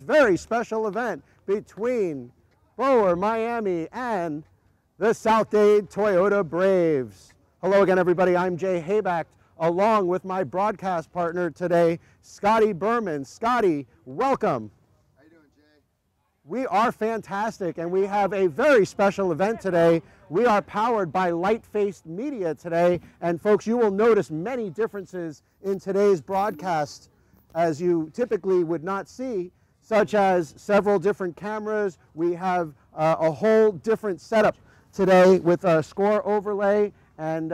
Very special event between Boer, Miami, and the South Dade Toyota Braves. Hello again, everybody. I'm Jay Hayback, along with my broadcast partner today, Scotty Berman. Scotty, welcome. How you doing, Jay? We are fantastic, and we have a very special event today. We are powered by Light-Faced Media today, and folks, you will notice many differences in today's broadcast as you typically would not see, such as several different cameras. We have a whole different setup today with a score overlay, and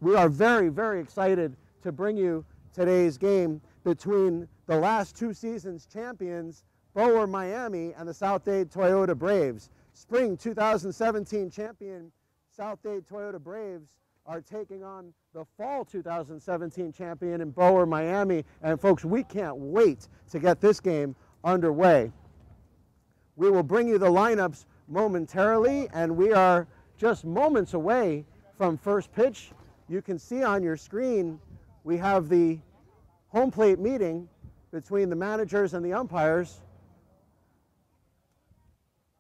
we are very, very excited to bring you today's game between the last two seasons champions, Boer Miami, and the South Dade Toyota Braves. Spring 2017 champion South Dade Toyota Braves are taking on the fall 2017 champion in Boer Miami, and folks, we can't wait to get this game underway. We will bring you the lineups momentarily, and we are just moments away from first pitch. You can see on your screen we have the home plate meeting between the managers and the umpires.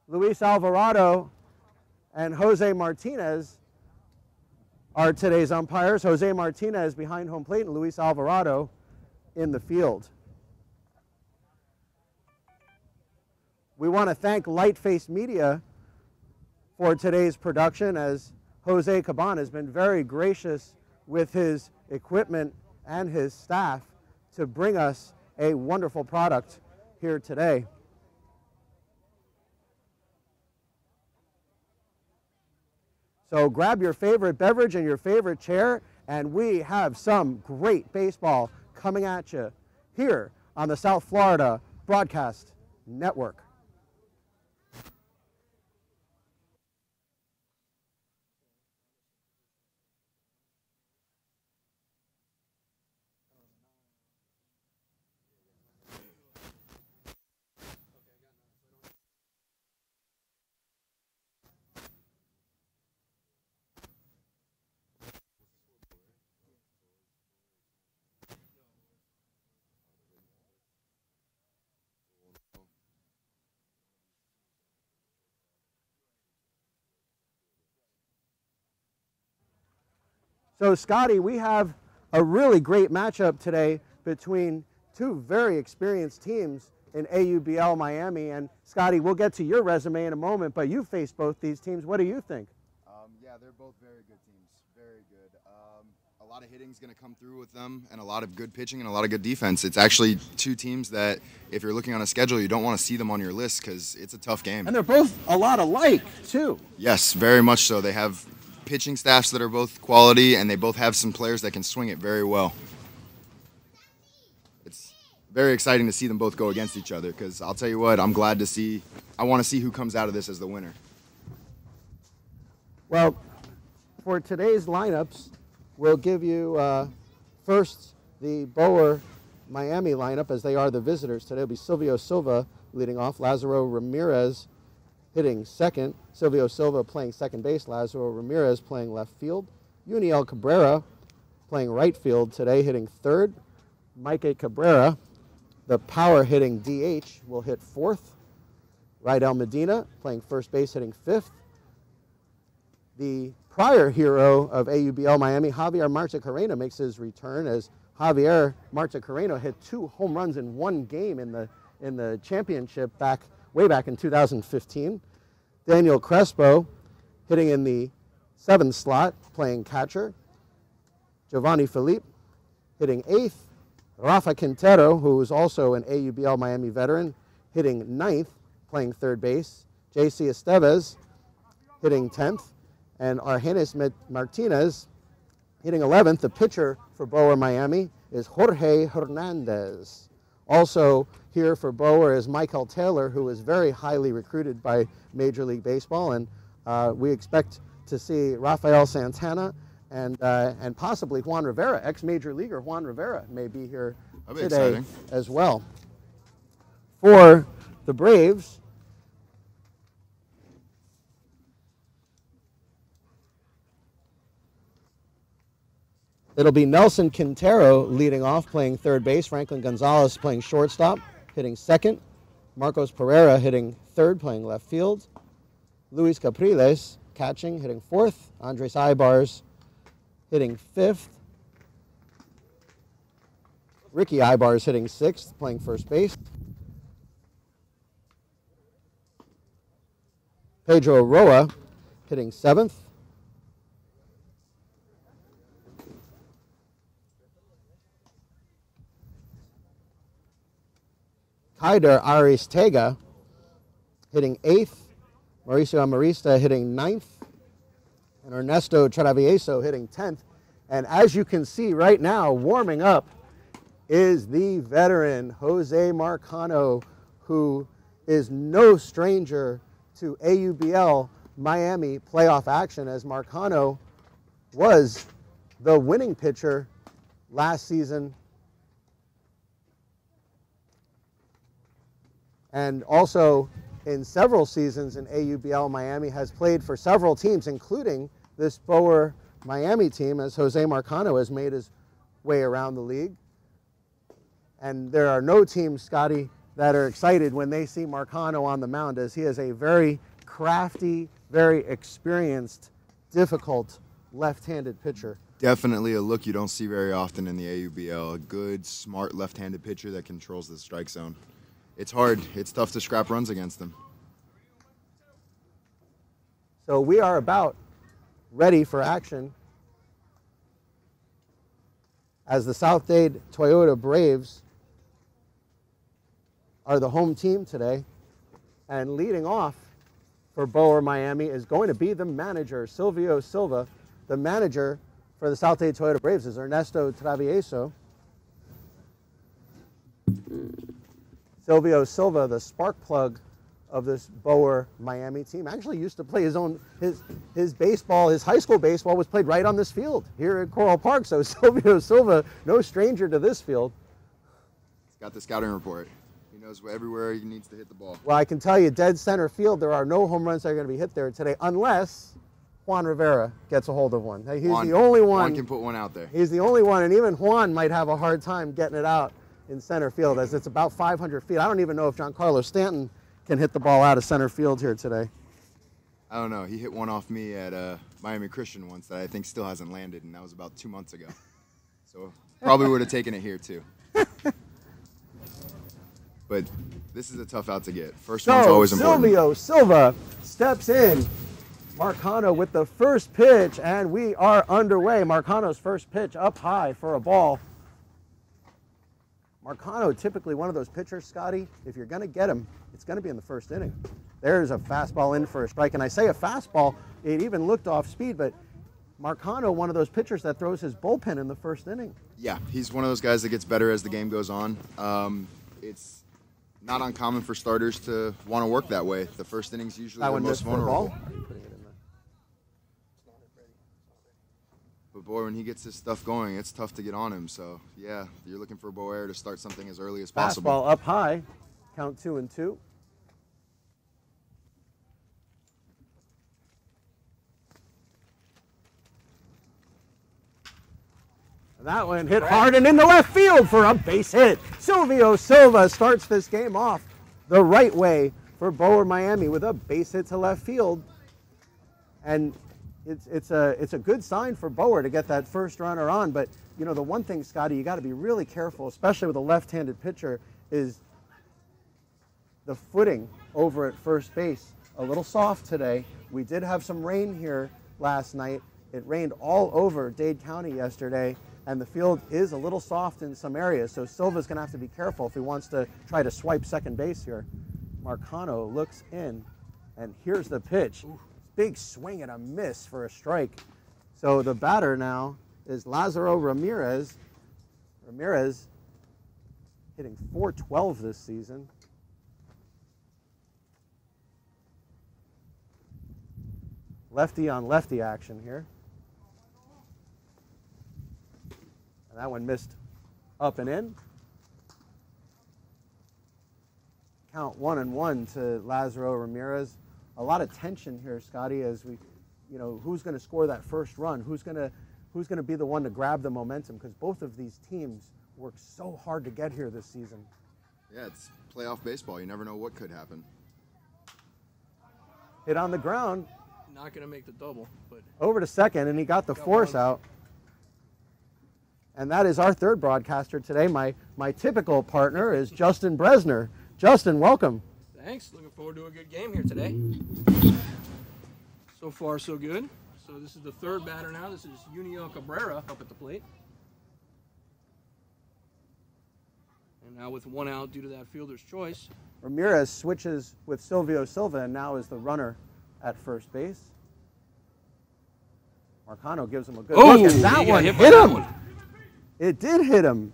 Luis Alvarado and Jose Martinez are today's umpires. Jose Martinez behind home plate and Luis Alvarado in the field. We want to thank Light-Faced Media for today's production, as Jose Caban has been very gracious with his equipment and his staff to bring us a wonderful product here today. So grab your favorite beverage and your favorite chair, and we have some great baseball coming at you here on the South Florida Broadcast Network. So Scotty, we have a really great matchup today between two very experienced teams in AUBL Miami. And Scotty, we'll get to your resume in a moment, but you faced both these teams. What do you think? Yeah, they're both very good teams. Very good. A lot of hitting is going to come through with them, and a lot of good pitching and a lot of good defense. It's actually two teams that, if you're looking on a schedule, you don't want to see them on your list because it's a tough game. And they're both a lot alike, too. Yes, very much so. They have pitching staffs that are both quality, and they both have some players that can swing it very well. It's very exciting to see them both go against each other, because I'll tell you what, I want to see who comes out of this as the winner. Well, for today's lineups, we'll give you first the Boer Miami lineup, as they are the visitors today. It'll be Silvio Silva leading off, Lazaro Ramirez hitting second, Silvio Silva playing second base, Lazaro Ramirez playing left field, Yuniel Cabrera playing right field today, hitting third, Mike Cabrera, the power hitting DH, will hit fourth, Rydell Medina playing first base, hitting fifth, the prior hero of AUBL Miami, Javier Marticareno, makes his return, as Javier Marticareno hit 2 home runs in one game in the championship way back in 2015. Daniel Crespo hitting in the 7th slot, playing catcher. Giovanni Felipe hitting 8th. Rafa Quintero, who is also an AUBL Miami veteran, hitting 9th, playing third base. JC Estevez hitting 10th. And Argenis Martinez hitting 11th. The pitcher for Boer Miami is Jorge Hernandez. Also here for Boer is Michael Taylor, who is very highly recruited by Major League Baseball, and we expect to see Rafael Santana and possibly Juan Rivera, ex-Major Leaguer Juan Rivera, may be here today as well. For the Braves, it'll be Nelson Quintero leading off, playing third base. Franklin Gonzalez playing shortstop, hitting second. Marcos Pereira hitting third, playing left field. Luis Capriles catching, hitting fourth. Andres Ibars hitting fifth. Ricky Ibars hitting sixth, playing first base. Pedro Roa hitting seventh. Kaider Aristega hitting eighth. Mauricio Amarista hitting ninth. And Ernesto Travieso hitting 10th. And as you can see right now, warming up is the veteran Jose Marcano, who is no stranger to AUBL Miami playoff action, as Marcano was the winning pitcher last season and also in several seasons in AUBL Miami, has played for several teams, including this Boer Miami team, as Jose Marcano has made his way around the league. And there are no teams, Scotty, that are excited when they see Marcano on the mound, as he is a very crafty, very experienced, difficult left-handed pitcher. Definitely a look you don't see very often in the AUBL. A good, smart left-handed pitcher that controls the strike zone. It's hard. It's tough to scrap runs against them. So we are about ready for action as the South Dade Toyota Braves are the home team today. And leading off for Boer Miami is going to be the manager, Silvio Silva. The manager for the South Dade Toyota Braves is Ernesto Travieso. Silvio Silva, the spark plug of this Boer Miami team, actually used to play his baseball, his high school baseball was played right on this field here at Coral Park. So Silvio Silva, no stranger to this field. He's got the scouting report. He knows everywhere he needs to hit the ball. Well, I can tell you, dead center field, there are no home runs that are going to be hit there today, unless Juan Rivera gets a hold of one. He's the only one. Juan can put one out there. He's the only one, and even Juan might have a hard time getting it out in center field, as it's about 500 feet. I don't even know if Giancarlo Stanton can hit the ball out of center field here today. I don't know. He hit one off me at Miami Christian once that I think still hasn't landed, and that was about 2 months ago. So probably would have taken it here too. But this is a tough out to get. First one's always important. Silvio Silva steps in. Marcano with the first pitch, and we are underway. Marcano's first pitch up high for a ball. Marcano, typically one of those pitchers, Scotty, if you're going to get him, it's going to be in the first inning. There's a fastball in for a strike, and I say a fastball, it even looked off speed, but Marcano, one of those pitchers that throws his bullpen in the first inning. Yeah, he's one of those guys that gets better as the game goes on. It's not uncommon for starters to want to work that way. The first inning's usually the most vulnerable. But boy, when he gets his stuff going, it's tough to get on him. So yeah, you're looking for Boer to start something as early as possible. Fastball up high, count 2-2. And that one hit hard and into left field for a base hit. Silvio Silva starts this game off the right way for Boer Miami with a base hit to left field. And it's a good sign for Boer to get that first runner on. But, you know, the one thing, Scotty, you got to be really careful, especially with a left-handed pitcher, is the footing over at first base. A little soft today. We did have some rain here last night. It rained all over Dade County yesterday, and the field is a little soft in some areas. So Silva's going to have to be careful if he wants to try to swipe second base here. Marcano looks in, and here's the pitch. Ooh. Big swing and a miss for a strike. So the batter now is Lazaro Ramirez. Ramirez hitting .412 this season. Lefty on lefty action here. And that one missed up and in. Count 1-1 to Lazaro Ramirez. A lot of tension here, Scotty, as we, you know, who's going to score that first run? Who's going to be the one to grab the momentum? Because both of these teams worked so hard to get here this season. Yeah, it's playoff baseball. You never know what could happen. Hit on the ground. Not going to make the double, but Over to second, and he got the force out. And that is our third broadcaster today. My typical partner is Justin Bresner. Justin, welcome. Thanks. Looking forward to a good game here today. So far, so good. So this is the third batter now. This is Uniel Cabrera up at the plate. And now with one out due to that fielder's choice. Ramirez switches with Silvio Silva and now is the runner at first base. Marcano gives him a good look, and that one hit him. It did hit him.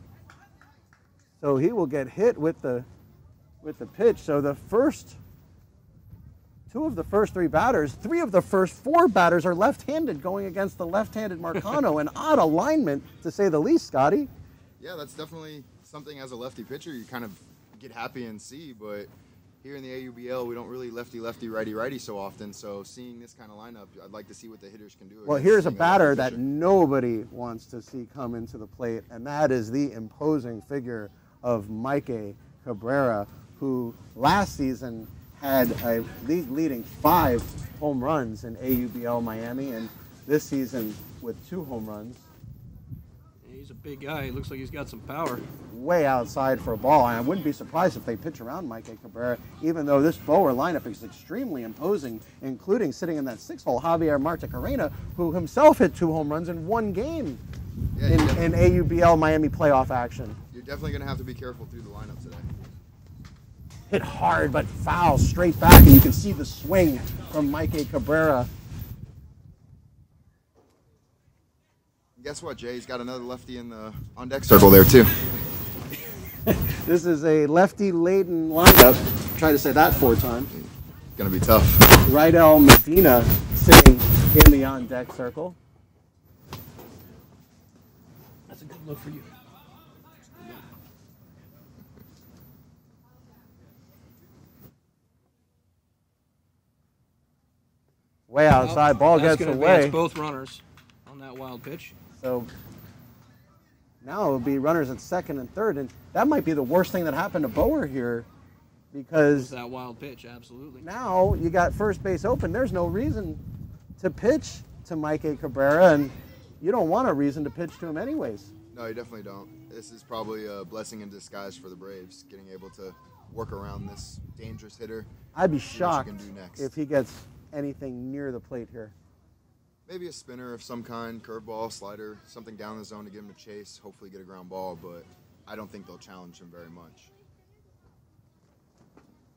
So he will get hit with the pitch. So the two of the first three batters, three of the first four batters are left-handed going against the left-handed Marcano. An odd alignment, to say the least, Scotty. Yeah, that's definitely something as a lefty pitcher you kind of get happy and see, but here in the AUBL, we don't really lefty-lefty, righty-righty so often, so seeing this kind of lineup, I'd like to see what the hitters can do. Well, here's a batter that nobody wants to see come into the plate, and that is the imposing figure of Mike Cabrera, who last season had a league-leading 5 home runs in AUBL Miami, and this season with 2 home runs. He's a big guy. He looks like he's got some power. Way outside for a ball. I wouldn't be surprised if they pitch around Mike Cabrera, even though this Boer lineup is extremely imposing, including sitting in that 6th hole, Javier Marticarena, who himself hit 2 home runs in 1 game in AUBL Miami playoff action. You're definitely going to have to be careful through the lineup today. Hit hard, but foul straight back, and you can see the swing from Mike Cabrera. Guess what, Jay? He's got another lefty in the on-deck circle there, too. This is a lefty-laden lineup. Try to say that 4 times. Gonna be tough. Rydell Medina sitting in the on-deck circle. That's a good look for you. Way outside, ball gets away. That's both runners on that wild pitch. So now it'll be runners at second and third, and that might be the worst thing that happened to Boer here, because that wild pitch, absolutely. Now you got first base open. There's no reason to pitch to Mike Cabrera, and you don't want a reason to pitch to him anyways. No, you definitely don't. This is probably a blessing in disguise for the Braves, getting able to work around this dangerous hitter. I'd be shocked if he gets anything near the plate here. Maybe a spinner of some kind, curveball, slider, something down the zone to give him a chase, hopefully get a ground ball, but I don't think they'll challenge him very much.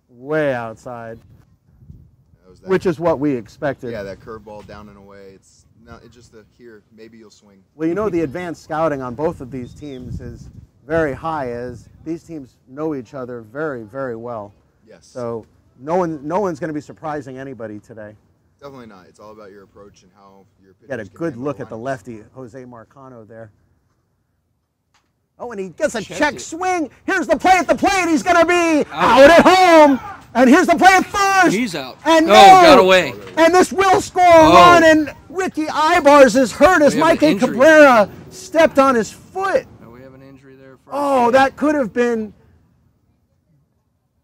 Way outside, which is what we expected. Yeah, that curveball down and away. It's just here, maybe you'll swing. Well, you know, the advanced scouting on both of these teams is very high, as these teams know each other very, very well. Yes. So no one's going to be surprising anybody today. Definitely not. It's all about your approach and how your pitchers Get a good look at the lefty, Jose Marcano there. Oh, and he gets a check swing. Here's the play at the plate. He's going to be out at home. And here's the play at first. He's out. And got away. And this will score a run. And Ricky Ibars is hurt as Mike Cabrera stepped on his foot. We have an injury there. Oh, that could have been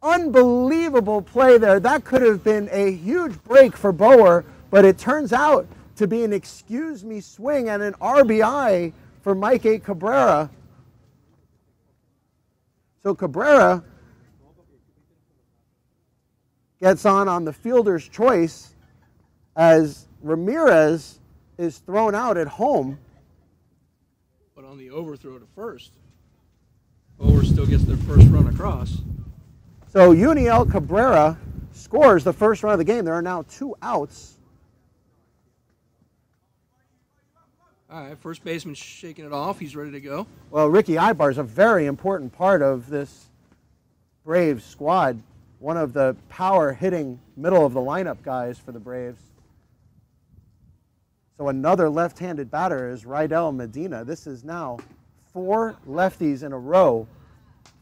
unbelievable play there. That could have been a huge break for Boer, but it turns out to be an excuse me swing and an RBI for Mike Cabrera. So Cabrera gets on the fielder's choice as Ramirez is thrown out at home. But on the overthrow to first, Boer still gets their first run across. So Uniel Cabrera scores the first run of the game. There are now 2 outs. All right, first baseman's shaking it off. He's ready to go. Well, Ricky Ibar is a very important part of this Braves squad. One of the power-hitting middle-of-the-lineup guys for the Braves. So another left-handed batter is Rydell Medina. This is now 4 lefties in a row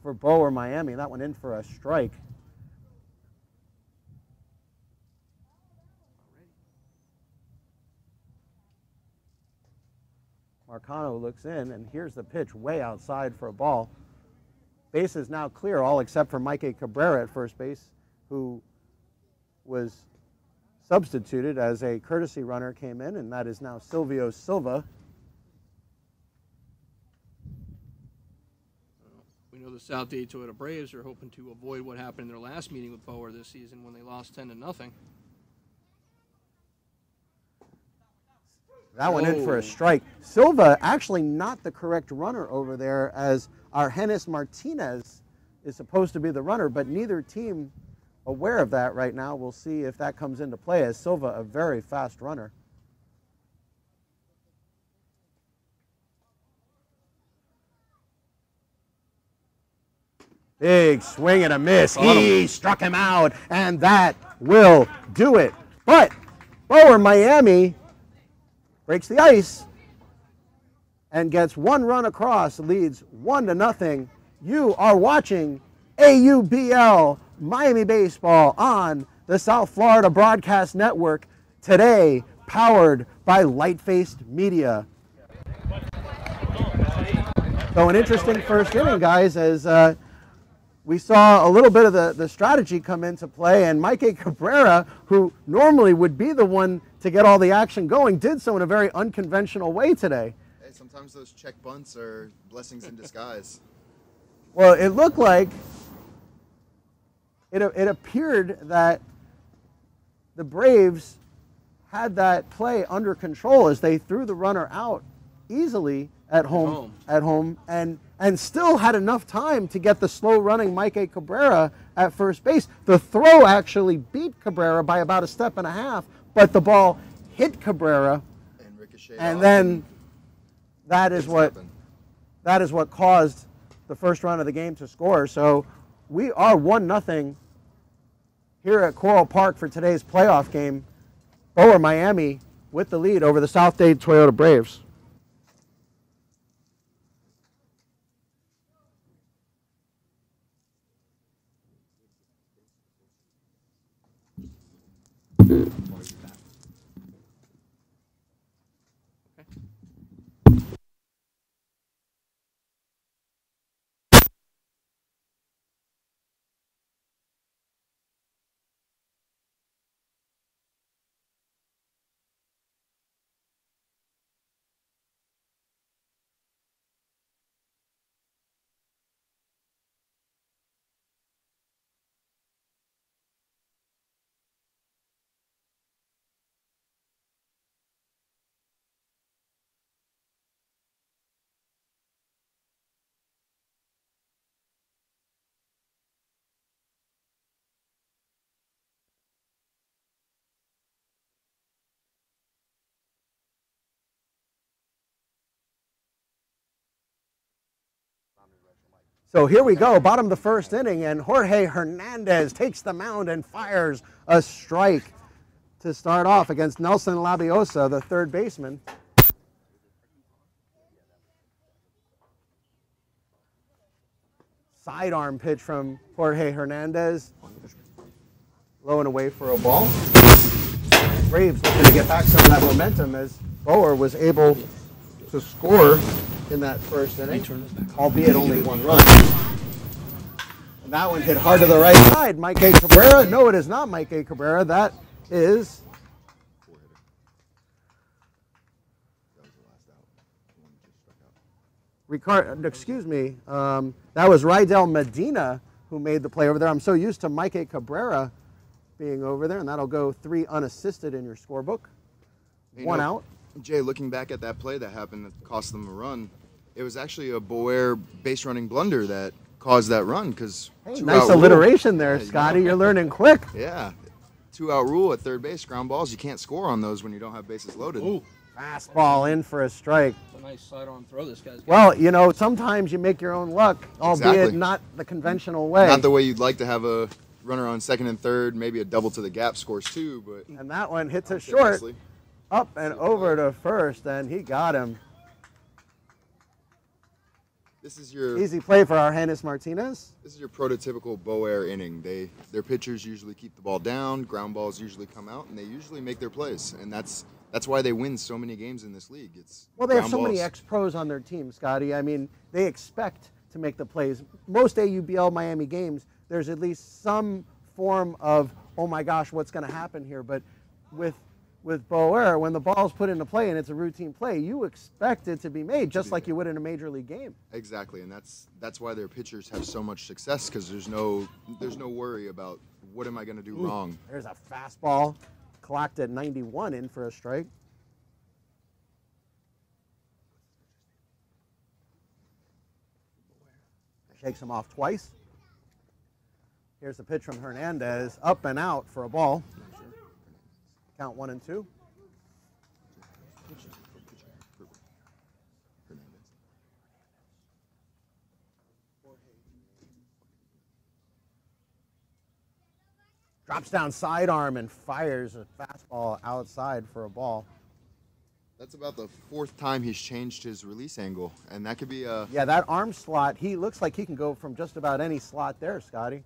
for Boer Miami. That went in for a strike. Marcano looks in, and here's the pitch way outside for a ball. Base is now clear, all except for Mike Cabrera at first base, who was substituted as a courtesy runner came in, and that is now Silvio Silva. We know the South Dade Toyota Braves are hoping to avoid what happened in their last meeting with Boer this season when they lost 10-0. That one in for a strike. Silva actually not the correct runner over there, as Argenis Martinez is supposed to be the runner, but neither team aware of that right now. We'll see if that comes into play, as Silva a very fast runner. Big swing and a miss. He struck him out, and that will do it. But Boer Miami breaks the ice and gets one run across, leads 1-0. You are watching AUBL Miami Baseball on the South Florida Broadcast Network, today powered by Light-Faced Media. So an interesting first inning, guys, as we saw a little bit of the strategy come into play, and Mike Cabrera, who normally would be the one to get all the action going, did so in a very unconventional way today. Hey, sometimes those check bunts are blessings in disguise. Well, it looked like it appeared that the Braves had that play under control as they threw the runner out easily at home, and still had enough time to get the slow-running Mike Cabrera at first base. The throw actually beat Cabrera by about a step and a half, but the ball hit Cabrera, and ricocheted and off, then that is what caused the first run of the game to score. So we are 1-0 here at Coral Park for today's playoff game. Boer Miami with the lead over the South Dade Toyota Braves. So here we go, bottom of the first inning, and Jorge Hernandez takes the mound and fires a strike to start off against Nelson Labiosa, the third baseman. Sidearm pitch from Jorge Hernandez. Low and away for a ball. Braves looking to get back some of that momentum, as Boer was able to score in that first inning, albeit only one run. And that one hit hard to the right side. Mike Cabrera. No, it is not Mike Cabrera. That is excuse me. That was Rydell Medina who made the play over there. I'm so used to Mike Cabrera being over there, and that'll go 3 unassisted in your scorebook. One out. Jay, looking back at that play that happened that cost them a run, it was actually a Boer base running blunder that caused that run, because hey, nice alliteration there, Scotty. You're learning quick. Yeah. 2-out rule at third base, ground balls, you can't score on those when you don't have bases loaded. Ooh. Fastball in for a strike. It's a nice sidearm throw this guy's got. Well, you know, sometimes you make your own luck, albeit Exactly. not the conventional way. Not the way you'd like to have a runner on second and third, maybe a double to the gap scores 2, but and that one hits it short. Up and over to first, and he got him. This is your easy play for Argenis Martinez. This is your prototypical Boer inning. Their pitchers usually keep the ball down, ground balls usually come out, and they usually make their plays. And that's why they win so many games in this league. It's well, they have so many ex-pros on their team, Scotty. I mean, they expect to make the plays. Most AUBL Miami games, there's at least some form of, oh my gosh, what's going to happen here? But with Boer, when the ball's put into play and it's a routine play, you expect it to be made just like you would in a major league game. Exactly, and that's why their pitchers have so much success, because there's no worry about what am I going to do wrong. There's a fastball clocked at 91 in for a strike. Shakes him off twice. Here's the pitch from Hernandez, up and out for a ball. Count 1-2. Drops down sidearm and fires a fastball outside for a ball. That's about the 4th time he's changed his release angle, and that could be a... Yeah, that arm slot, he looks like he can go from just about any slot there, Scotty.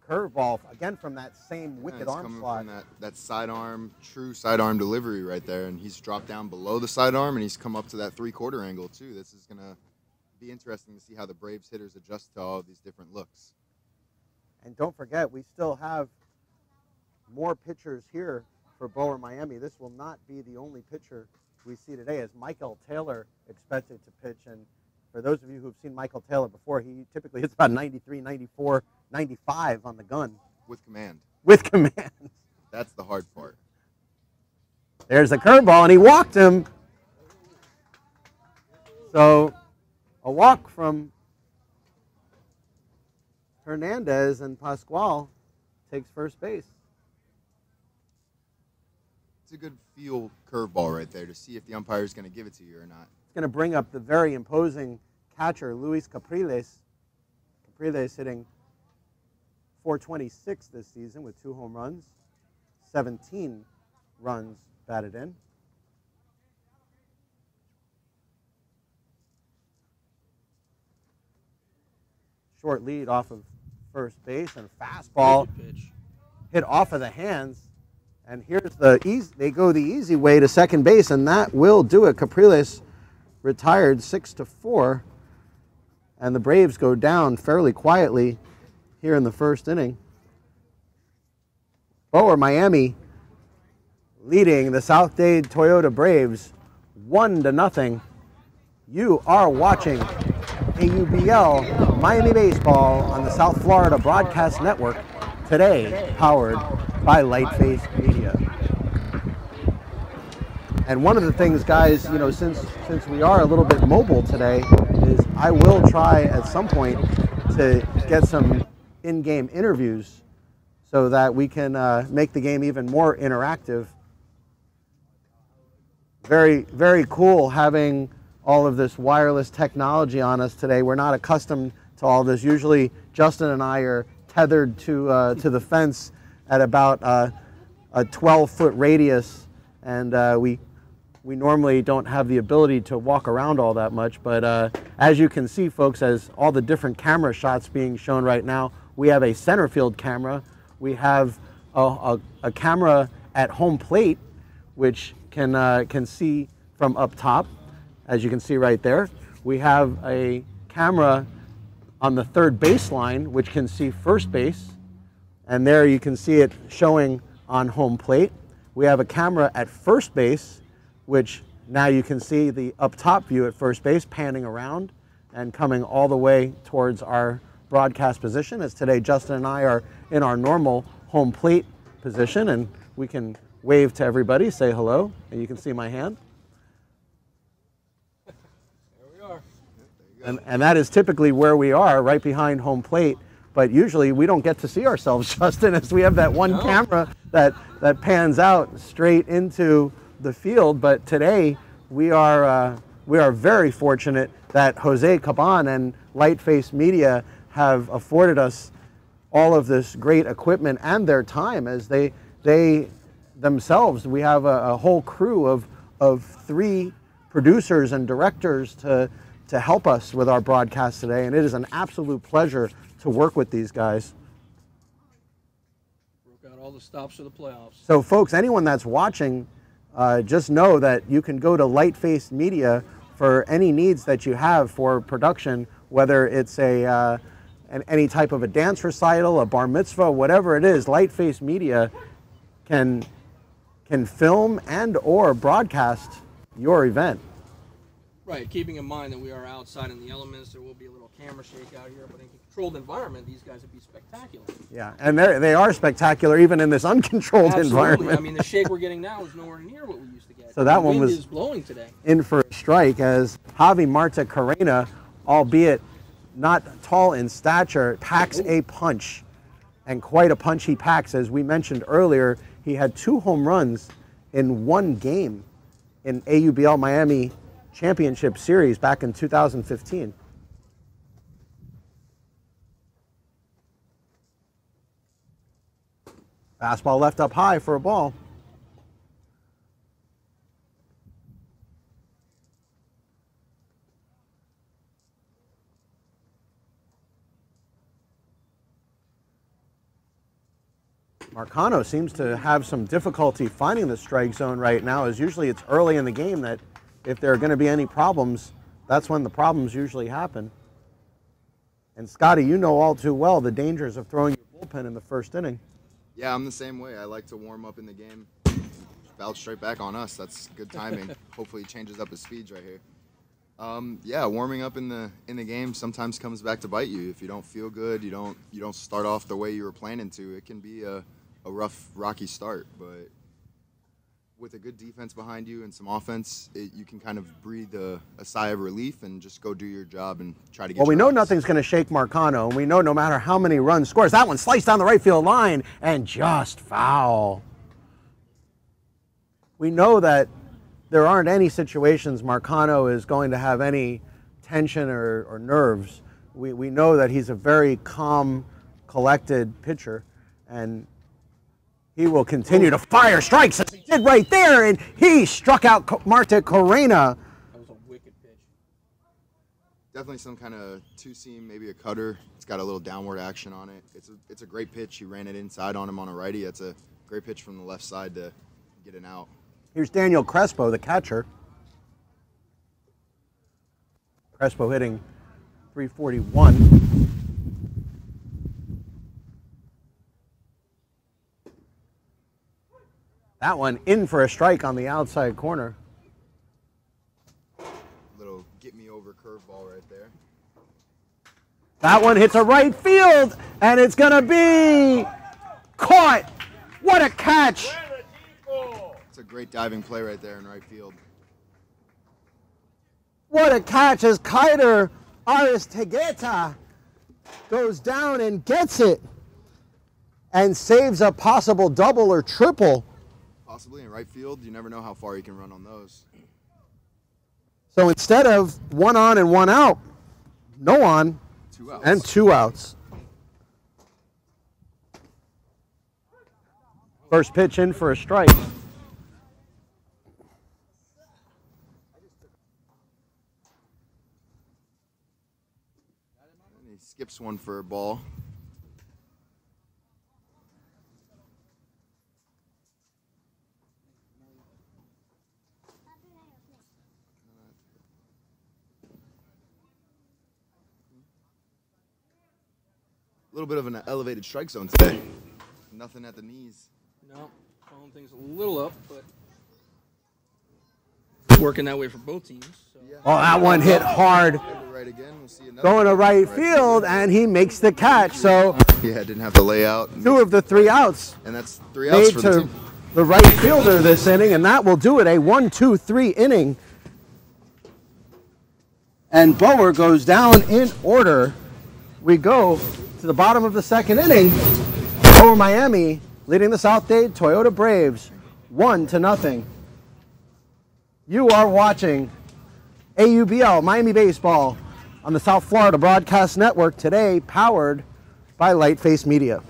Curveball, again from that same wicked arm slot. From that sidearm, true sidearm delivery right there, and he's dropped down below the sidearm, and he's come up to that 3/4 angle too. This is going to be interesting to see how the Braves hitters adjust to all of these different looks. And don't forget, we still have more pitchers here for Boer Miami. This will not be the only pitcher we see today, as Michael Taylor expected to pitch. And for those of you who've seen Michael Taylor before, he typically hits about 93, 94, 95 on the gun. With command. With command. That's the hard part. There's a curveball, and he walked him. So a walk from Hernandez, and Pascual takes first base. It's a good feel curveball right there to see if the umpire is going to give it to you or not. It's going to bring up the very imposing catcher, Luis Capriles. Capriles hitting .426 this season with 2 home runs, 17 runs batted in. Short lead off of first base, and a fastball hit off of the hands. And here's the easy, they go the easy way to second base, and that will do it. Capriles retired 6-4, and the Braves go down fairly quietly here in the first inning. Boer Miami leading the South Dade Toyota Braves 1-0. You are watching AUBL Miami Baseball on the South Florida Broadcast Network, today powered by Lightface Media. And one of the things, guys, you know, since we are a little bit mobile today, is I will try at some point to get some in-game interviews so that we can make the game even more interactive. Very, very cool having all of this wireless technology on us today. We're not accustomed to all this. Usually Justin and I are tethered to the fence at about a 12-foot radius, and we normally don't have the ability to walk around all that much. But as you can see, folks, as all the different camera shots being shown right now, we have a center field camera. We have a camera at home plate, which can see from up top, as you can see right there. We have a camera on the third baseline, which can see first base. And there you can see it showing on home plate. We have a camera at first base, which now you can see the up top view at first base panning around and coming all the way towards our broadcast position, as today Justin and I are in our normal home plate position, and we can wave to everybody, say hello, and you can see my hand. There we are. And that is typically where we are, right behind home plate. But usually we don't get to see ourselves, Justin, as we have that one camera that pans out straight into the field. But today we are very fortunate that Jose Caban and Lightface Media have afforded us all of this great equipment and their time, as they themselves, we have a whole crew of 3 producers and directors to help us with our broadcast today, and it is an absolute pleasure to work with these guys. Broke out all the stops for the playoffs. So folks, anyone that's watching, just know that you can go to Lightface Media for any needs that you have for production, whether it's any type of a dance recital, a bar mitzvah, whatever it is, Lightface Media can film and or broadcast your event. Right, keeping in mind that we are outside in the elements, there will be a little camera shake out here, but in a controlled environment, these guys would be spectacular. Yeah, and they are spectacular even in this uncontrolled environment. I mean, the shake we're getting now is nowhere near what we used to get. So that one wind was is blowing today. In for a strike as Javi Marta Carrena, albeit not tall in stature, packs a punch. And quite a punch he packs. As we mentioned earlier, he had 2 home runs in 1 game in AUBL Miami Championship Series back in 2015. Fastball left up high for a ball. Marcano seems to have some difficulty finding the strike zone right now, as usually it's early in the game that if there are going to be any problems, that's when the problems usually happen. And Scotty, you know all too well the dangers of throwing your bullpen in the first inning. Yeah, I'm the same way. I like to warm up in the game. Fouled straight back on us. That's good timing. Hopefully he changes up his speeds right here. Yeah, warming up in the game sometimes comes back to bite you. If you don't feel good, you don't start off the way you were planning to. It can be a rough, rocky start, but with a good defense behind you and some offense, you can kind of breathe a sigh of relief and just go do your job and try to get. Well, we know nothing's going to shake Marcano, and we know no matter how many runs scores, that one sliced down the right field line and just foul. We know that there aren't any situations Marcano is going to have any tension or nerves. We know that he's a very calm, collected pitcher, and he will continue to fire strikes as he did right there, and he struck out Marta Carrena. That was a wicked pitch. Definitely some kind of two-seam, maybe a cutter. It's got a little downward action on it. It's a great pitch. He ran it inside on him on a righty. That's a great pitch from the left side to get an out. Here's Daniel Crespo, the catcher. Crespo hitting .341. That one in for a strike on the outside corner. Little get-me-over curveball right there. That one hits a right field, and it's going to be caught. What a catch. It's a great diving play right there in right field. What a catch as Kaider Aristegeta goes down and gets it and saves a possible double or triple. Possibly in right field. You never know how far you can run on those. So instead of 1 on and 1 out, no on 2 outs. and 2 outs. First pitch in for a strike. And he skips one for a ball. A little bit of an elevated strike zone today. Nothing at the knees. No, throwing things a little up, but working that way for both teams. So. Yeah. Oh, that one hit hard. Right again. We'll see another Going to right field, and he makes the catch. So yeah, didn't have to lay out. 2 of the 3 outs And that's 3 outs made for the to team. the right fielder this inning, and that will do it. A 1-2-3 inning. And Boer goes down in order. We go to the bottom of the second inning. Boer Miami leading the South Dade Toyota Braves 1-0. You are watching AUBL Miami Baseball on the South Florida Broadcast Network, today powered by Lightface Media.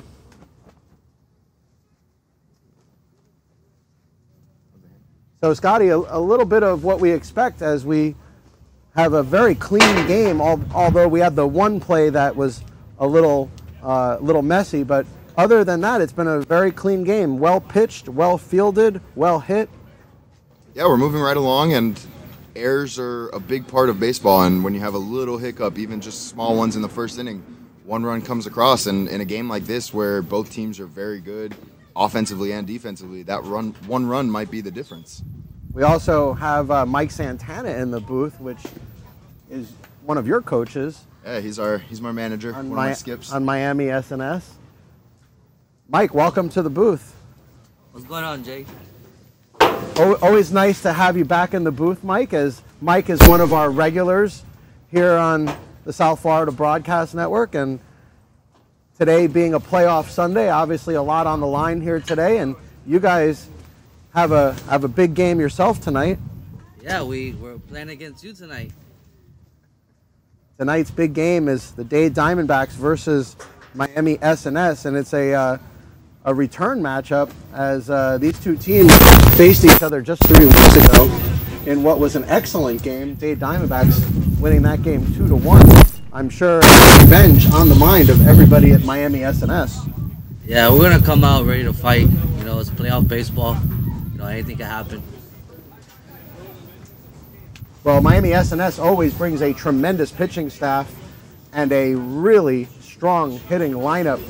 So Scotty, a little bit of what we expect as we have a very clean game, although we had the one play that was a little messy, but other than that, it's been a very clean game. Well pitched, well fielded, well hit. Yeah, we're moving right along, and errors are a big part of baseball, and when you have a little hiccup, even just small ones in the first inning, one run comes across. And in a game like this where both teams are very good offensively and defensively, that one run might be the difference. We also have Mike Santana in the booth, which is one of your coaches. Yeah, he's my manager, one of my skips. On Miami SNS. Mike, welcome to the booth. What's going on, Jay? Always nice to have you back in the booth, Mike, as Mike is one of our regulars here on the South Florida Broadcast Network. And today being a playoff Sunday, obviously a lot on the line here today, and you guys have a big game yourself tonight. Yeah, we're playing against you tonight. Tonight's big game is the Dade Diamondbacks versus Miami SNS, and it's a return matchup as these two teams faced each other just 3 weeks ago in what was an excellent game. Dade Diamondbacks winning that game 2-1. I'm sure revenge on the mind of everybody at Miami SNS. Yeah, we're gonna come out ready to fight. You know, it's playoff baseball. You know, anything can happen. Well, Miami SNS always brings a tremendous pitching staff and a really strong hitting lineup.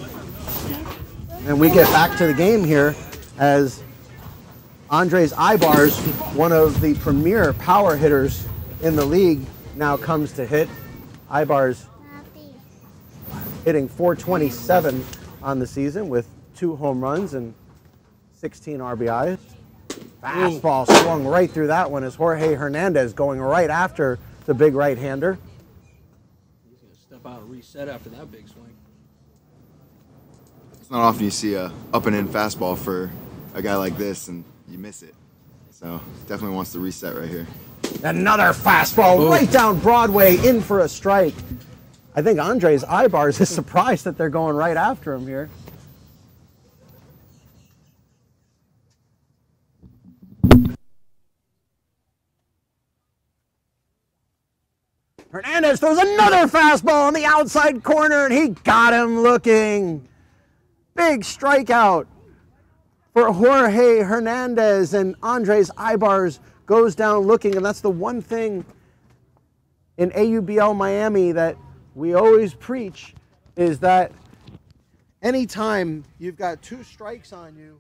And we get back to the game here as Andres Ibars, one of the premier power hitters in the league, now comes to hit. Ibars hitting .427 on the season with 2 home runs and 16 RBIs. Fastball swung right through that one as Jorge Hernandez going right after the big right-hander. He's going to step out and reset after that big swing. It's not often you see a up and in fastball for a guy like this and you miss it. So definitely wants to reset right here. Another fastball right down Broadway, in for a strike. I think Andres Ibars is surprised that they're going right after him here. Hernandez throws another fastball on the outside corner, and he got him looking. Big strikeout for Jorge Hernandez, and Andres Ibars goes down looking, and that's the one thing in AUBL Miami that we always preach, is that anytime you've got 2 strikes on you,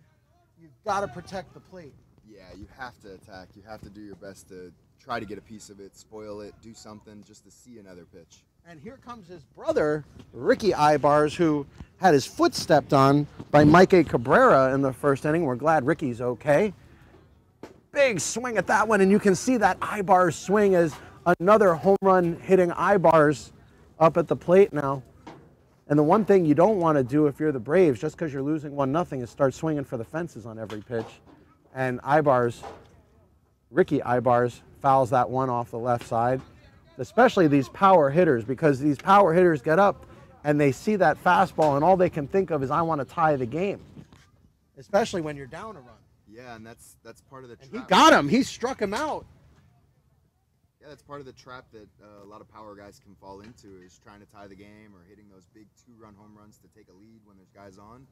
you've got to protect the plate. Yeah, you have to attack. You have to do your best to try to get a piece of it, spoil it, do something just to see another pitch. And here comes his brother, Ricky Ibars, who had his foot stepped on by Mike Cabrera in the first inning. We're glad Ricky's okay. Big swing at that one, and you can see that Ibars swing as another home run hitting Ibars up at the plate now. And the one thing you don't want to do if you're the Braves, just because you're losing 1-0, is start swinging for the fences on every pitch. And Ricky Ibars fouls that one off the left side. Especially these power hitters, because these power hitters get up and they see that fastball and all they can think of is, I want to tie the game. Especially when you're down a run. Yeah, and that's part of the trap. And he got him. He struck him out. Yeah, that's part of the trap that a lot of power guys can fall into, is trying to tie the game or hitting those big 2-run home runs to take a lead when there's guys on,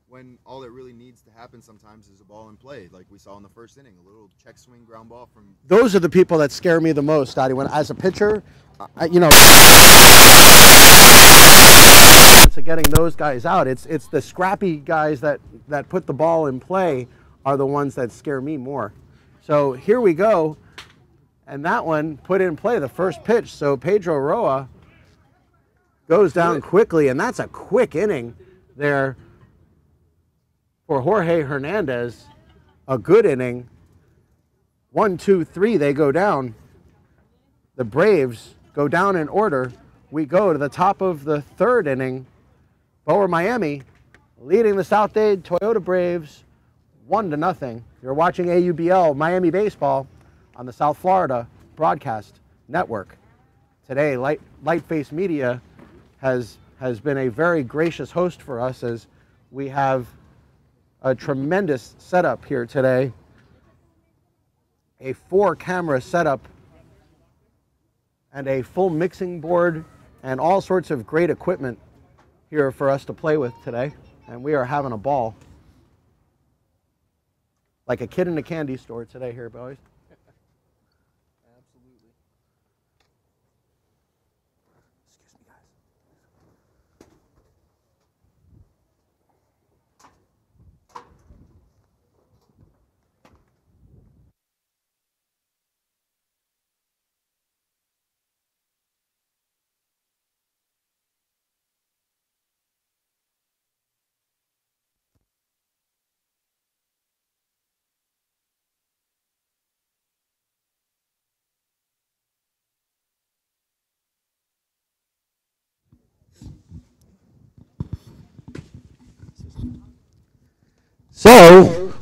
when all that really needs to happen sometimes is a ball in play, like we saw in the first inning, a little check swing ground ball from... Those are the people that scare me the most, Dade. When, as a pitcher, to getting those guys out, it's the scrappy guys that put the ball in play are the ones that scare me more. So here we go, and that one put in play, the first pitch. So Pedro Roa goes down quickly, and that's a quick inning there for Jorge Hernandez. A good inning. 1, 2, 3, they go down. The Braves go down in order. We go to the top of the 3rd inning. Boer Miami leading the South Dade Toyota Braves 1-0. You're watching AUBL Miami Baseball on the South Florida Broadcast Network. Today, Lightface Media has been a very gracious host for us, as we have a tremendous setup here today. A 4-camera setup and a full mixing board and all sorts of great equipment here for us to play with today. And we are having a ball. Like a kid in a candy store today here, boys. Absolutely. So No.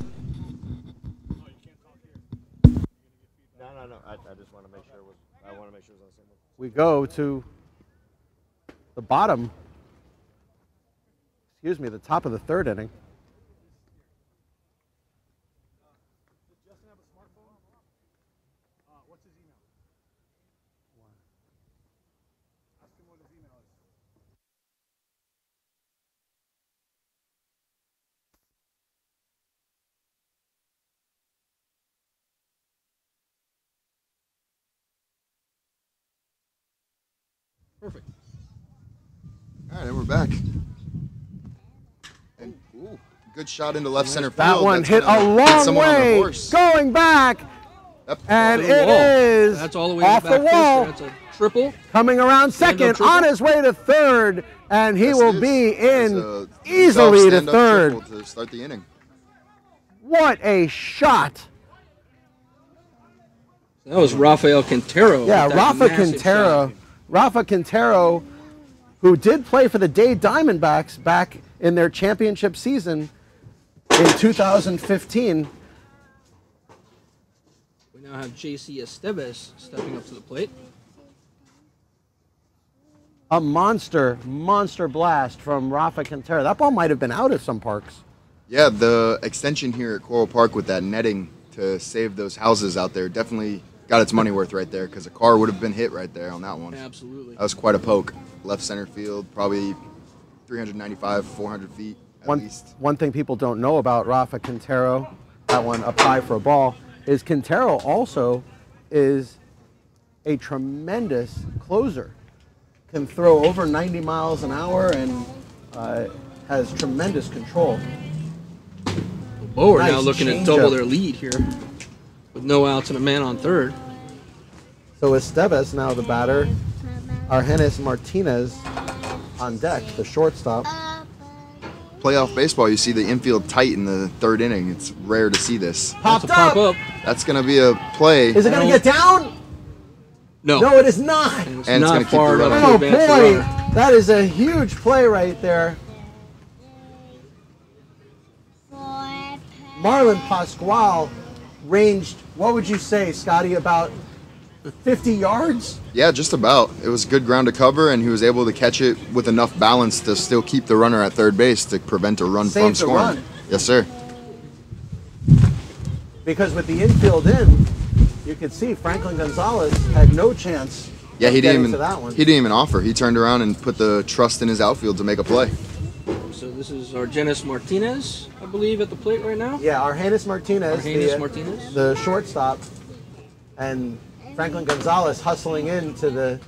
I just want to make sure it was. I want to make sure it was on the same one. we go to the bottom, excuse me, the top of the third inning. Perfect. All right, and we're back. And ooh, good shot into left center field. That one That's hit a gonna hit long someone on the way, horse. going back, Yep. and To the it wall. is That's all the way off back the wall. That's a triple. Coming around second, triple. on his way to third, and he Yes, will it be is. in It's a easily to stand-up third. triple to start the inning. What a shot! That was Rafael Quintero. Yeah, with that Rafa massive Quintero. shot. Rafa Quintero, who did play for the Dade Diamondbacks back in their championship season in 2015. We now have JC Esteves stepping up to the plate. A monster blast from Rafa Quintero. That ball might have been out at some parks. Yeah, the extension here at Coral Park with that netting to save those houses out there definitely got its money worth right there because a car would have been hit right there on that one. Absolutely. That was quite a poke. Left center field, probably 395, 400 feet at least. One thing people don't know about Rafa Quintero, that one up high for a ball, is Quintero also is a tremendous closer. Can throw over 90 miles an hour and has tremendous control. Boer now Nice looking to changeup. double their lead here with no outs and a man on third. So Esteves now the batter. Argenis Martinez on deck, the shortstop. Playoff baseball, you see the infield tight in the third inning. It's rare to see this. Popped That's a pop up. up. That's going to be a play. Is it going to get down? No. No, it is not. And it's And it's not gonna keep far the enough runner. to Oh advance the boy, runner. that is a huge play right there. Marlon Pasquale ranged, what would you say, Scotty, about 50 yards? Yeah, just about. It was good ground to cover, and he was able to catch it with enough balance to still keep the runner at third base to prevent a run from Saved the scoring. run. Yes, sir. Because with the infield in, you could see Franklin Gonzalez had no chance Yeah, of he getting didn't to that one. even. He didn't even offer. He turned around and put the trust in his outfield to make a play. So this is Argenis Martinez, I believe, at the plate right now. Yeah, Argenis Martinez, Argenis Martinez. the shortstop, and Franklin Gonzalez hustling into the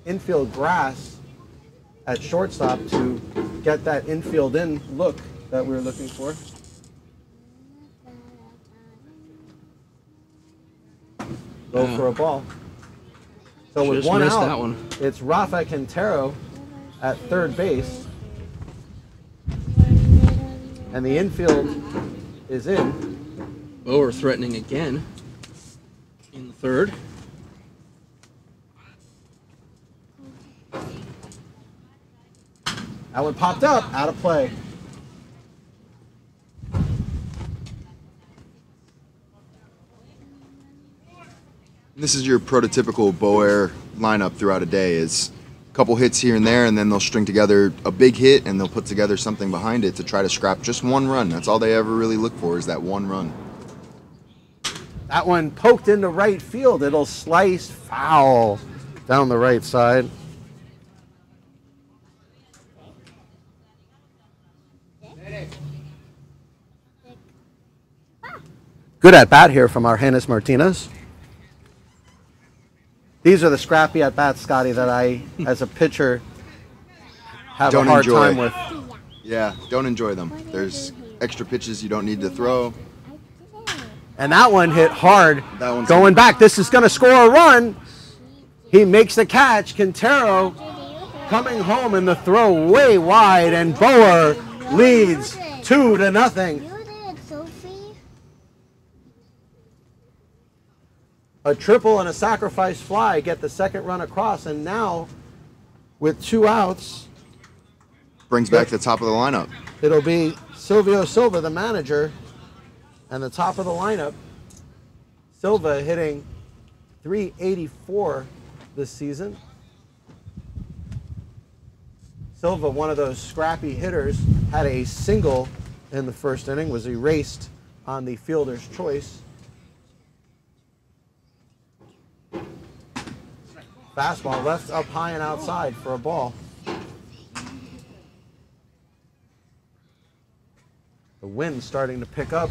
infield grass at shortstop to get that infield in look that we were looking for. Go for a ball. So with Just one missed out, that one. it's Rafa Quintero at third base. And the infield is in. Boer threatening again in the third. That one popped up, out of play. This is your prototypical Boer lineup throughout a day. Is a couple hits here and there, and then they'll string together a big hit, and they'll put together something behind it to try to scrap just one run. That's all they ever really look for is that one run. That one poked into right field. It'll slice foul down the right side. Good at bat here from Argenis Martinez. These are the scrappy at bats, Scotty, that I, as a pitcher, have Don't a hard enjoy. time with. Yeah, don't enjoy them. There's extra pitches you don't need to throw. And that one hit hard. That one's Going back. This is going to score a run. He makes the catch. Quintero coming home in the throw way wide, and Boer leads 2-0. You did, Sophie. A triple and a sacrifice fly get the second run across, and now with 2 outs, brings back the top of the lineup. It'll be Silvio Silva, the manager, and the top of the lineup. Silva hitting .384 this season. Silva, one of those scrappy hitters, had a single in the first inning, was erased on the fielder's choice. Fastball left up high and outside for a ball. The wind starting to pick up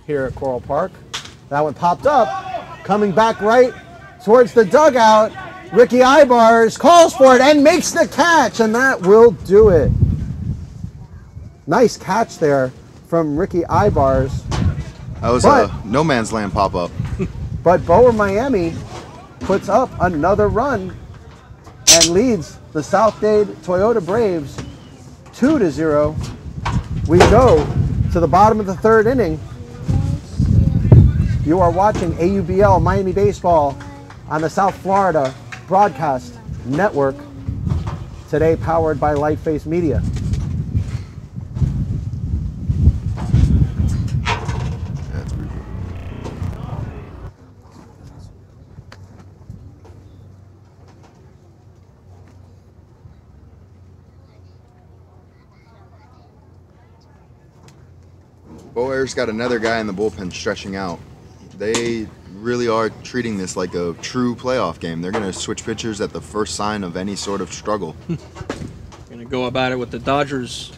here at Coral Park. That one popped up, coming back right towards the dugout. Ricky Ibars calls for it and makes the catch, and that will do it. Nice catch there from Ricky Ibars. That was a no man's land pop-up. But Boer Miami puts up another run and leads the South Dade Toyota Braves 2-0. We go to the bottom of the third inning. You are watching AUBL Miami Baseball on the South Florida Broadcast Network, today powered by Lightface Media. Boer's got another guy in the bullpen stretching out. They really are treating this like a true playoff game. They're going to switch pitchers at the first sign of any sort of struggle. Going to go about it with the Dodgers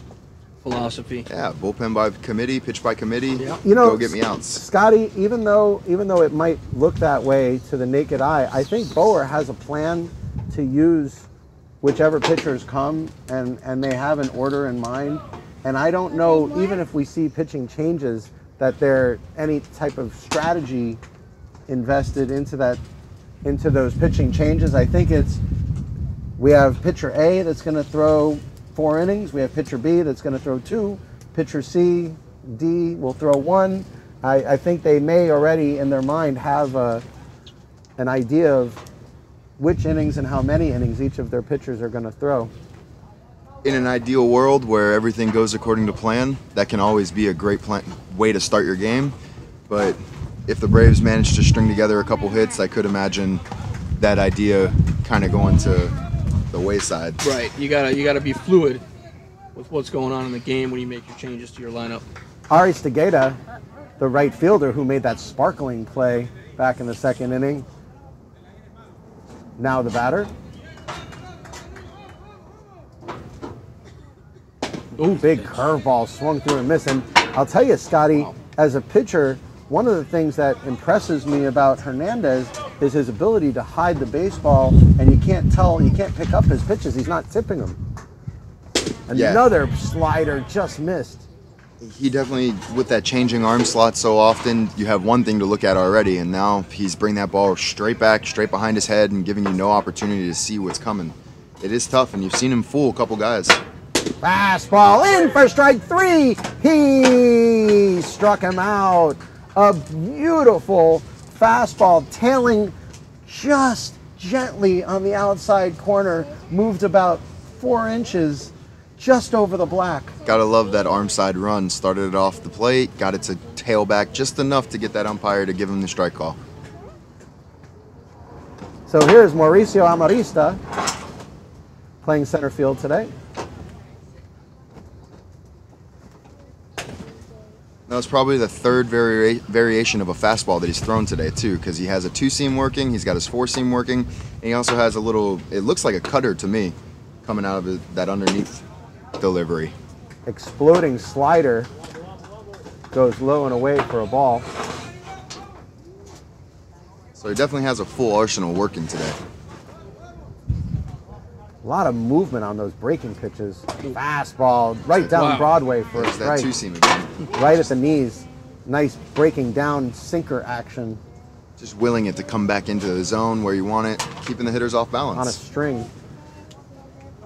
philosophy. Yeah, bullpen by committee, pitch by committee. Yeah. You know, go get me outs. Scotty, even though it might look that way to the naked eye, I think Boer has a plan to use whichever pitchers come, and they have an order in mind. And I don't know, even if we see pitching changes, that there any type of strategy invested into those pitching changes. I think we have pitcher A that's going to throw 4 innings. We have pitcher B that's going to throw 2. Pitcher C, D will throw 1. I think they may already in their mind have an idea of which innings and how many innings each of their pitchers are going to throw. In an ideal world where everything goes according to plan, that can always be a great way to start your game. But if the Braves manage to string together a couple hits, I could imagine that idea kind of going to the wayside. Right. You gotta be fluid with what's going on in the game when you make your changes to your lineup. Ari Stegeda, the right fielder who made that sparkling play back in the second inning, now the batter. Ooh, big curveball swung through and missed. And I'll tell you, Scotty, as a pitcher, one of the things that impresses me about Hernandez is his ability to hide the baseball, and you can't pick up his pitches. He's not tipping them. Another slider just missed. He definitely, with that changing arm slot so often, you have one thing to look at already, and now he's bringing that ball straight back, straight behind his head, and giving you no opportunity to see what's coming. It is tough, and you've seen him fool a couple guys. Fastball in for strike 3. He struck him out. A beautiful fastball tailing just gently on the outside corner, moved about 4 inches just over the black. Gotta love that arm side run. Started it off the plate, got it to tail back just enough to get that umpire to give him the strike call. So here's Mauricio Amarista playing center field today. That was probably the third variation of a fastball that he's thrown today, too, because he has a 2-seam working, he's got his 4-seam working, and he also has a little, it looks like a cutter to me, coming out of that underneath delivery. Exploding slider goes low and away for a ball. So he definitely has a full arsenal working today. A lot of movement on those breaking pitches. Fastball right down Broadway for a strike. That 2-seam again. Right at the knees. Nice breaking down sinker action. Just willing it to come back into the zone where you want it, keeping the hitters off balance. On a string.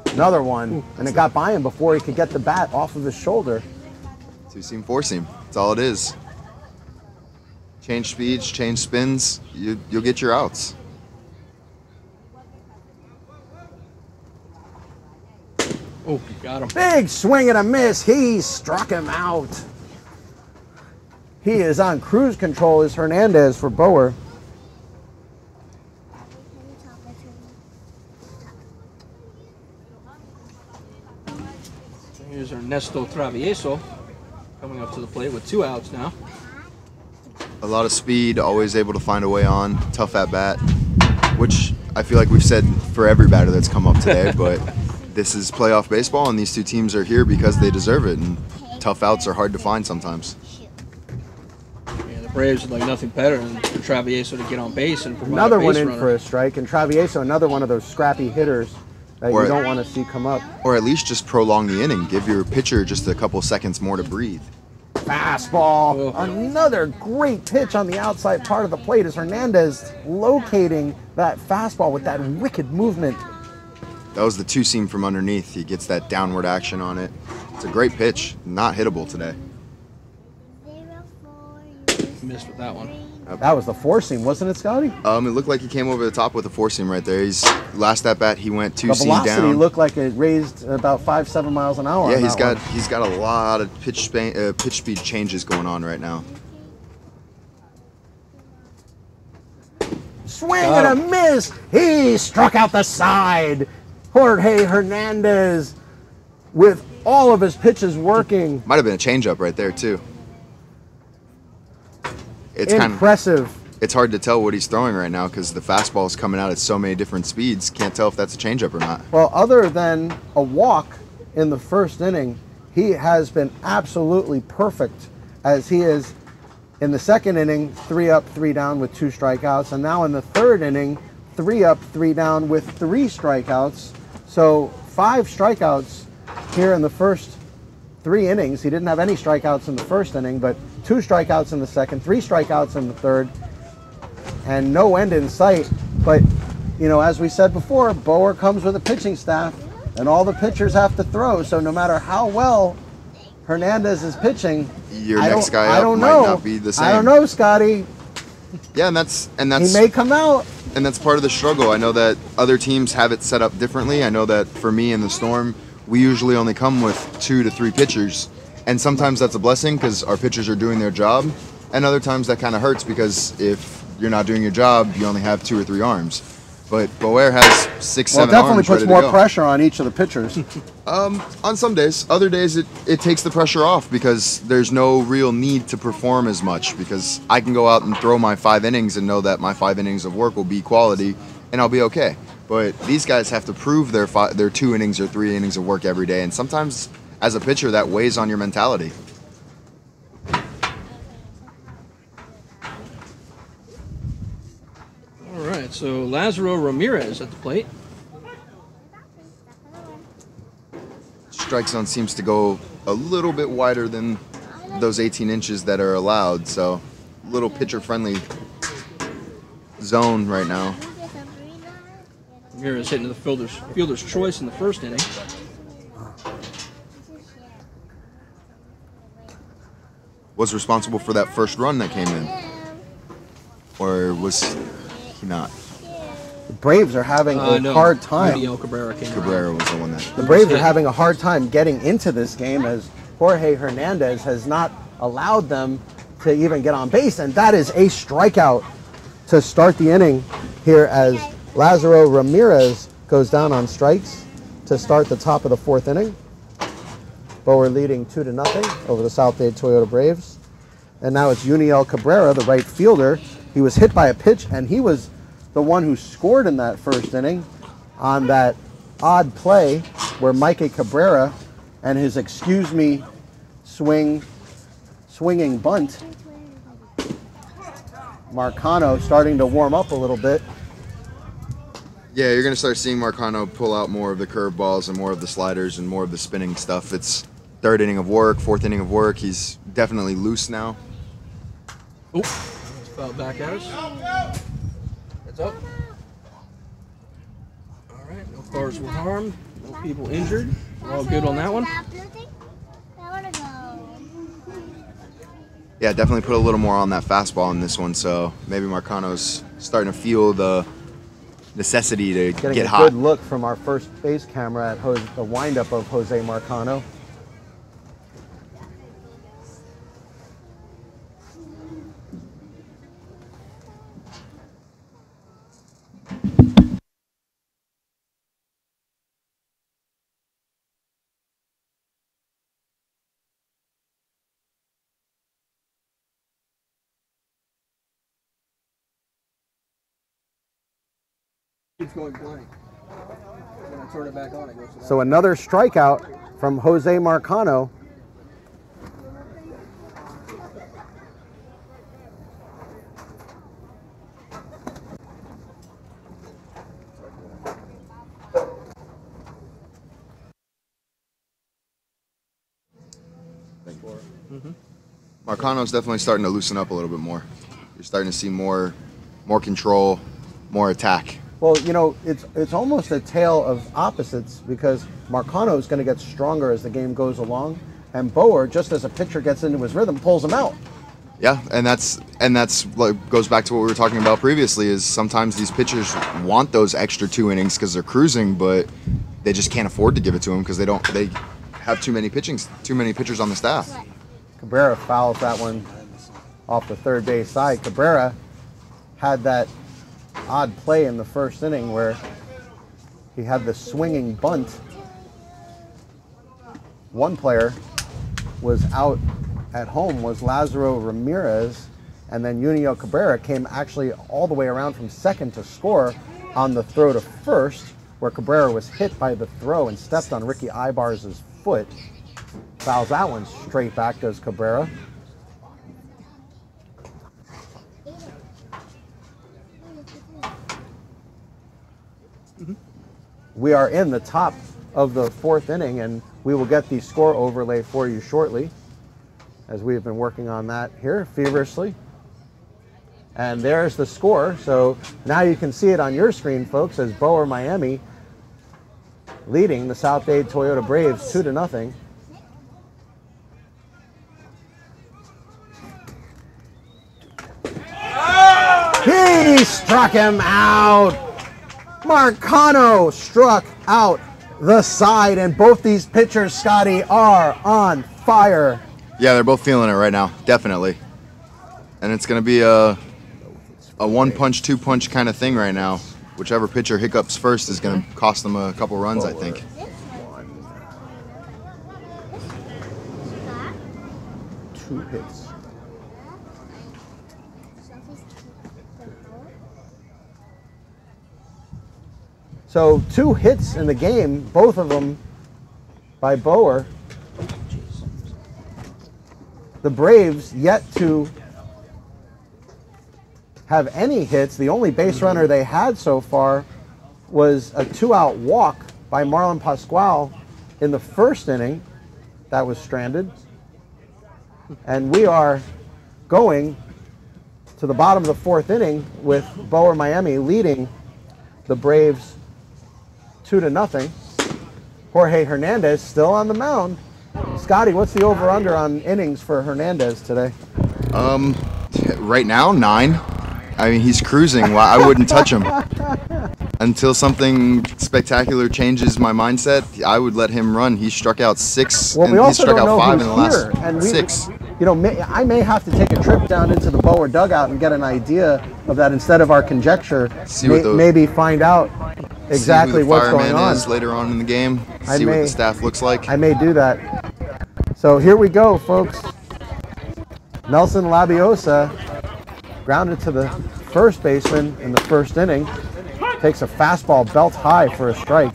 Another one, and it got by him before he could get the bat off of his shoulder. 2-seam, 4-seam. That's all it is. Change speeds, change spins, you'll get your outs. Oh, got him. Big swing and a miss. He struck him out. He is on cruise control as Hernandez for Boer. Here's Ernesto Travieso coming up to the plate with 2 outs now. A lot of speed, always able to find a way on. Tough at bat, which I feel like we've said for every batter that's come up today. But this is playoff baseball, and these two teams are here because they deserve it. And tough outs are hard to find sometimes. Yeah, the Braves would like nothing better than for Travieso to get on base and provide Another a base one in runner. for a strike, and Travieso, another one of those scrappy hitters that you don't want to see come up. Or at least just prolong the inning. Give your pitcher just a couple seconds more to breathe. Fastball. Oh. Another great pitch on the outside part of the plate as Hernandez locating that fastball with that wicked movement. That was the 2-seam from underneath. He gets that downward action on it. It's a great pitch. Not hittable today. Missed with that one. That was the 4-seam, wasn't it, Scotty? It looked like he came over the top with a 4-seam right there. He's last at bat he went The 2-seam velocity down. looked like it raised about 5-7 miles an hour. Yeah, on he's that got a lot of pitch speed changes going on right now. one. Swing and a miss. He struck out the side. Jorge Hernandez with all of his pitches working. Might have been a changeup right there too. It's Impressive. It's hard to tell what he's throwing right now because the fastball is coming out at so many different speeds. Can't tell if that's a changeup or not. Well, other than a walk in the first inning, he has been absolutely perfect as he is in the second inning, 3 up, 3 down with 2 strikeouts. And now in the third inning, 3 up, 3 down with 3 strikeouts. So 5 strikeouts here in the first 3 innings. He didn't have any strikeouts in the first inning, but 2 strikeouts in the second, 3 strikeouts in the third, and no end in sight. But, you know, as we said before, Boer comes with a pitching staff, and all the pitchers have to throw. So no matter how well Hernandez is pitching, Your next guy up might not be the same. I don't know, Scotty. Yeah, and that's He may come out. and that's part of the struggle. I know that other teams have it set up differently. I know that for me in the Storm, we usually only come with 2 to 3 pitchers. And sometimes that's a blessing because our pitchers are doing their job. And other times that kind of hurts because if you're not doing your job, you only have 2 or 3 arms. But Boer has 6, 7 Well, it definitely arms puts ready more to go. pressure on each of the pitchers. On some days. Other days it takes the pressure off because there's no real need to perform as much because I can go out and throw my 5 innings and know that my 5 innings of work will be quality and I'll be okay. But these guys have to prove their 2 innings or 3 innings of work every day, and sometimes as a pitcher that weighs on your mentality. All right, so Lazaro Ramirez at the plate. Strike zone seems to go a little bit wider than those 18 inches that are allowed, so a little pitcher-friendly zone right now. Ramirez hitting to the fielder's choice in the first inning. Was responsible for that first run that came in, or was he not? The Braves are having a No, hard time. Miguel Cabrera came around. Cabrera was the one that. The Braves are having a hard time getting into this game as Jorge Hernandez has not allowed them to even get on base, and that is a strikeout to start the inning here as Lazaro Ramirez goes down on strikes to start the top of the 4th inning. Boer leading 2-0 over the South Dade Toyota Braves. And now it's Yuniel Cabrera, the right fielder. He was hit by a pitch, and he was the one who scored in that first inning on that odd play where Mikey Cabrera and his excuse me swinging bunt. Marcano starting to warm up a little bit. Yeah, you're going to start seeing Marcano pull out more of the curveballs and more of the sliders and more of the spinning stuff. It's 3rd inning of work, 4th inning of work. He's definitely loose now. Oh, it's fouled back at us. Heads up. All right, no cars were harmed, no people injured. We're all good on that one. Yeah, definitely put a little more on that fastball in this one, so maybe Marcano's starting to feel the necessity to Getting get a hot. good look from our first base camera at the windup of Jose Marcano. Keeps going blank. When I turn it back on, it goes to that. So another strikeout from Jose Marcano. Marcano's definitely starting to loosen up a little bit more. You're starting to see more control, more attack. Well, you know, it's almost a tale of opposites because Marcano is going to get stronger as the game goes along, and Boer, just as a pitcher gets into his rhythm, pulls him out. Yeah, and that's what goes back to what we were talking about previously. Is sometimes these pitchers want those extra 2 innings because they're cruising, but they just can't afford to give it to them because they have too many pitchers on the staff. Cabrera fouls that one off the third base side. Cabrera had that odd play in the first inning where he had the swinging bunt. One player was out at home, was Lazaro Ramirez, and then Yuniel Cabrera came actually all the way around from second to score on the throw to first, where Cabrera was hit by the throw and stepped on Ricky Ibarz's foot. Fouls that one straight back, does Cabrera. We are in the top of the fourth inning, and we will get the score overlay for you shortly, as we have been working on that here feverishly. And there's the score. So now you can see it on your screen, folks, as Boer Miami leading the South Dade Toyota Braves 2-0. He struck him out. Marcano struck out the side, and both these pitchers, Scotty, are on fire. Yeah, they're both feeling it right now, definitely. And it's going to be a one-punch, two-punch kind of thing right now. Whichever pitcher hiccups first is going to cost them a couple runs, I think. 2 hits. So 2 hits in the game, both of them by Boer. The Braves yet to have any hits. The only base runner they had so far was a 2-out walk by Marlon Pascual in the first inning that was stranded. And we are going to the bottom of the fourth inning with Boer Miami leading the Braves 2-0. Jorge Hernandez still on the mound. Scotty, what's the over-under on innings for Hernandez today? Right now, 9. I mean, he's cruising. Well, I wouldn't touch him. Until something spectacular changes my mindset, I would let him run. He struck out 6, well, and he struck out 5 in the here, last 6. You know, I may have to take a trip down into the Boer dugout and get an idea of that instead of our conjecture. Maybe find out exactly what's going on is later on in the game. See what the staff looks like. I may do that. So here we go, folks. Nelson Labiosa grounded to the first baseman in the first inning. Takes a fastball belt high for a strike.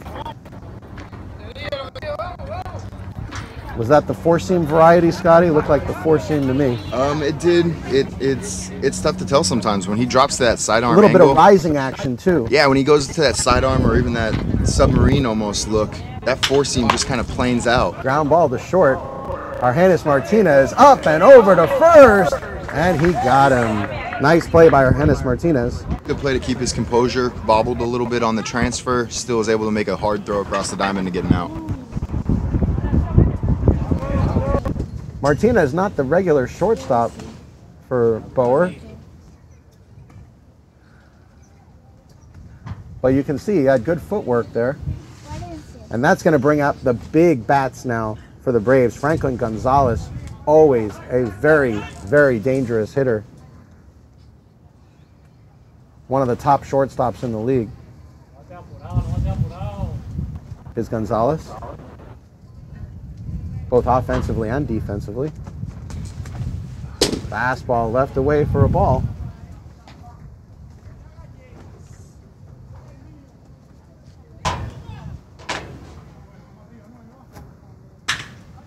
Was that the 4-seam variety, Scotty? Looked like the 4-seam to me. It did. It's tough to tell sometimes when he drops to that sidearm. A little bit of rising action too. Yeah, when he goes to that sidearm or even that submarine almost look, that 4-seam just kind of planes out. Ground ball to short. Argenis Martinez up and over to first, and he got him. Nice play by Argenis Martinez. Good play to keep his composure. Bobbled a little bit on the transfer. Still was able to make a hard throw across the diamond to get him out. Martinez not the regular shortstop for Boer. But you can see he had good footwork there. And that's going to bring out the big bats now for the Braves. Franklin Gonzalez, always a very, very dangerous hitter. One of the top shortstops in the league. Is Gonzalez. Both offensively and defensively. Fastball left away for a ball.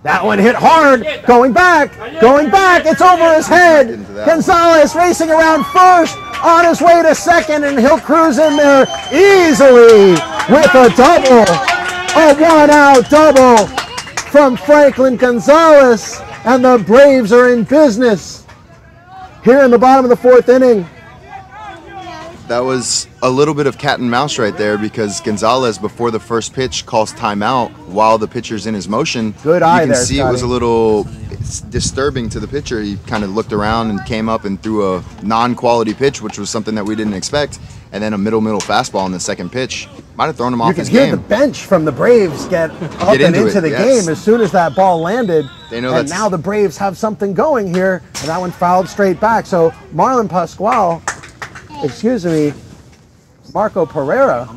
That one hit hard, going back, it's over his head. Gonzalez racing around first, on his way to second, and he'll cruise in there easily with a double. A one-out double from Franklin Gonzalez, and the Braves are in business here in the bottom of the 4th inning. That was a little bit of cat and mouse right there, because Gonzalez, before the first pitch, calls timeout while the pitcher's in his motion. Good eye there, You can see Scotty. it was a little disturbing to the pitcher. He kind of looked around and came up and threw a non-quality pitch, which was something that we didn't expect, and then a middle fastball in the second pitch. Might have thrown him off his game. You can hear the bench from the Braves get up and into the game as soon as that ball landed. They know and now the Braves have something going here, and that one fouled straight back. So Marlon Pascual, excuse me, Marco Pereira.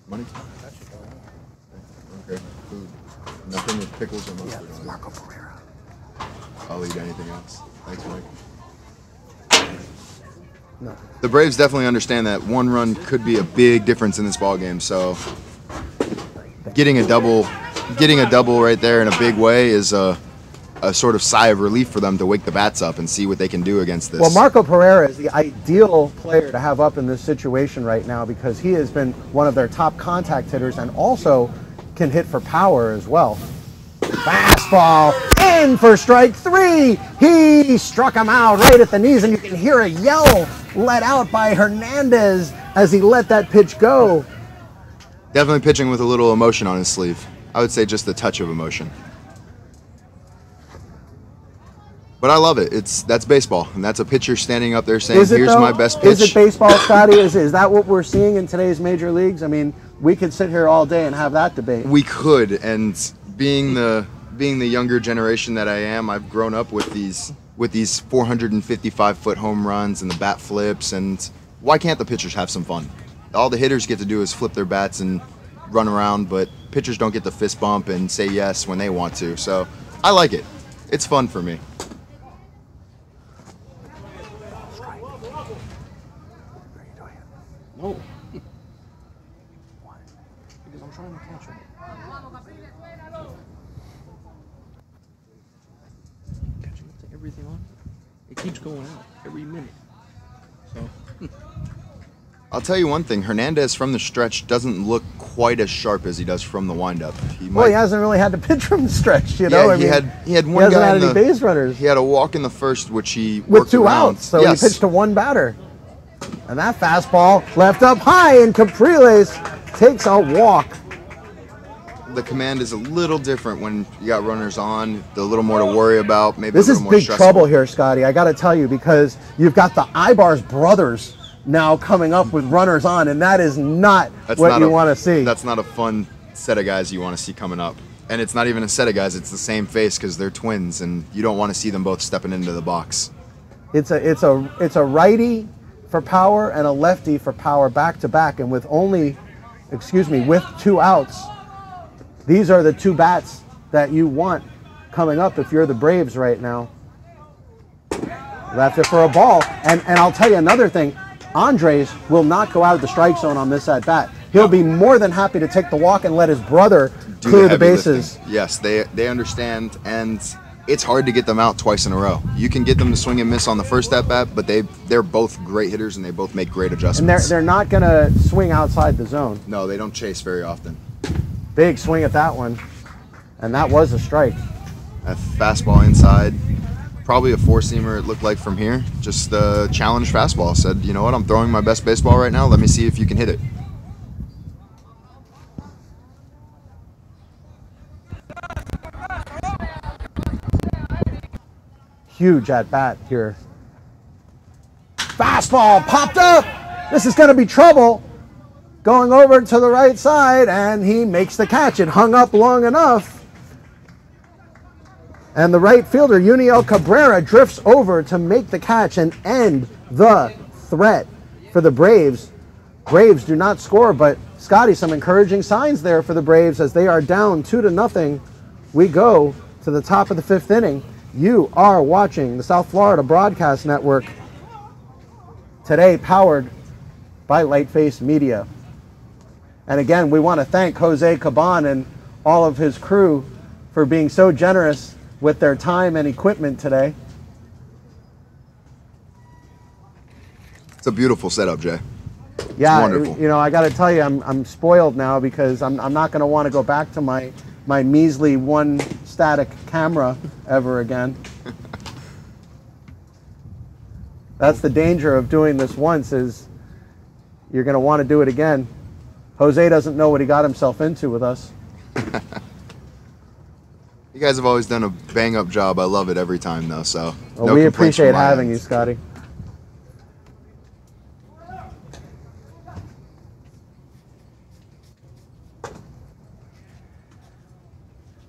Money? Okay, food. Nothing with pickles or mustard. Yeah, Marco Pereira. I'll eat anything else. Thanks, Mike. No. The Braves definitely understand that one run could be a big difference in this ball game. So getting a double right there in a big way is a sort of sigh of relief for them to wake the bats up and see what they can do against this. Well, Marco Pereira is the ideal player to have up in this situation right now, because he has been one of their top contact hitters and also can hit for power as well. Fastball in for strike 3. He struck him out right at the knees, and you can hear a yell let out by Hernandez as he let that pitch go. Definitely pitching with a little emotion on his sleeve. I would say just a touch of emotion. But I love it. That's baseball, and that's a pitcher standing up there saying, "Here's my best pitch." Is it baseball, Scotty? Is that what we're seeing in today's major leagues? I mean, we could sit here all day and have that debate. We could, and being the younger generation that I am, I've grown up with these 455-foot home runs and the bat flips, and why can't the pitchers have some fun? All the hitters get to do is flip their bats and run around, but pitchers don't get to fist bump and say yes when they want to. So I like it. It's fun for me. No. Because I'm trying to catch him. Catching up to everything on. It keeps going out every minute. So. I'll tell you one thing. Hernandez from the stretch doesn't look quite as sharp as he does from the windup. He hasn't really had to pitch from the stretch, you know. Yeah, he had one he guy hasn't had any base runners. He had a walk in the first, which he with worked 2 around. outs, so he pitched to one batter. And that fastball left up high, and Capriles takes a walk. The command is a little different when you got runners on. A little more to worry about. Maybe This a is little more big stressful. trouble here, Scotty. I got to tell you, because you've got the Ibar's brothers now coming up with runners on, and that is not what you want to see. That's not a fun set of guys you want to see coming up. And it's not even a set of guys. It's the same face because they're twins, and you don't want to see them both stepping into the box. It's a righty for power and a lefty for power back to back, and with with 2 outs, these are the 2 bats that you want coming up if you're the Braves right now. Left it for a ball, and I'll tell you another thing. Andres will not go out of the strike zone on this at bat. He'll be more than happy to take the walk and let his brother clear the bases. Lifting. Yes, they understand, and it's hard to get them out twice in a row. You can get them to swing and miss on the first at bat, but they're both great hitters and they both make great adjustments. And they're not going to swing outside the zone. No, they don't chase very often. Big swing at that one, and that was a strike. That fastball inside. Probably a 4-seamer it looked like from here. Just a challenge fastball. Said, you know what, I'm throwing my best baseball right now. Let me see if you can hit it. Huge at bat here. Fastball fastball popped up. This is going to be trouble. Going over to the right side, and he makes the catch. It hung up long enough. And the right fielder, Uniel Cabrera, drifts over to make the catch and end the threat for the Braves. Braves do not score, but Scotty, some encouraging signs there for the Braves as they are down 2-0. We go to the top of the 5th inning. You are watching the South Florida Broadcast Network, today powered by Lightface Media. And again, we want to thank Jose Caban and all of his crew for being so generous with their time and equipment today. It's a beautiful setup, Jay. Yeah, it's wonderful. You know, I got to tell you, I'm spoiled now because I'm not going to want to go back to my measly one static camera ever again. That's the danger of doing this once, is you're going to want to do it again. Jose doesn't know what he got himself into with us. You guys have always done a bang-up job. I love it every time, though. So well, no we complaints appreciate from my having end. you, Scotty.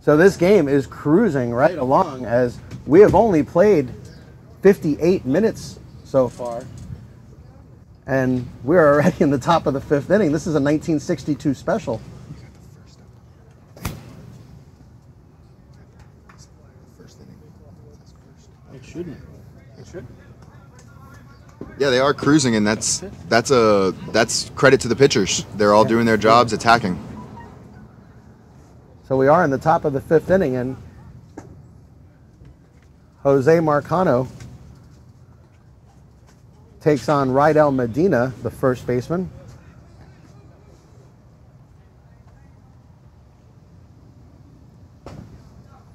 So this game is cruising right along as we have only played 58 minutes so far. And we're already in the top of the 5th inning. This is a 1962 special. It shouldn't. It should. Yeah, they are cruising, and that's credit to the pitchers. They're all doing their jobs, attacking. So we are in the top of the 5th inning, and Jose Marcano takes on Rydell Medina, the first baseman.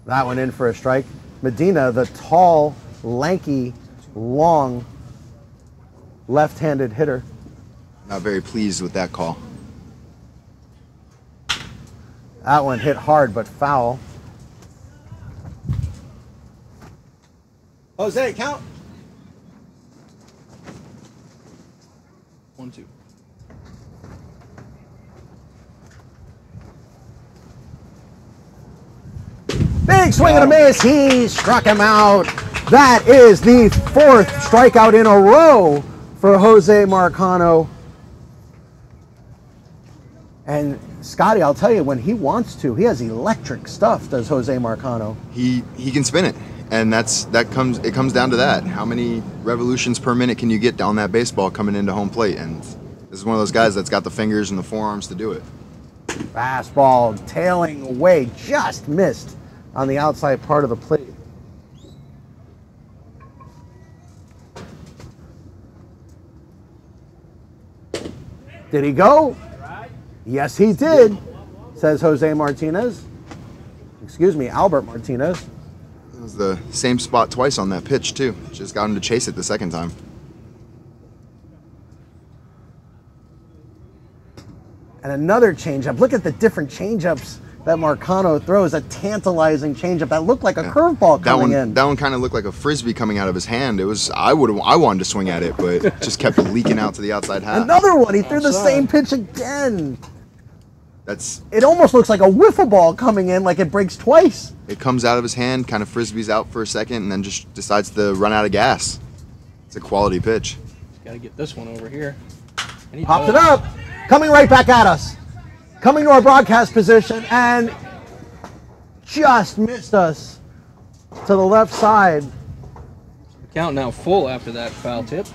That one in for a strike. Medina, the tall, lanky, long, left-handed hitter. Not very pleased with that call. That one hit hard but foul. Jose, count. 1-2. Big swing and a miss. He struck him out. That is the 4th strikeout in a row for Jose Marcano. And Scotty, I'll tell you, when he wants to, he has electric stuff, does Jose Marcano. He can spin it, and it comes down to that. How many revolutions per minute can you get down that baseball coming into home plate? And this is one of those guys that's got the fingers and the forearms to do it. Fastball tailing away, just missed on the outside part of the plate. Did he go? Yes, he did, says Jose Martinez. Excuse me, Albert Martinez. It was the same spot twice on that pitch, too. Just got him to chase it the second time. And another changeup. Look at the different changeups that Marcano throws. A tantalizing changeup that looked like a curveball coming in. That one kind of looked like a frisbee coming out of his hand. It was I wanted to swing at it, but it just kept leaking out to the outside half. Another one. He threw the same pitch again. That's. It almost looks like a wiffle ball coming in, like it breaks twice. It comes out of his hand, kind of frisbees out for a second, and then just decides to run out of gas. It's a quality pitch. Got to get this one over here. And he Popped it up. Coming right back at us. Coming to our broadcast position and just missed us to the left side. Count now full after that foul tip.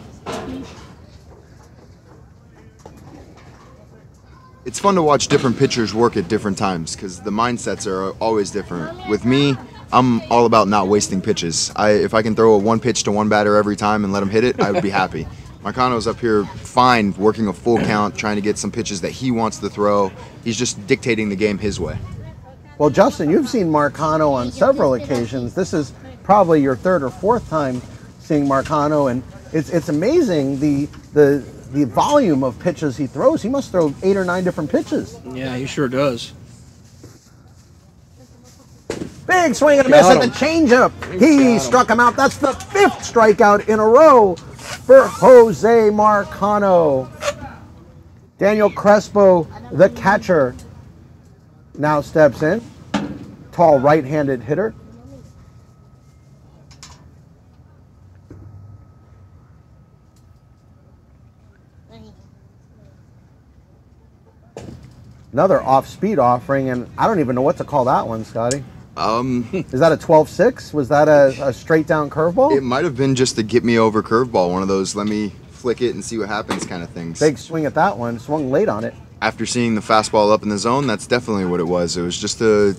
It's fun to watch different pitchers work at different times because the mindsets are always different. With me, I'm all about not wasting pitches. If I can throw a one pitch to one batter every time and let him hit it, I would be happy. Marcano's up here fine, working a full count, trying to get some pitches that he wants to throw. He's just dictating the game his way. Well, Justin, you've seen Marcano on several occasions. This is probably your 3rd or 4th time seeing Marcano, and it's amazing the volume of pitches he throws. He must throw 8 or 9 different pitches. Yeah, he sure does. Big swing and a miss at the changeup. He struck him out. That's the 5th strikeout in a row for Jose Marcano. Daniel Crespo, the catcher, now steps in. Tall right-handed hitter. Another off-speed offering, and I don't even know what to call that one, Scotty. Is that a 12-6? Was that a straight-down curveball? It might have been just a get-me-over curveball, one of those let me flick it and see what happens kind of things. Big swing at that one, swung late on it. After seeing the fastball up in the zone, that's definitely what it was. It was just a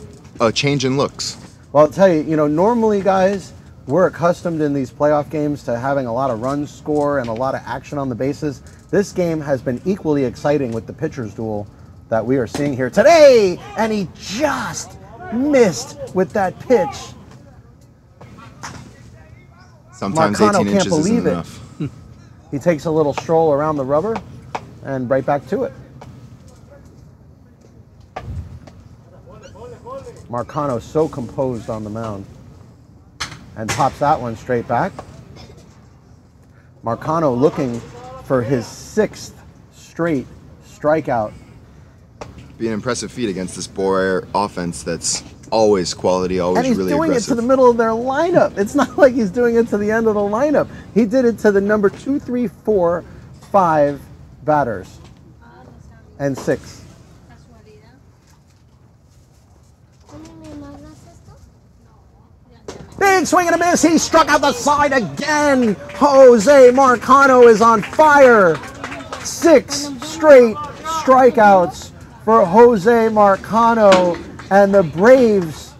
change in looks. Well, I'll tell you, normally, guys, we're accustomed in these playoff games to having a lot of runs score and a lot of action on the bases. This game has been equally exciting with the pitcher's duel that we are seeing here today, and he just missed with that pitch. Sometimes Marcano 18 can't inches isn't believe it. enough. He takes a little stroll around the rubber and right back to it. Marcano so composed on the mound and pops that one straight back. Marcano looking for his 6th straight strikeout. Be an impressive feat against this Boer offense that's always quality, always And he's really doing aggressive. it to the middle of their lineup. It's not like he's doing it to the end of the lineup. He did it to the number 2, 3, 4, 5 batters and 6. Big swing and a miss. He struck out the side again. Jose Marcano is on fire. 6 straight strikeouts for Jose Marcano, and the Braves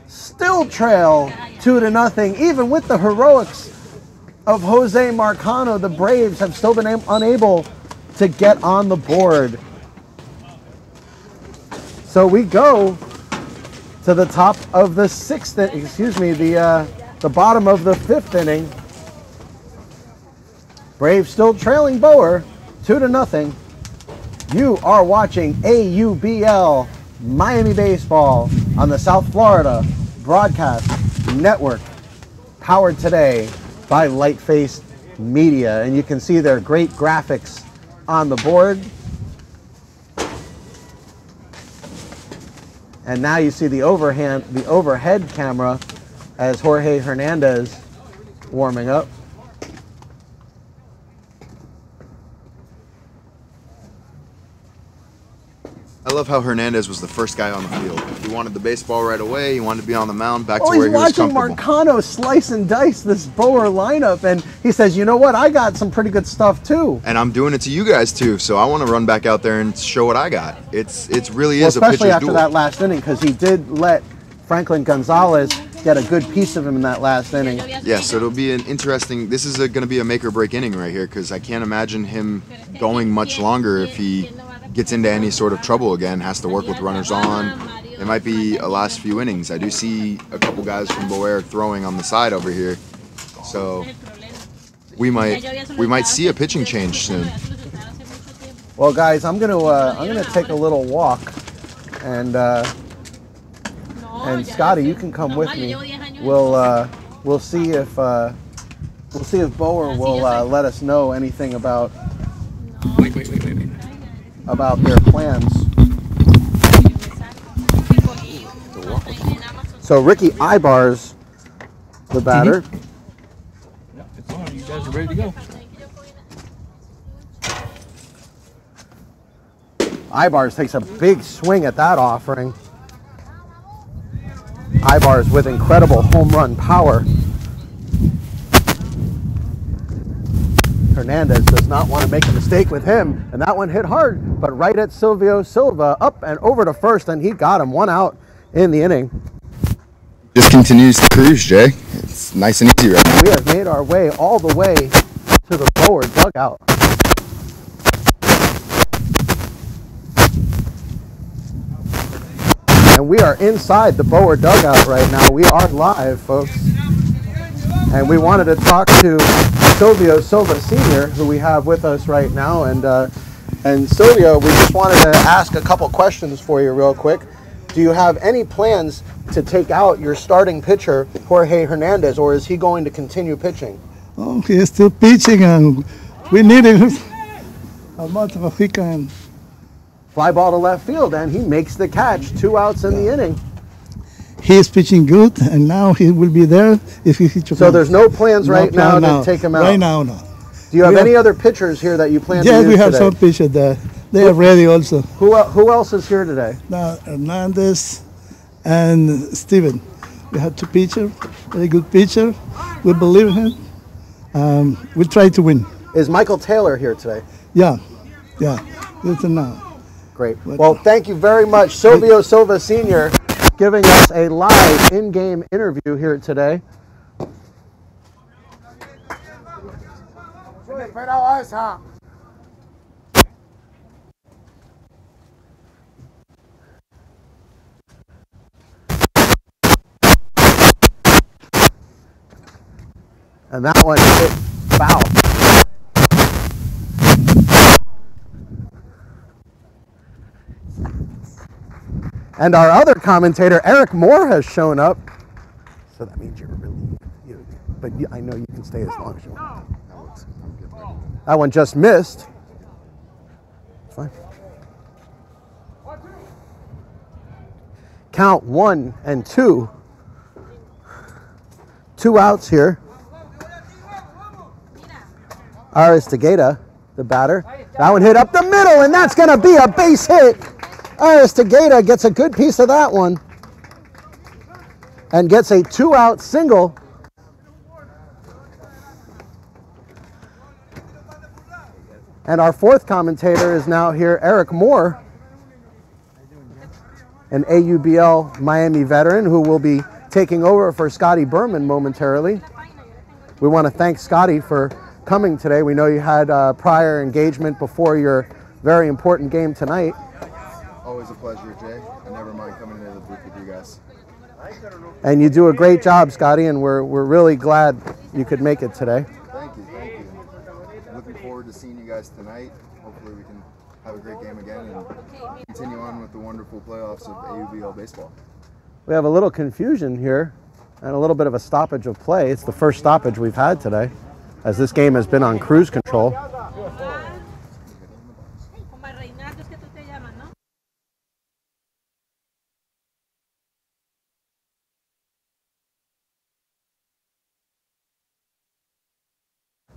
still trail 2-0. Even with the heroics of Jose Marcano, the Braves have still been unable to get on the board. So we go to the top of the 6th, the bottom of the 5th inning. Braves still trailing Boer 2-0. You are watching AUBL Miami Baseball on the South Florida Broadcast Network, powered today by Light-Faced Media. And you can see their great graphics on the board. And now you see the overhead camera as Jorge Hernandez warming up. I love how Hernandez was the first guy on the field. He wanted the baseball right away. He wanted to be on the mound, back to where he was He's watching comfortable. Marcano slice and dice this Boer lineup, and he says, you know what, I got some pretty good stuff too. And I'm doing it to you guys too, so I want to run back out there and show what I got. It really is a Especially pitcher's after duel. that last inning, because he did let Franklin Gonzalez get a good piece of him in that last inning. Yeah, so it'll be an interesting, this is going to be a make or break inning right here, because I can't imagine him going much longer if he gets into any sort of trouble again, has to work with runners on. It might be a last few innings. I do see a couple guys from Boer throwing on the side over here, so we might see a pitching change soon. Well, guys, I'm gonna take a little walk, and Scotty, you can come with me. We'll see if Boer will let us know anything about their plans. So Ricky Ibars, the batter. Yeah, it's on. You guys are ready to go. Ibars takes a big swing at that offering. Ibars with incredible home run power. Hernandez does not want to make a mistake with him, and that one hit hard, but right at Silvio Silva, up and over to first, and he got him. 1 out in the inning. Just continues to cruise, Jay. It's nice and easy right now. We have made our way all the way to the Boer dugout. And we are inside the Boer dugout right now. We are live, folks. And we wanted to talk to Silvio Silva Sr., who we have with us right now. And Silvio, we just wanted to ask a couple questions for you real quick. Do you have any plans to take out your starting pitcher, Jorge Hernandez, or is he going to continue pitching? Oh, he is still pitching, and we need him. How much of a he can. Fly ball to left field, and he makes the catch. 2 outs in the inning. He is pitching good, and now he will be there if he hits. So there's no plans right now to take him out? Right now, no. Do you have any other pitchers here that you plan to use Yes, we have today? some pitchers there. They are ready also. Who else is here today? Now, Hernandez and Steven. We have 2 pitchers, very good pitcher. We believe in him. We try to win. Is Michael Taylor here today? Yeah. Good to know. Great. Well, thank you very much, Silvio Silva Sr., giving us a live in-game interview here today. And that one hit foul. And our other commentator, Eric Moore, has shown up. So that means you're relieved. But I know you can stay as long as you want. That one just missed. It's fine. Count 1 and 2. 2 outs here. Aristigueta, the batter. That one hit up the middle, and that's going to be a base hit. Aristigueta gets a good piece of that one and gets a 2-out single. And our 4th commentator is now here, Eric Moore, an AUBL Miami veteran who will be taking over for Scotty Berman momentarily. We want to thank Scotty for coming today. We know you had prior engagement before your very important game tonight. Always a pleasure, Jay. I never mind coming into the booth with you guys. And you do a great job, Scotty, and we're really glad you could make it today. Thank you. Looking forward to seeing you guys tonight. Hopefully we can have a great game again and continue on with the wonderful playoffs of AUBL baseball. We have a little confusion here and a little bit of a stoppage of play. It's the first stoppage we've had today, as this game has been on cruise control.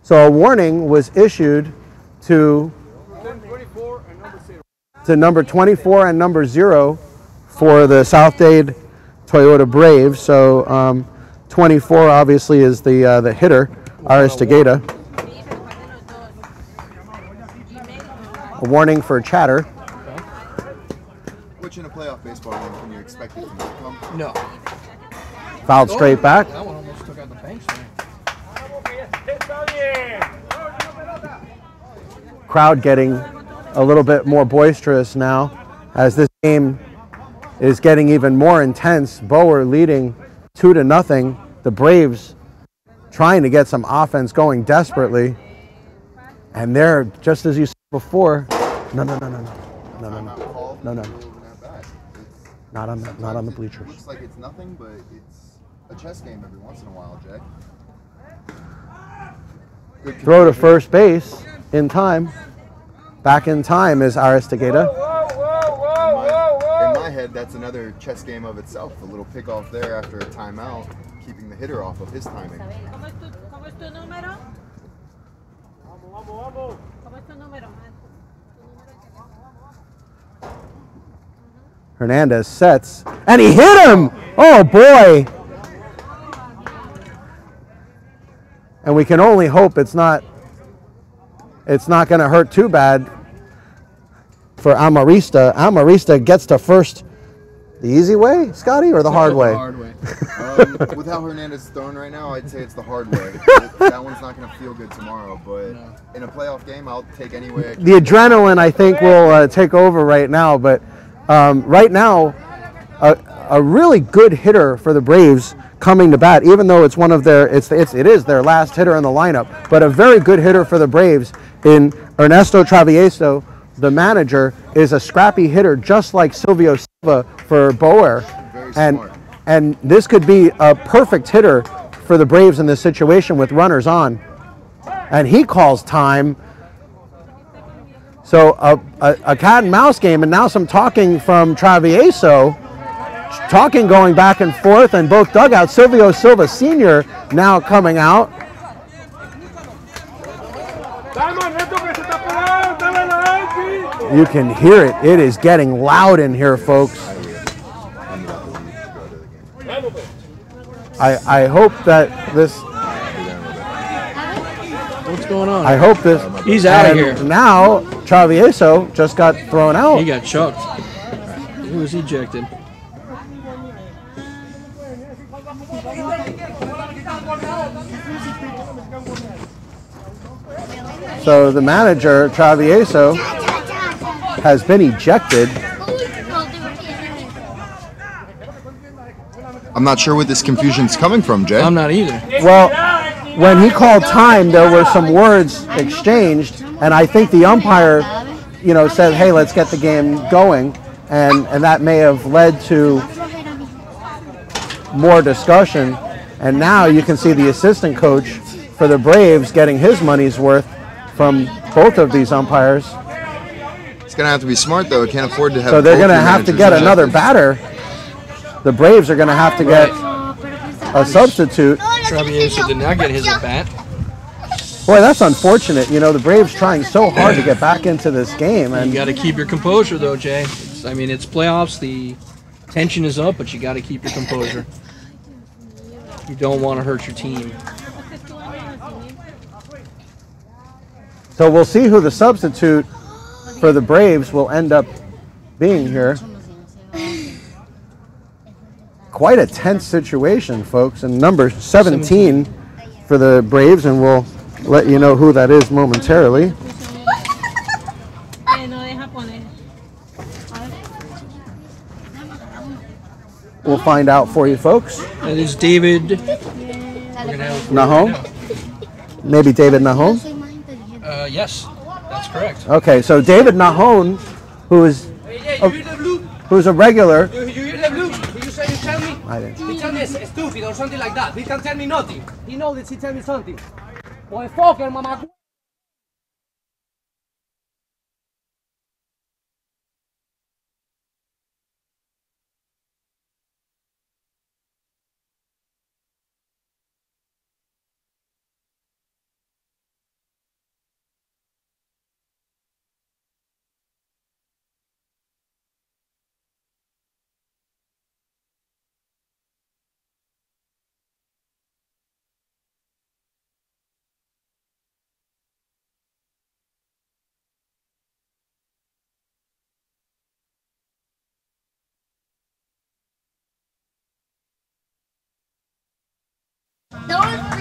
So a warning was issued to number 24 and number 0 for the South Dade Toyota Braves. So 24 obviously is the hitter, Aristigueta. A warning for chatter. Which in a playoff baseball game can you expect it to come? No. Fouled straight back. That one almost took out the bench there. Crowd getting a little bit more boisterous now as this game is getting even more intense. Boer leading 2-0. The Braves trying to get some offense going desperately. And they're, just as you said before, no. Not on the bleachers. It looks like it's nothing, but it's a chess game every once in a while, Jay. Good Throw to first base in time. Back in time is Aristigueta. In my head, that's another chess game of itself. A little pick off there after a timeout, keeping the hitter off of his timing. ¿Cómo es tu número? ¿Cómo es tu número? Hernandez sets, and he hit him! Oh boy! And we can only hope it's not going to hurt too bad for Amarista. Amarista gets to first the easy way, Scotty, or the hard way? The hard way. With how Hernandez is throwing right now, I'd say it's the hard way. That one's not going to feel good tomorrow, but in a playoff game, I'll take any way I can. The adrenaline, I think, will take over right now, but right now, a really good hitter for the Braves coming to bat, even though it's one of their, it is their last hitter in the lineup, but a very good hitter for the Braves in Ernesto Travieso. The manager is a scrappy hitter, just like Silvio Silva for Boer, and this could be a perfect hitter for the Braves in this situation with runners on. and he calls time. So a cat and mouse game, and now some talking from Travieso, talking going back and forth, and both dugouts. Silvio Silva Sr. now coming out. You can hear it. It is getting loud in here, folks. I hope that this... What's going on? I hope this... He's out of here. Now, Travieso just got thrown out. He got chucked. He was ejected. So the manager, Travieso, has been ejected. I'm not sure where this confusion's coming from, Jay. I'm not either. Well, when he called time, there were some words exchanged, and I think the umpire, you know, said, "Hey, let's get the game going," and that may have led to more discussion. And now you can see the assistant coach for the Braves getting his money's worth from both of these umpires. It's going to have to be smart, though. It can't afford to have. So they're both going to your have to managers get ejected. another batter. The Braves are going to have to get a substitute. Travieso did not get his at bat. Boy, that's unfortunate. You know, the Braves trying so hard to get back into this game, You and got to keep your composure, though, Jay. I mean, it's playoffs. The tension is up, but you got to keep your composure. You don't want to hurt your team. so we'll see who the substitute for the Braves will end up being here. Quite a tense situation, folks. And number 17 for the Braves, and we'll let you know who that is momentarily. We'll find out for you, folks. That is David. Nahon? Maybe David Nahon? Yes, that's correct. Okay, so David Nahon, who's a regular. You hear the blue? You tell me? I didn't. He tell me it's stupid or something like that. He can tell me nothing. He knows that he tell me something. Boy, fucker, mama.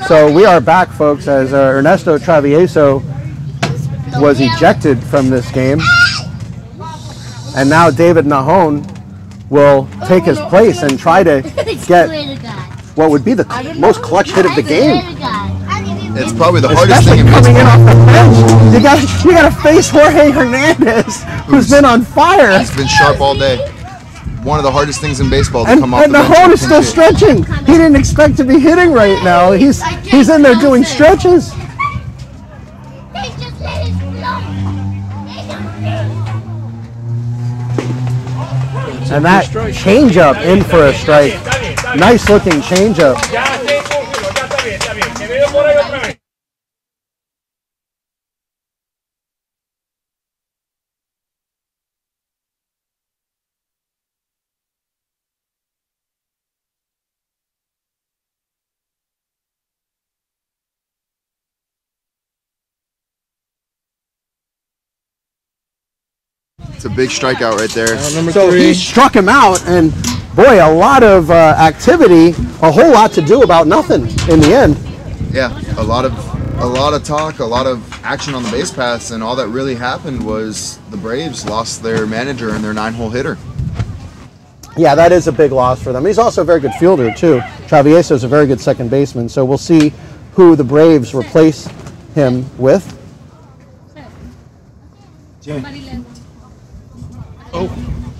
So we are back, folks, as Ernesto Travieso was ejected from this game. And now David Nahon will take his place and try to get what would be the most clutch hit of the game. It's probably the hardest thing Especially in coming in baseball. off the bench. You got to face Jorge Hernandez, who's been on fire. He's been sharp all day. One of the hardest things in baseball to And come off the bench. Nahon and is still pinch hit. stretching. He didn't expect to be hitting right now. He's in there doing stretches. And that changeup in for a strike. Nice looking changeup. It's a big strikeout right there. Number So 3. he struck him out, and boy, a lot of activity, a whole lot to do about nothing in the end. Yeah, a lot of talk, a lot of action on the base paths, and all that really happened was the Braves lost their manager and their 9-hole hitter. Yeah, that is a big loss for them. He's also a very good fielder, too. Travieso is a very good second baseman, so we'll see who the Braves replace him with.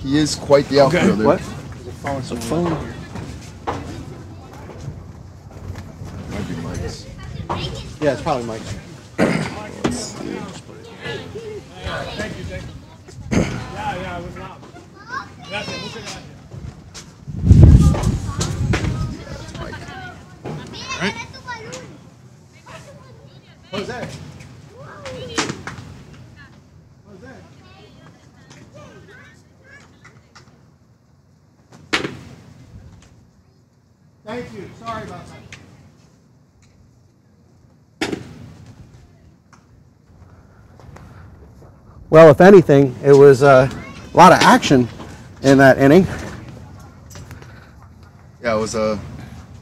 He is quite the outfielder. What? It's a phone here. Might be Mike's. Yeah, it's probably Mike. Thank you. Sorry about that. Well, if anything, it was a lot of action in that inning. Yeah, it was a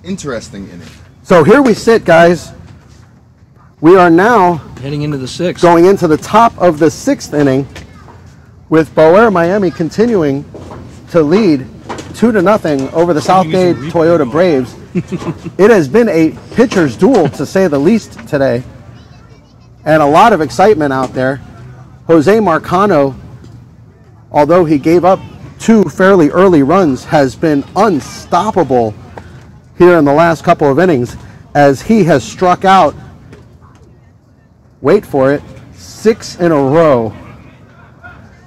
interesting inning. So here we sit, guys. We are now Heading into the sixth. going into the top of the 6th inning with Boer Miami continuing to lead 2-0 over the South Dade Toyota Braves. It has been a pitcher's duel, to say the least, today, and a lot of excitement out there. Jose Marcano, although he gave up 2 fairly early runs, has been unstoppable here in the last couple of innings as he has struck out, wait for it, 6 in a row.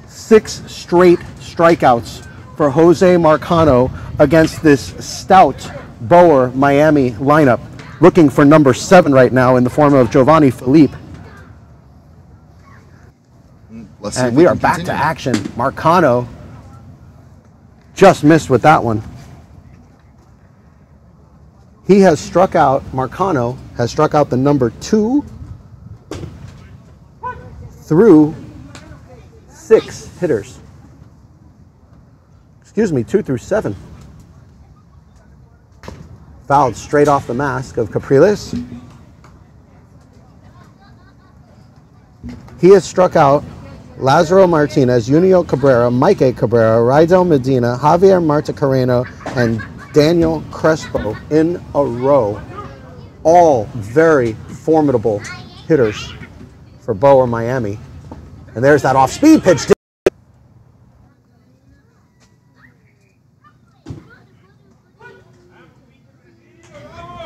6 straight strikeouts for Jose Marcano against this stout Boer Miami lineup, looking for number 7 right now in the form of Giovanni Felipe. Let's see And if we can are back to continue. action. Marcano just missed with that one. Marcano has struck out the number 2 through 6 hitters. Excuse me, 2 through 7. Fouled straight off the mask of Capriles. He has struck out Lazaro Martinez, Junio Cabrera, Mike Cabrera, Rydel Medina, Javier Marticareno, and Daniel Crespo in a row. All very formidable hitters for Boer Miami. And there's that off-speed pitch.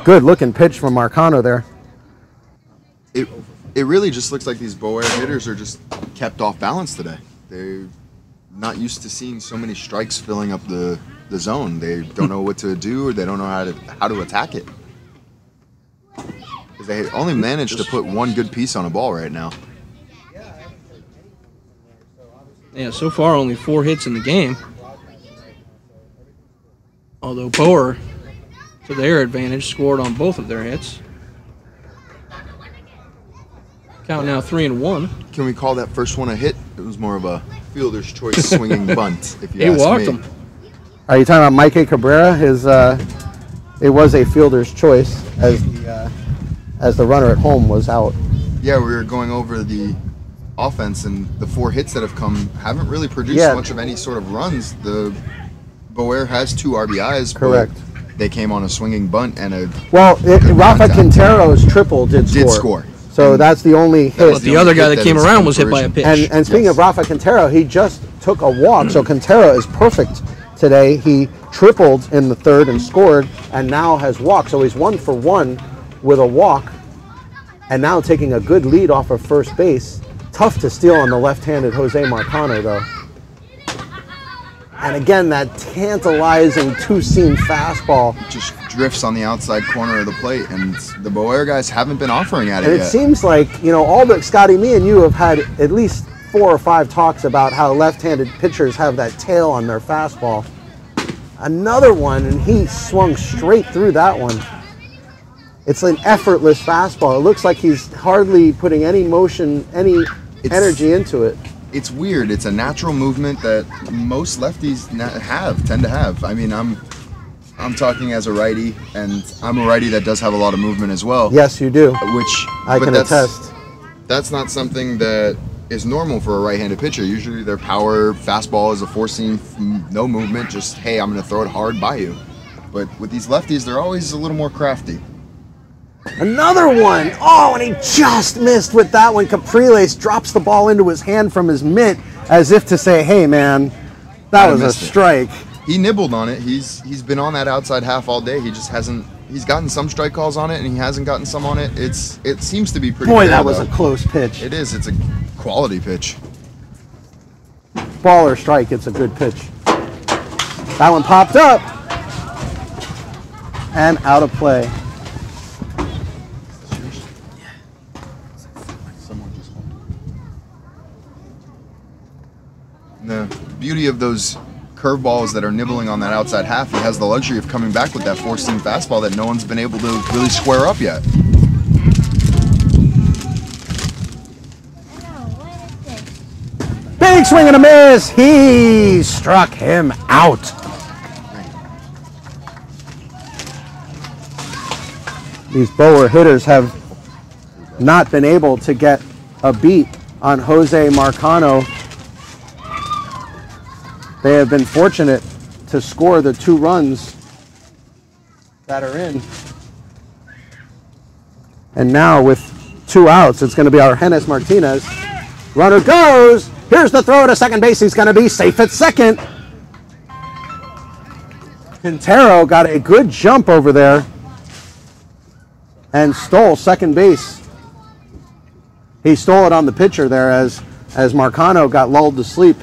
Good looking pitch from Marcano there. It really just looks like these Boer hitters are just kept off balance today. They're not used to seeing so many strikes filling up the zone. They don't know what to do, or they don't know how to attack it. Because they only managed to put 1 good piece on a ball right now. Yeah, so far only 4 hits in the game. Although Boer, to their advantage, scored on both of their hits. Count now 3-1. Can we call that first one a hit? It was more of a fielder's choice swinging bunt, if you He ask walked me. him. Are you talking about Mike Cabrera? It was a fielder's choice as the runner at home was out. Yeah, we were going over the offense, and the 4 hits that have come haven't really produced Yeah. much of any sort of runs. The Boer has 2 RBIs. but Correct. They came on a swinging bunt and a Well, good Rafa contact. Quintero's triple did score. Did score. So that's the only hit. But the other guy that came has around come was hit by a fruition. pitch. And speaking Yes. of Rafa Quintero, he just took a walk. So Quintero is perfect today. He tripled in the 3rd and scored, and now has walked. So he's 1 for 1 with a walk, and now taking a good lead off of first base. Tough to steal on the left-handed Jose Marcano, though. And again, that tantalizing 2-seam fastball. Just drifts on the outside corner of the plate, and the Boer guys haven't been offering at And it it yet. seems like, Scotty, me and you have had at least 4 or 5 talks about how left-handed pitchers have that tail on their fastball. Another one, and he swung straight through that one. It's an effortless fastball. It looks like he's hardly putting any motion, any energy into it. It's weird. It's a natural movement that most lefties tend to have. I mean, I'm talking as a righty, and I'm a righty that does have a lot of movement as well. Yes, you do. I but can attest. That's not something that is normal for a right-handed pitcher. Usually their power fastball is a 4-seam, no movement, just, hey, I'm going to throw it hard by you. But with these lefties, they're always a little more crafty. Another one. Oh, and he just missed with that one. Capriles drops the ball into his hand from his mitt as if to say, hey, man, that was a missed it. strike. He nibbled on it. He's been on that outside half all day. He just hasn't. He's gotten some strike calls on it, and he hasn't gotten some on it. It seems to be pretty. Boy, fair, that was though. a close pitch. It is. It's a quality pitch. Ball or strike, it's a good pitch. That one popped up and out of play. The beauty of those curveballs that are nibbling on that outside half, he has the luxury of coming back with that four-seam fastball that no one's been able to really square up yet. Big swing and a miss. He struck him out. These Boer hitters have not been able to get a beat on Jose Marcano. They have been fortunate to score the 2 runs that are in. And now with 2 outs, it's going to be Argenis Martinez. Runner goes. Here's the throw to second base. He's going to be safe at second. Quintero got a good jump over there and stole second base. He stole it on the pitcher there as Marcano got lulled to sleep.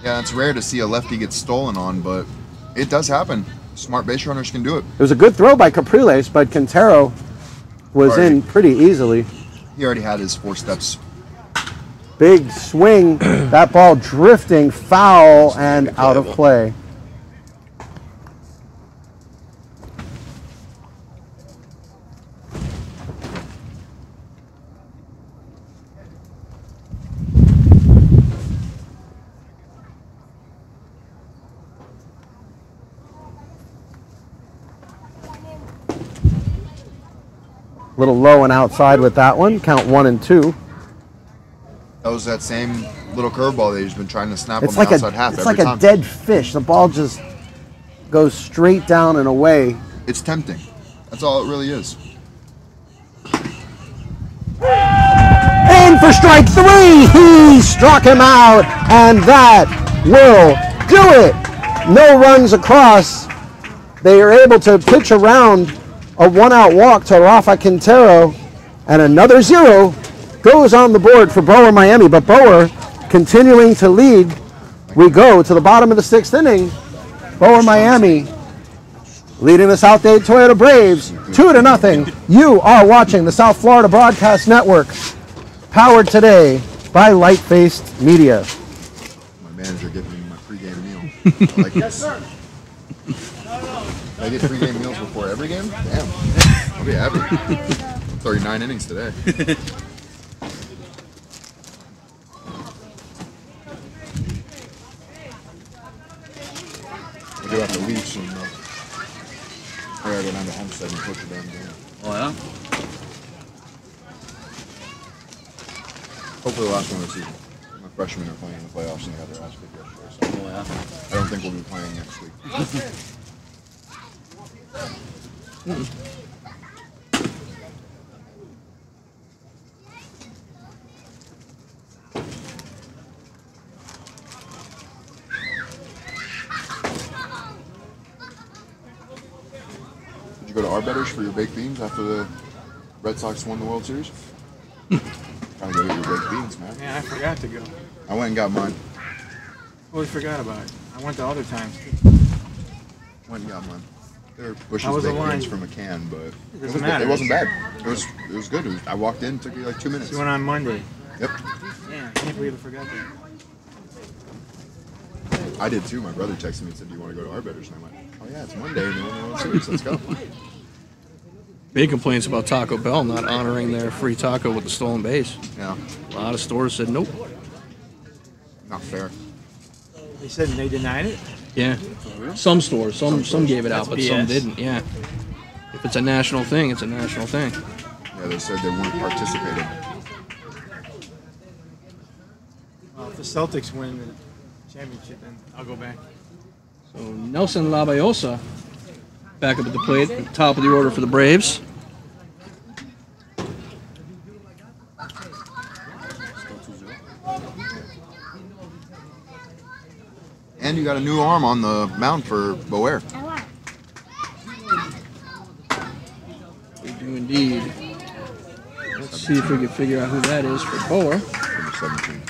Yeah, it's rare to see a lefty get stolen on, but it does happen. Smart base runners can do it. It was a good throw by Capriles, but Quintero was in pretty easily. He already had his 4 steps. Big swing, that ball drifting foul and out of play. A little low and outside with that one. Count 1 and 2. That was that same little curveball that he's been trying to snap It's on like the outside half it's every like time. a dead fish. The ball just goes straight down and away. It's tempting. That's all it really is. In for strike 3. He struck him out, and that will do it. No runs across. They are able to pitch around a 1-out walk to Rafa Quintero, and another 0 goes on the board for Boer Miami. But Boer continuing to lead. We go to the bottom of the 6th inning. Boer Miami leading the South Dade Toyota Braves 2-0. You are watching the South Florida Broadcast Network, powered today by Light-Faced Media. My manager giving me my pregame meal. I like yes, sir. I get pregame meals before every game? Damn. I'll be happy. 39 innings today. I do have to leave soon, though. I gotta go down to Homestead and coach a damn game. Oh, yeah? Hopefully the last one of the season. My freshmen are playing in the playoffs and they got their ass kicked yesterday, so Oh, yeah. I don't think we'll be playing next week. Did you go to Arbetters for your baked beans after the Red Sox won the World Series? Trying to go get your baked beans, man. Yeah, I forgot to go. I went and got mine. Totally forgot about it. I went the other times. Went and got mine. They were Bush's How was the baked line? beans from a can, but it doesn't matter. wasn't bad. It was good. I walked in, took me like 2 minutes. You went on Monday. Yep. Yeah, I can't believe I forgot that. I did too. My brother texted me and said, "Do you want to go to Arbetters?" And I went, "Oh yeah, it's Monday and they won the World Series. Let's go." Big complaints about Taco Bell not honoring their free taco with the stolen base. Yeah, A lot of stores said nope. not fair. They said they denied it? Yeah, some stores, some gave it out, That's but some BS. didn't. Yeah, if it's a national thing, it's a national thing. Yeah, they said they weren't participating. Well, if the Celtics win the championship, then I'll go back. So Nelson Labayosa back up at the plate, at the top of the order for the Braves. And you got a new arm on the mound for Boer. We do indeed. Let's see if we can figure out who that is for Boer. Number 17.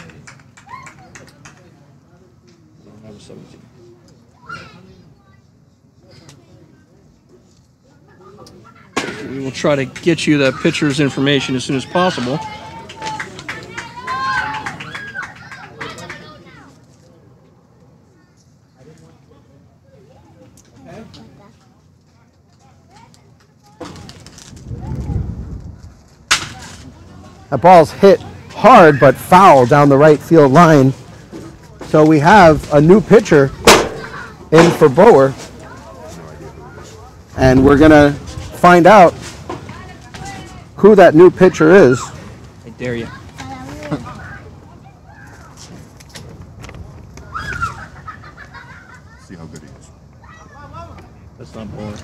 Number 17. We will try to get you that pitcher's information as soon as possible. That ball's hit hard but foul down the right field line. So we have a new pitcher in for Boer. And we're going to find out who that new pitcher is. I dare you. See how good he is. That's not Boer.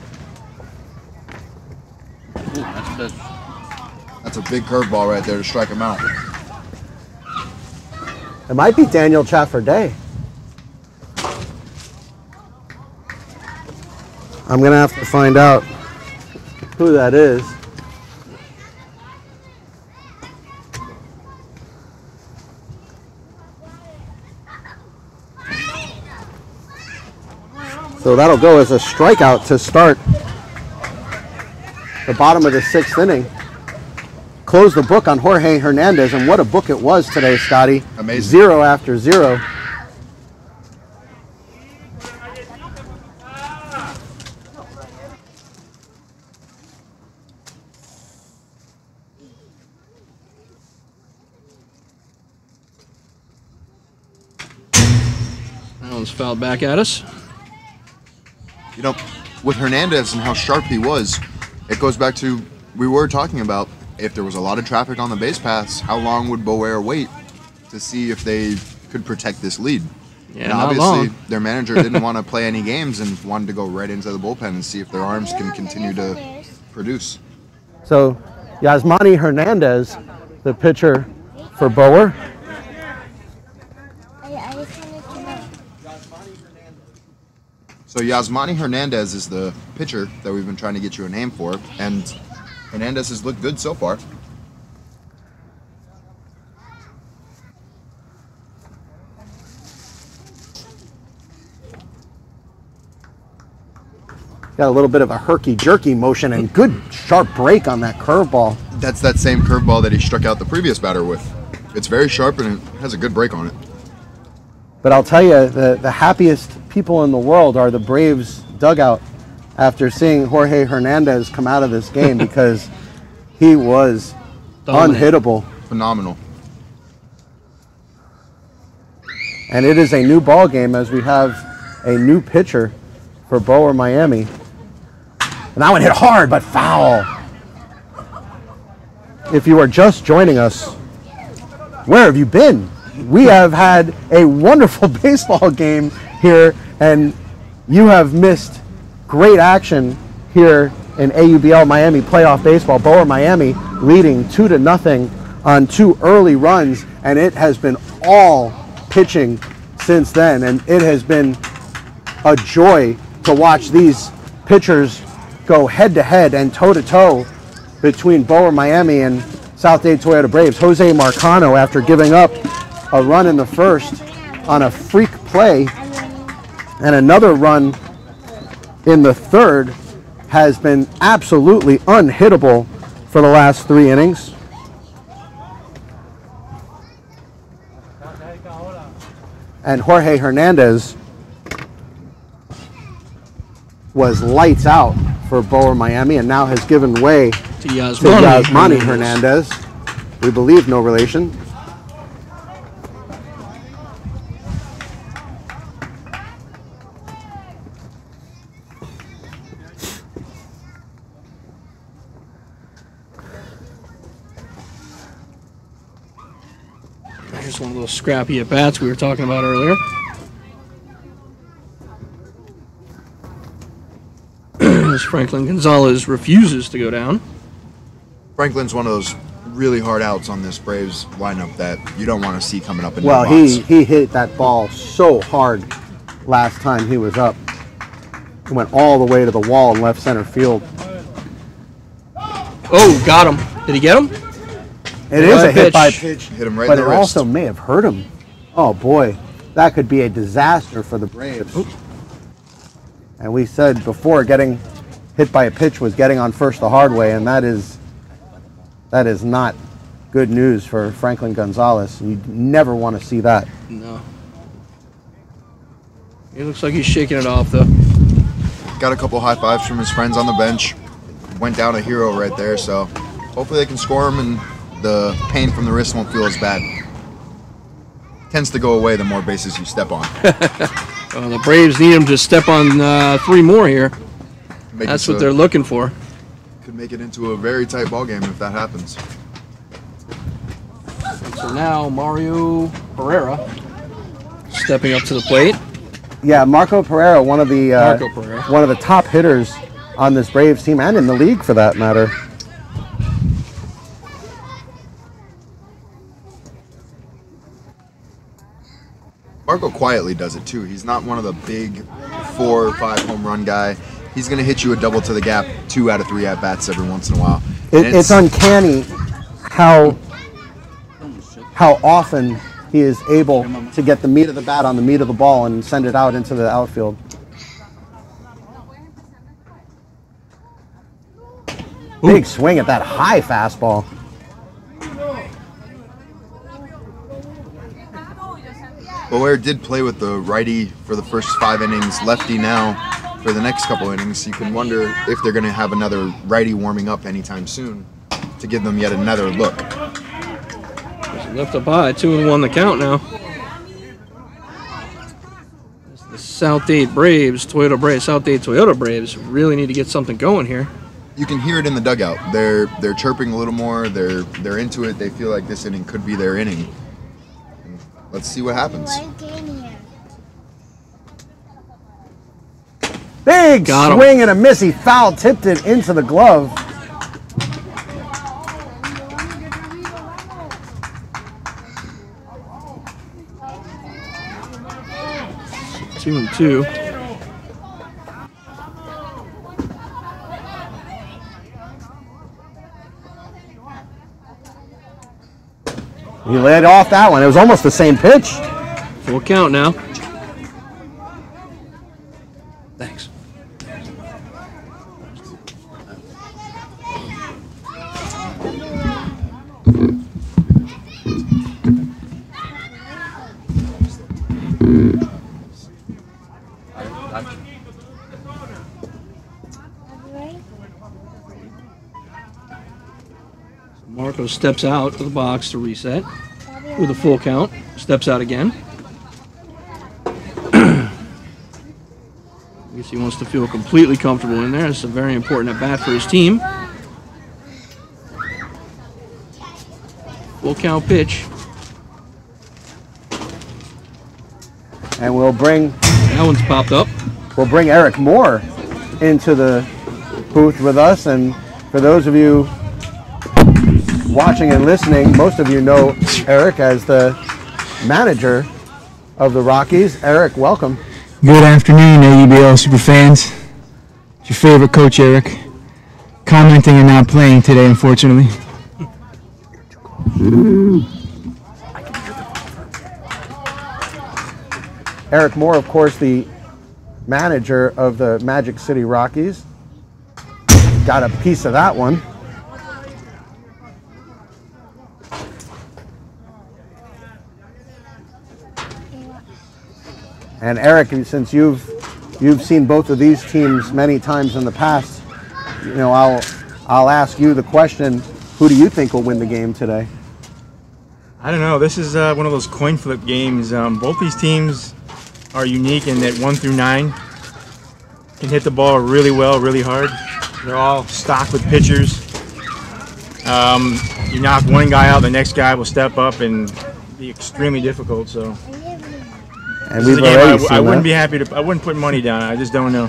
That's a big curveball right there to strike him out. It might be Daniel Chafferday. I'm going to have to find out who that is. So that'll go as a strikeout to start the bottom of the 6th inning. Close the book on Jorge Hernandez, and what a book it was today, Scotty. Amazing. 0 after 0. That one's fouled back at us. You know, with Hernandez and how sharp he was, it goes back to we were talking about if there was a lot of traffic on the base paths, how long would Boer wait to see if they could protect this lead? Yeah, and not obviously, long. their manager didn't want to play any games and wanted to go right into the bullpen and see if their arms can continue to produce. So Yasmani Hernandez, the pitcher for Boer. So Yasmani Hernandez is the pitcher that we've been trying to get you a name for, and Hernandez has looked good so far. Got a little bit of a herky-jerky motion and good sharp break on that curveball. That's that same curveball that he struck out the previous batter with. It's very sharp and it has a good break on it. But I'll tell you, the happiest people in the world are the Braves dugout after seeing Jorge Hernandez come out of this game because he was unhittable. Phenomenal. And it is a new ball game as we have a new pitcher for Boer Miami. And that one hit hard but foul. If you are just joining us, where have you been? We have had a wonderful baseball game here, and you have missed great action here in AUBL Miami playoff baseball. Boer Miami leading 2-0 on 2 early runs, and it has been all pitching since then, and it has been a joy to watch these pitchers go head-to-head and toe-to-toe between Boer Miami and South Dade Toyota Braves. Jose Marcano, after giving up a run in the first on a freak play and another run in the third, has been absolutely unhittable for the last 3 innings. And Jorge Hernandez was lights out for Boer Miami and now has given way To to Yasmani Yasmani Hernandez. We believe no relation. Here's one of those scrappy at-bats we were talking about earlier. As Franklin Gonzalez refuses to go down. Franklin's one of those really hard outs on this Braves lineup that you don't want to see coming up in Well, the box. he hit that ball so hard last time he was up. He went all the way to the wall in left center field. Oh, got him. Did he get him? It is a hit by pitch. pitch, Hit him right but in it the wrist. also may have hurt him. Oh boy, that could be a disaster for the Braves. And we said before, getting hit by a pitch was getting on first the hard way, and that is not good news for Franklin Gonzalez. You never want to see that. No. He looks like he's shaking it off, though. Got a couple high fives from his friends on the bench. Went down a hero right there, so hopefully they can score him and the pain from the wrist won't feel as bad. Tends to go away the more bases you step on. Well, the Braves need him to step on 3 more here. Make That's it what they're looking for. Could make it into a very tight ball game if that happens. So now Mario Pereira stepping up to the plate. Yeah, Marco Pereira, one of Pereira. the top hitters on this Braves team and in the league for that matter. Marco quietly does it too. He's not one of the big 4 or 5 home run guy. He's going to hit you a double to the gap 2 out of 3 at bats every once in a while. It's uncanny how often he is able to get the meat of the bat on the meat of the ball and send it out into the outfield. Big swing at that high fastball. Boer did play with the righty for the first 5 innings, lefty now for the next couple innings. You can wonder if they're going to have another righty warming up anytime soon to give them yet another look. Left up high, 2-1 the count now. The South Dade Braves, South Dade Toyota Braves really need to get something going here. You can hear it in the dugout. They're chirping a little more. They're into it. They feel like this inning could be their inning. And let's see what happens. Big swing and a miss. He foul tipped it into the glove. Two and two. He led off that one. It was almost the same pitch. Full count now. Thanks. Marco steps out of the box to reset with a full count. Steps out again. I guess he wants to feel completely comfortable in there. It's a very important at bat for his team. Full count pitch. And we'll bring... That one's popped up. We'll bring Eric Moore into the booth with us. And for those of you watching and listening, most of you know Eric as the manager of the Rockies. Eric, welcome. Good afternoon, AUBL super fans. It's your favorite coach, Eric. Commenting and not playing today, unfortunately. Eric Moore, of course, the manager of the Magic City Rockies. Got a piece of that one. And Eric, since you've seen both of these teams many times in the past, you know, I'll ask you the question: who do you think will win the game today? I don't know. This is one of those coin flip games. Both these teams are unique in that 1 through 9 can hit the ball really well, really hard. They're all stocked with pitchers. You knock one guy out, the next guy will step up and be extremely difficult. So. And we've already seen I wouldn't be happy to. I wouldn't put money down. I just don't know.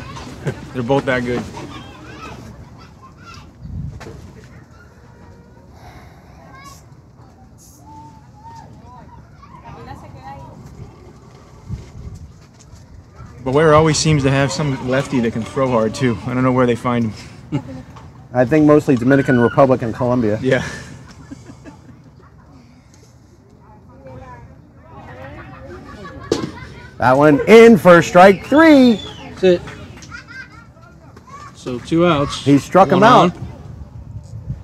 They're both that good. But Boer always seems to have some lefty that can throw hard too. I don't know where they find him. I think mostly Dominican Republic and Colombia. Yeah. That one in for strike 3. That's it. So 2 outs. He struck him out.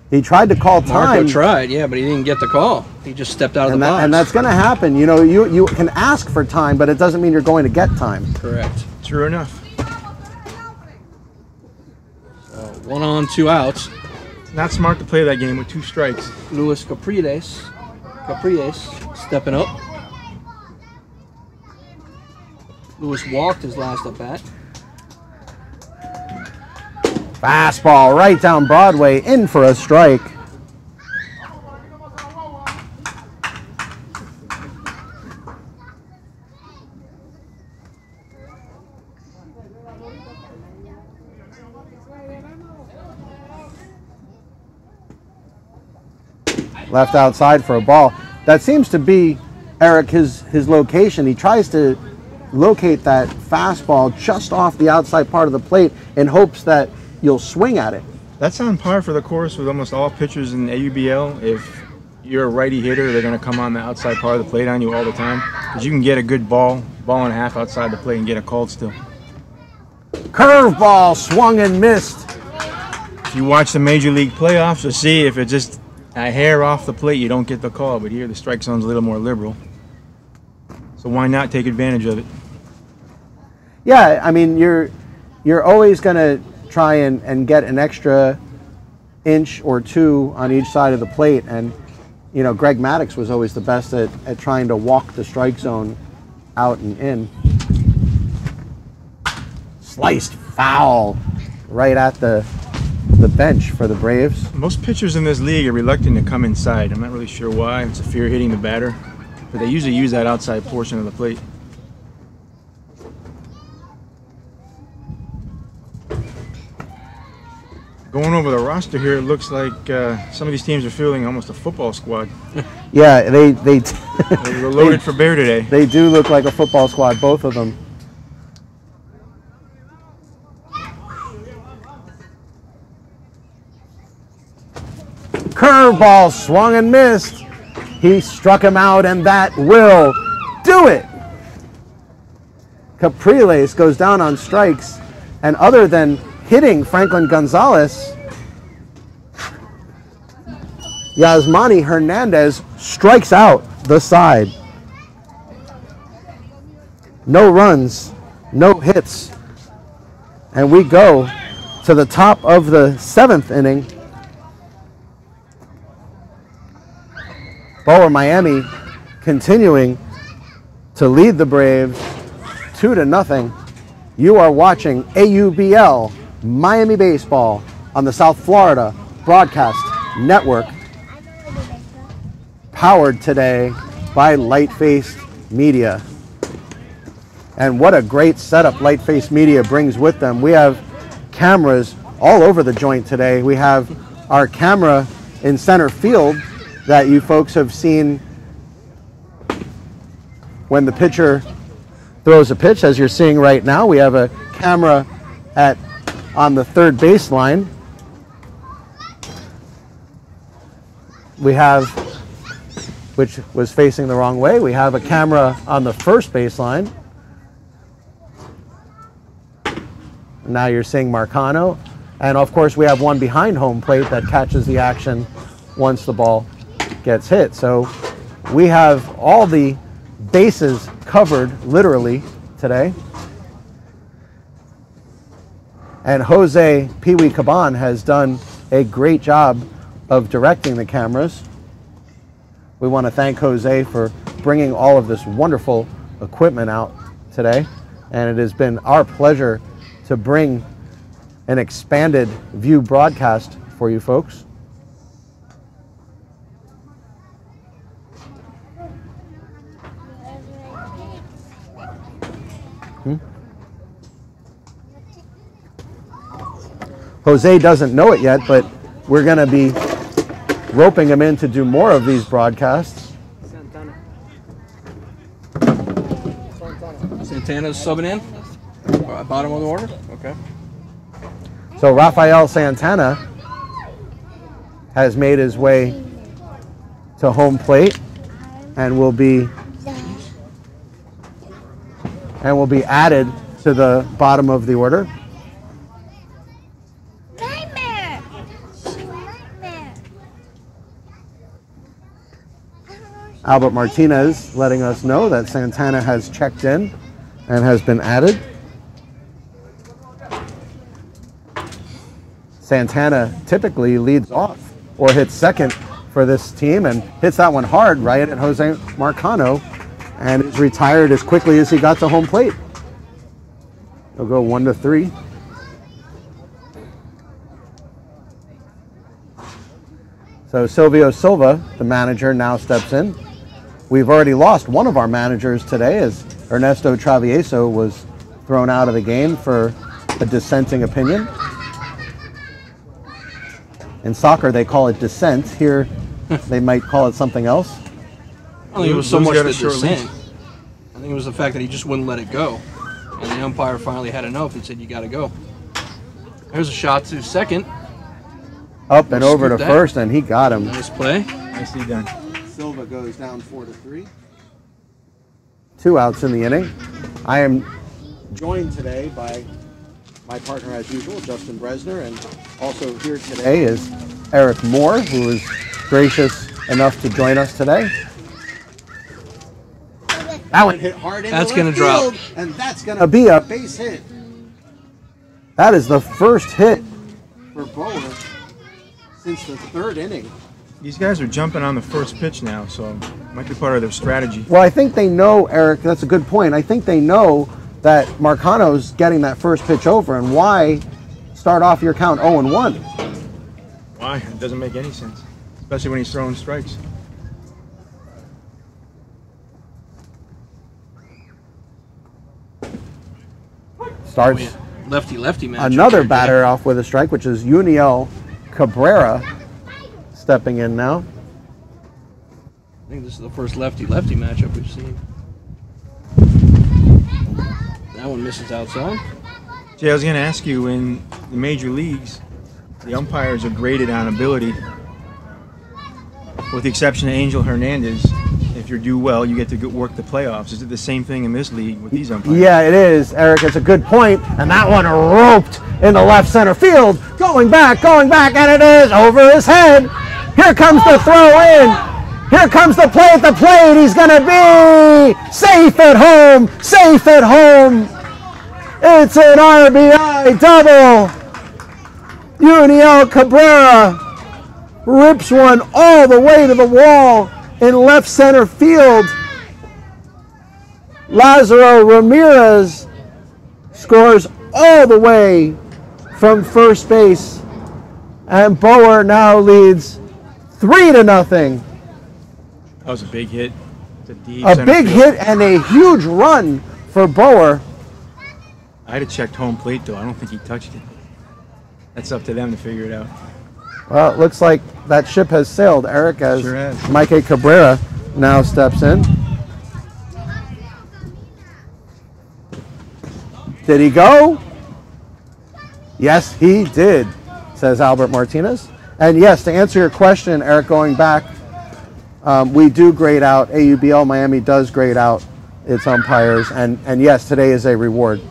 He tried to call time. Marco tried, yeah, but he didn't get the call. He just stepped out of the box. And that's going to happen. You know, you can ask for time, but it doesn't mean you're going to get time. Correct. True enough. So 1 on, 2 outs. Not smart to play that game with 2 strikes. Luis Capriles stepping up. Lewis walked his last at bat. Fastball right down Broadway, in for a strike. Left outside for a ball. That seems to be, Eric, his location. He tries to locate that fastball just off the outside part of the plate in hopes that you'll swing at it. That's on par for the course with almost all pitchers in AUBL. If you're a righty hitter, they're going to come on the outside part of the plate on you all the time, because you can get a good ball and a half outside the plate and get a called still. Curveball swung and missed. If you watch the Major League playoffs, you'll see if it's just a hair off the plate, you don't get the call. But here, the strike zone's a little more liberal. So why not take advantage of it? Yeah, I mean, you're always going to try and get an extra inch or 2 on each side of the plate. And, you know, Greg Maddux was always the best at trying to walk the strike zone out and in. Sliced foul right at the bench for the Braves. Most pitchers in this league are reluctant to come inside. I'm not really sure why. It's a fear hitting the batter. But they usually use that outside portion of the plate. Going over the roster here, it looks like some of these teams are feeling almost a football squad. Yeah, they were loaded for bear today. They do look like a football squad, both of them. Curveball swung and missed. He struck him out, and that will do it. Capriles goes down on strikes, and other than hitting Franklin Gonzalez, Yasmani Hernandez strikes out the side. No runs, no hits, and we go to the top of the 7th inning. Boer Miami continuing to lead the Braves 2-0. You are watching AUBL Miami Baseball on the South Florida Broadcast Network, powered today by Light-Faced Media. And what a great setup Light-Faced Media brings with them. We have cameras all over the joint today. We have our camera in center field that you folks have seen when the pitcher throws a pitch, as you're seeing right now. We have a camera on the 3rd baseline. We have, which was facing the wrong way, we have a camera on the 1st baseline. Now you're seeing Marcano. And of course we have one behind home plate that catches the action once the ball gets hit. So we have all the bases covered literally today. And Jose Pee Wee Caban has done a great job of directing the cameras. We want to thank Jose for bringing all of this wonderful equipment out today. And it has been our pleasure to bring an expanded view broadcast for you folks. Jose doesn't know it yet, but we're going to be roping him in to do more of these broadcasts. Santana's subbing in? Bottom of the order? Okay. So Rafael Santana has made his way to home plate and will be added to the bottom of the order. Albert Martinez letting us know that Santana has checked in and has been added. Santana typically leads off or hits second for this team and hits that one hard right at Jose Marcano and is retired as quickly as he got to home plate. He'll go 1-3. So Silvio Silva, the manager, now steps in. We've already lost one of our managers today as Ernesto Travieso was thrown out of the game for a dissenting opinion. In soccer, they call it dissent. Here, they might call it something else. I don't think it was so much the dissent. I think it was the fact that he just wouldn't let it go. And the umpire finally had enough and said, you got to go. There's a shot to second. Up and over to first, and he got him. Nice play. Nicely done. Silva goes down 4-3. 2 outs in the inning. I am joined today by my partner, as usual, Justin Bresner, and also here today is Eric Moore, who is gracious enough to join us today. That one hit hard into That's left going to drop. field, and that's going to be a base hit. That is the first hit for Boer since the 3rd inning. These guys are jumping on the first pitch now, so it might be part of their strategy. Well, I think they know, Eric, that's a good point. I think they know that Marcano's getting that first pitch over, and why start off your count 0-1? Why? It doesn't make any sense, especially when he's throwing strikes. Starts Lefty-lefty match. another batter off with a strike, which is Uniel Cabrera stepping in now. I think this is the first lefty-lefty matchup we've seen. That one misses outside. Jay, I was going to ask you, in the major leagues, the umpires are graded on ability. With the exception of Angel Hernandez, if you do well, you get to work the playoffs. Is it the same thing in this league with these umpires? Yeah, it is, Eric. It's a good point. And that one roped into left center field. Going back, and it is over his head. Here comes the throw in. Here comes the play at the plate. He's going to be safe at home. Safe at home. It's an RBI double. Uniel Cabrera rips one all the way to the wall in left center field. Lazaro Ramirez scores all the way from first base, and Boer now leads 3-0. That was a big hit. To deep A center big field. hit and a huge run for Boer. I'd have checked home plate, though. I don't think he touched it. That's up to them to figure it out. Well, it looks like that ship has sailed, Eric, as Sure has. Mike Cabrera now steps in. Did he go? Yes, he did, says Albert Martinez. And yes, to answer your question, Eric, going back, we do grade out, AUBL Miami does grade out its umpires, and yes, today is a reward.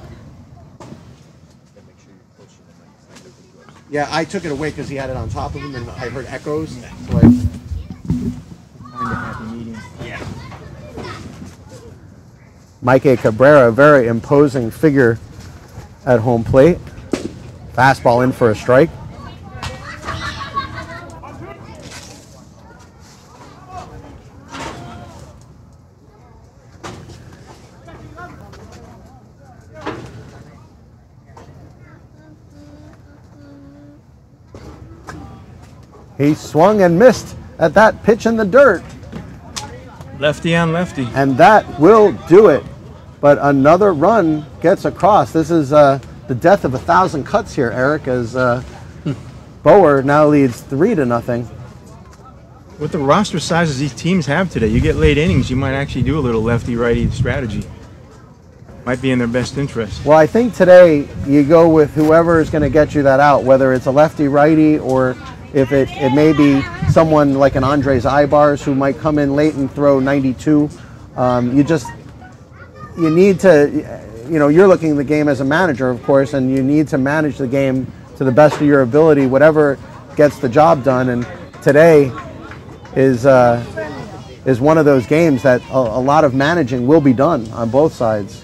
Yeah, I took it away because he had it on top of him, and I heard echoes. So Find a happy medium. Mike Cabrera, a very imposing figure at home plate. Fastball in for a strike. He swung and missed at that pitch in the dirt. Lefty on lefty. And that will do it. But another run gets across. This is the death of 1,000 cuts here, Eric, as Boer now leads 3-0. With the roster sizes these teams have today, you get late innings, you might actually do a little lefty-righty strategy. Might be in their best interest. Well, I think today you go with whoever is going to get you that out, whether it's a lefty-righty or if it may be someone like an Andres Ibars who might come in late and throw 92. You need to, you're looking at the game as a manager, of course, and you need to manage the game to the best of your ability, whatever gets the job done. And today is one of those games that a lot of managing will be done on both sides.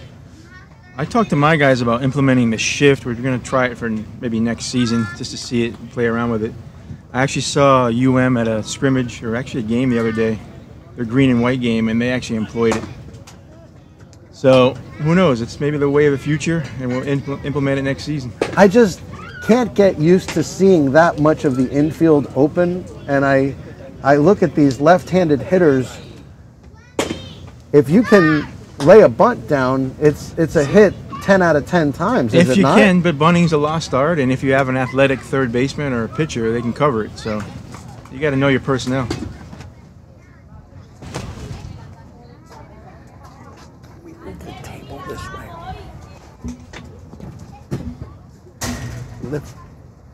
I talked to my guys about implementing the shift. We're going to try it for maybe next season just to see it and play around with it. I actually saw UM at a scrimmage, or actually a game the other day, their green and white game, and they actually employed it. So who knows? It's maybe the way of the future, and we'll implement it next season. I just can't get used to seeing that much of the infield open, and I look at these left-handed hitters. If you can lay a bunt down, it's a hit 10 out of 10 times, is if it you not? can, but bunting's a lost art, and if you have an athletic third baseman or a pitcher, they can cover it. So you got to know your personnel. We move the table this way.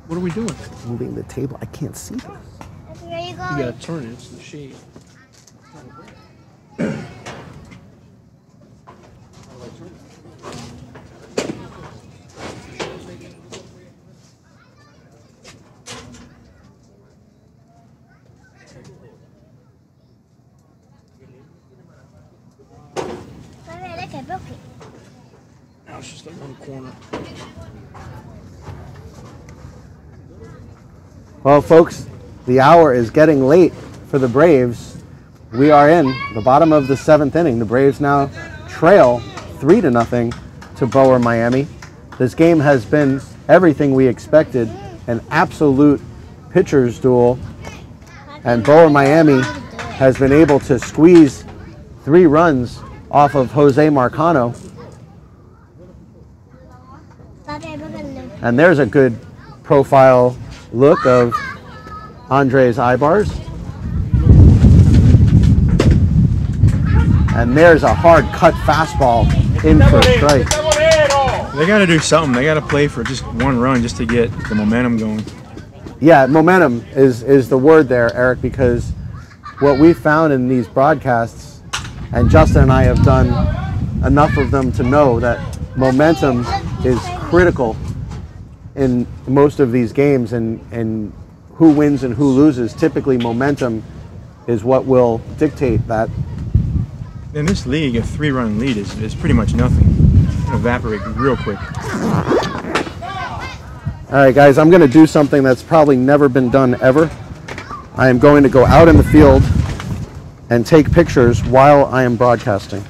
What are we doing? Moving the table. I can't see this. Where are you You going? gotta turn it. It's the shade. Look, I broke it. Now it's just that one corner. Well, folks, the hour is getting late for the Braves. We are in the bottom of the 7th inning. The Braves now trail 3-0 to Boer, Miami. This game has been everything we expected, an absolute pitcher's duel. And Boer, Miami has been able to squeeze 3 runs off of Jose Marcano. And there's a good profile look of Andres Ibars. And there's a hard cut fastball in for a strike. They got to do something. They got to play for just 1 run just to get the momentum going. Yeah, momentum is the word there, Eric, because what we found in these broadcasts, and Justin and I have done enough of them to know that momentum is critical in most of these games, and who wins and who loses. Typically momentum is what will dictate that. In this league, a 3-run lead is pretty much nothing. It'll evaporate real quick. All right, guys, I'm going to do something that's probably never been done ever. I am going to go out in the field and take pictures while I am broadcasting.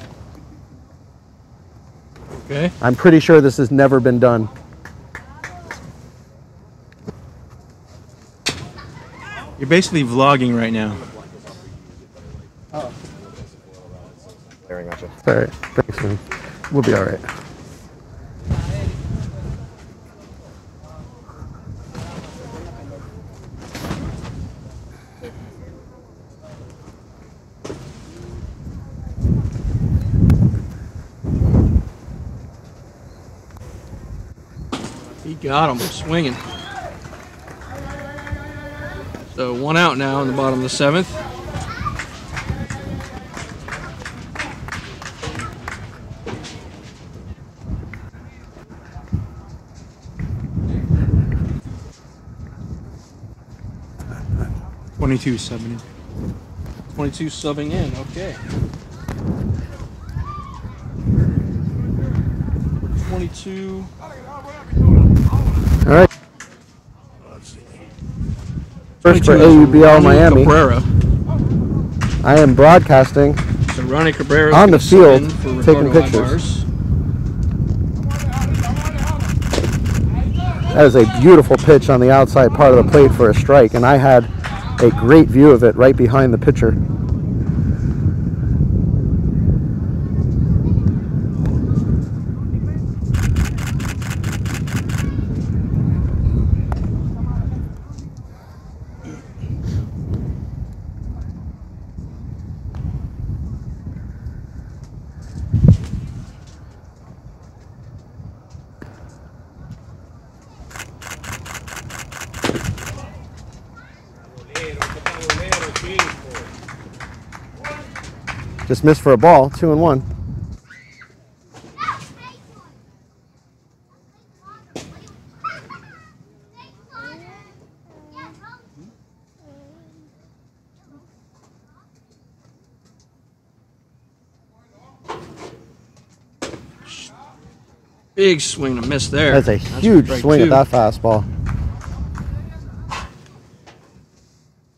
Okay. I'm pretty sure this has never been done. You're basically vlogging right now. Staring at you. All right, thanks, man. We'll be all right. He got him swinging. So 1 out now in the bottom of the 7th. .22 subbing in. 22 subbing in. Okay. 22. All right. Let's see. First for 22 is AUBL Ronnie Miami. Cabrera. I am broadcasting So Ronnie Cabrera on the field, taking Ricardo pictures. Ibars. That is a beautiful pitch on the outside part of the plate for a strike, and I had a great view of it right behind the pitcher. Just missed for a ball, 2-1. Big swing and a miss there. That's a huge swing at that fastball.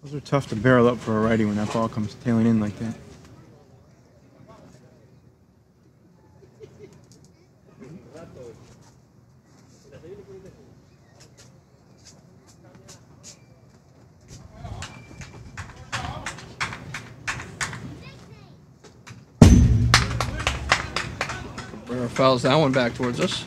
Those are tough to barrel up for a righty when that ball comes tailing in like that. Boer fouls that one back towards us.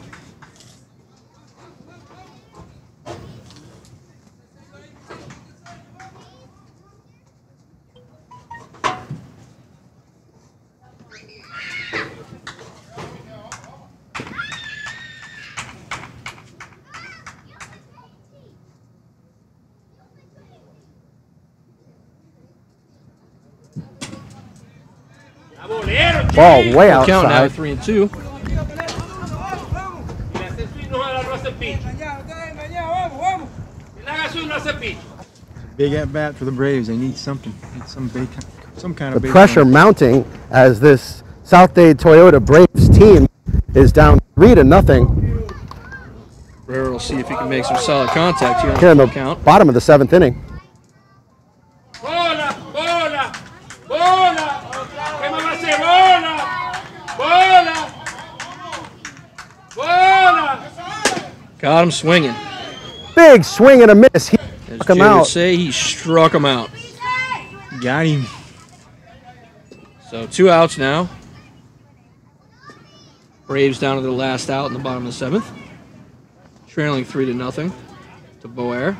Ball way Count now, outside. 3-2. Big at bat for the Braves. They need something. Need some kind of The pressure mounting as this South Dade Toyota Braves team is down 3-0 Boer will see if he can make some solid contact here on here in the the count. bottom of the 7th inning. Bola, bola, bola. ¿Qué más va a hacer? Bola, bola, bola. Got him swinging. Big swing and a miss. He As struck him Jay would out. say, he struck him out. Got him. So 2 outs now. Braves down to their last out in the bottom of the 7th. Trailing 3-0 to Boer.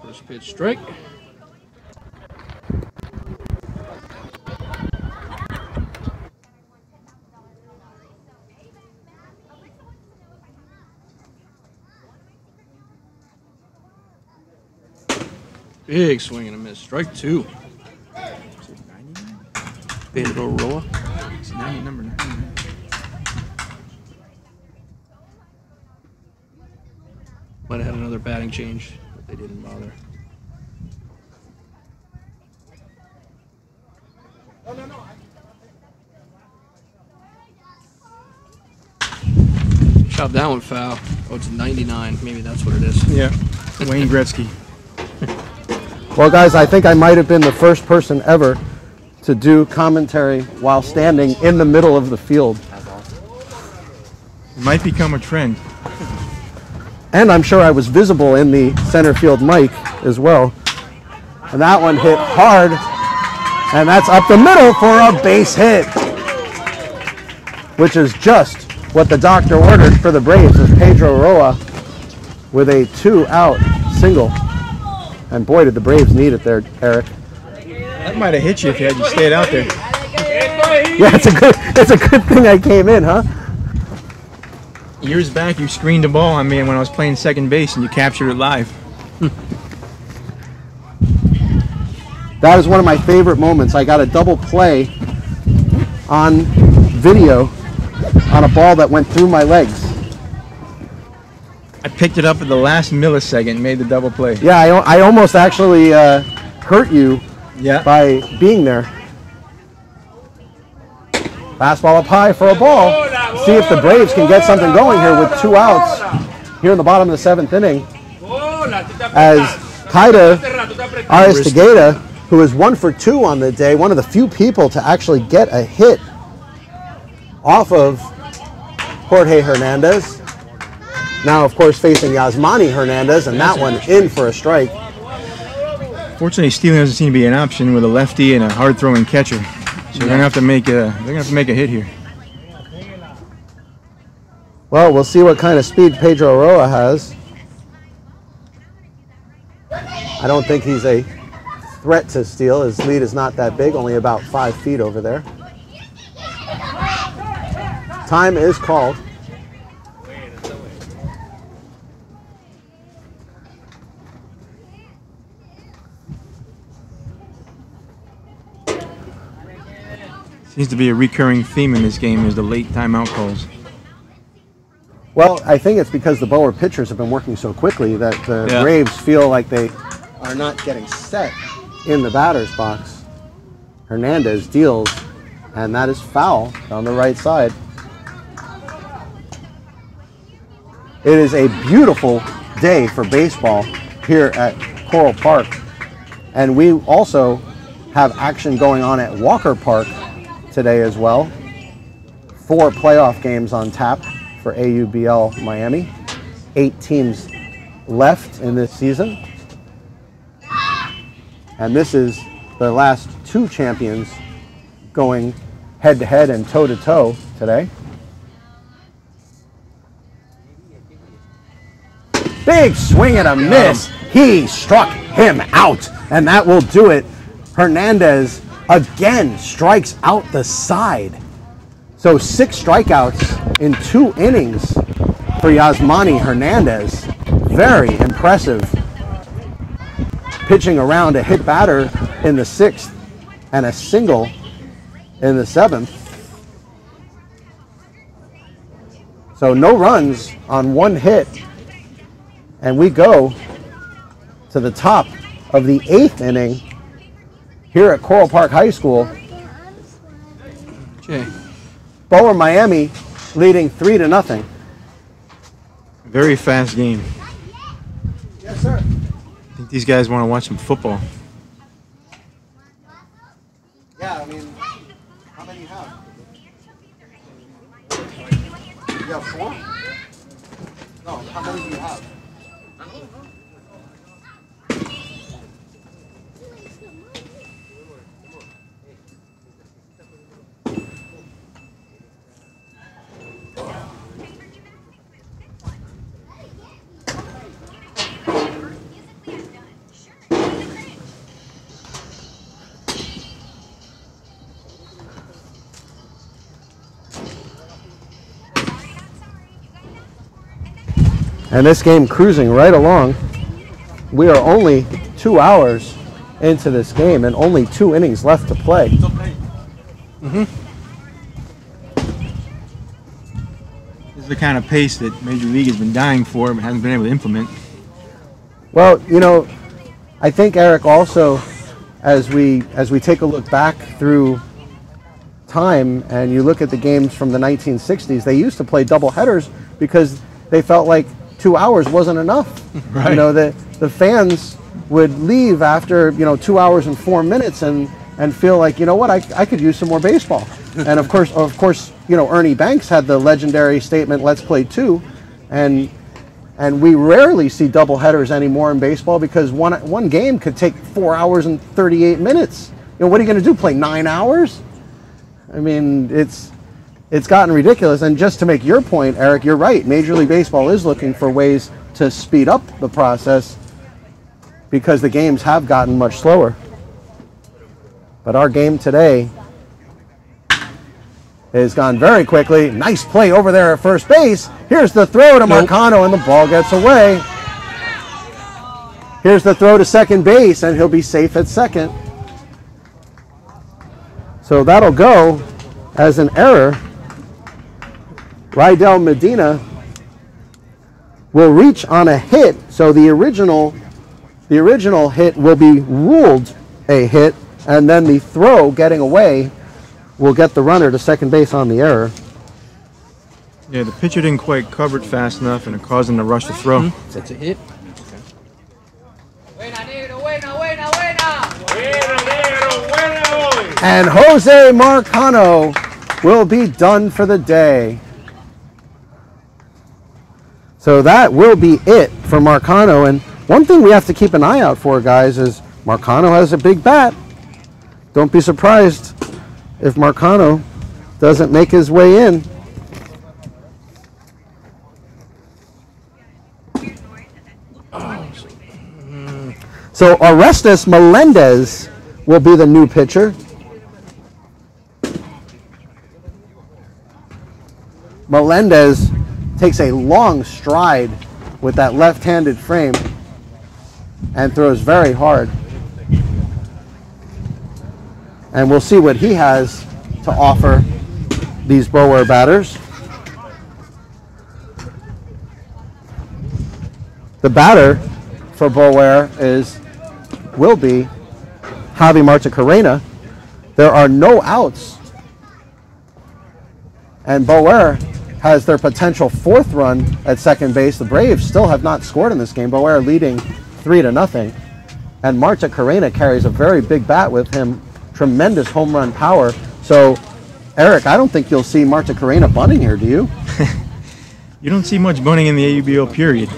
First pitch strike. Big swing and a miss. Strike 2. Pedro Roa. It's 90, number 99. Might have had another batting change, but they didn't bother. Shot that one foul. Oh, it's 99. Maybe that's what it is. Yeah. Wayne Gretzky. Well, guys, I think I might have been the first person ever to do commentary while standing in the middle of the field. It might become a trend. And I'm sure I was visible in the center field mic as well. And that one hit hard, and that's up the middle for a base hit, which is just what the doctor ordered for the Braves, is Pedro Roa with a 2-out single. And boy, did the Braves need it there, Eric. That might have hit you if you had just stayed out there. Yeah, it's a good thing I came in, huh? Years back, you screened a ball on me when I was playing second base, and you captured it live. That is one of my favorite moments. I got a double play on video on a ball that went through my legs. I picked it up at the last millisecond and made the double play. Yeah, I almost actually hurt you by being there. Fastball up high for a ball. See if the Braves can get something going here with 2 outs here in the bottom of the 7th inning. As Dade Aristigueta, who is 1 for 2 on the day, one of the few people to actually get a hit off of Jorge Hernandez. Now, of course, facing Yasmani Hernandez, and that one in for a strike. Fortunately, stealing doesn't seem to be an option with a lefty and a hard-throwing catcher. So they're gonna have to make a hit here. Well, we'll see what kind of speed Pedro Roa has. I don't think he's a threat to steal. His lead is not that big, only about 5 feet over there. Time is called. Seems to be a recurring theme in this game is the late timeout calls. Well, I think it's because the Boer pitchers have been working so quickly that the Yeah. Braves feel like they are not getting set in the batter's box. Hernandez deals, and that is foul on the right side. It is a beautiful day for baseball here at Coral Park, and we also have action going on at Walker Park today as well. 4 playoff games on tap for AUBL Miami. 8 teams left in this season. And this is the last 2 champions going head-to-head and toe-to-toe today. Big swing and a miss. He struck him out, and that will do it. Hernandez again strikes out the side. So 6 strikeouts in 2 innings for Yasmani Hernandez. Very impressive. Pitching around a hit batter in the 6th and a single in the 7th. So no runs on 1 hit. And we go to the top of the 8th inning here at Coral Park High School. Okay. Boer Miami leading 3-0. Very fast game. Yes, sir. I think these guys want to watch some football. Yeah, I mean, how many you have? You have 4? No, how many do you have? And this game cruising right along. We are only 2 hours into this game and only 2 innings left to play. This is the kind of pace that Major League has been dying for but hasn't been able to implement. Well, you know, I think, Eric, also as we take a look back through time and you look at the games from the 1960s, they used to play double headers because they felt like 2 hours wasn't enough. Right. You know, the fans would leave after, 2 hours and 4 minutes and feel like, you know what, I could use some more baseball. And of course, Ernie Banks had the legendary statement, "Let's play 2," and we rarely see double headers anymore in baseball because one game could take 4 hours and 38 minutes. You know, what are you going to do? Play 9 hours? I mean, it's gotten ridiculous. And just to make your point, Eric, you're right. Major League Baseball is looking for ways to speed up the process because the games have gotten much slower. But our game today has gone very quickly. Nice play over there at first base. Here's the throw to Marcano, and the ball gets away. Here's the throw to second base, and he'll be safe at second. So that'll go as an error. Rydell Medina will reach on a hit, so the original hit will be ruled a hit, and then the throw getting away will get the runner to second base on the error. Yeah, the pitcher didn't quite cover it fast enough and it caused him to rush the throw. That's a hit. And Jose Marcano will be done for the day. So that will be it for Marcano. And one thing we have to keep an eye out for, guys, is Marcano has a big bat. Don't be surprised if Marcano doesn't make his way in. So Orestes Melendez will be the new pitcher. Melendez takes a long stride with that left-handed frame and throws very hard. And we'll see what he has to offer these Boer batters. The batter for Boer will be Javi Marta-Carrena. There are no outs. And Boer has their potential 4th run at second base. The Braves still have not scored in this game. Boer leading 3-0. And Marta-Carrena carries a very big bat with him. Tremendous home run power. So, Eric, I don't think you'll see Marta-Carrena bunting here, do you? You don't see much bunting in the AUBO period.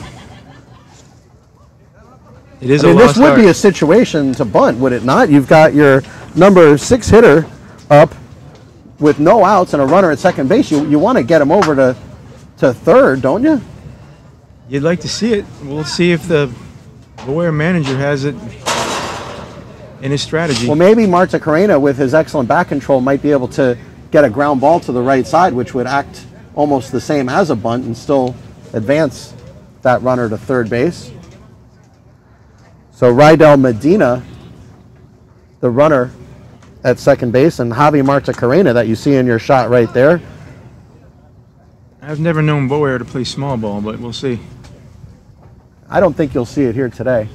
It is this would be a situation to bunt, would it not? You've got your number 6 hitter up with no outs and a runner at second base. You want to get him over to third, don't you? You'd like to see it. We'll see if the Boer manager has it in his strategy. Well, maybe Marta-Carrena, with his excellent back control, might be able to get a ground ball to the right side, which would act almost the same as a bunt and still advance that runner to third base. So Rydell Medina, the runner at second base, and Javi Marta-Carrena that you see in your shot right there. I've never known Boer to play small ball, but we'll see. I don't think you'll see it here today.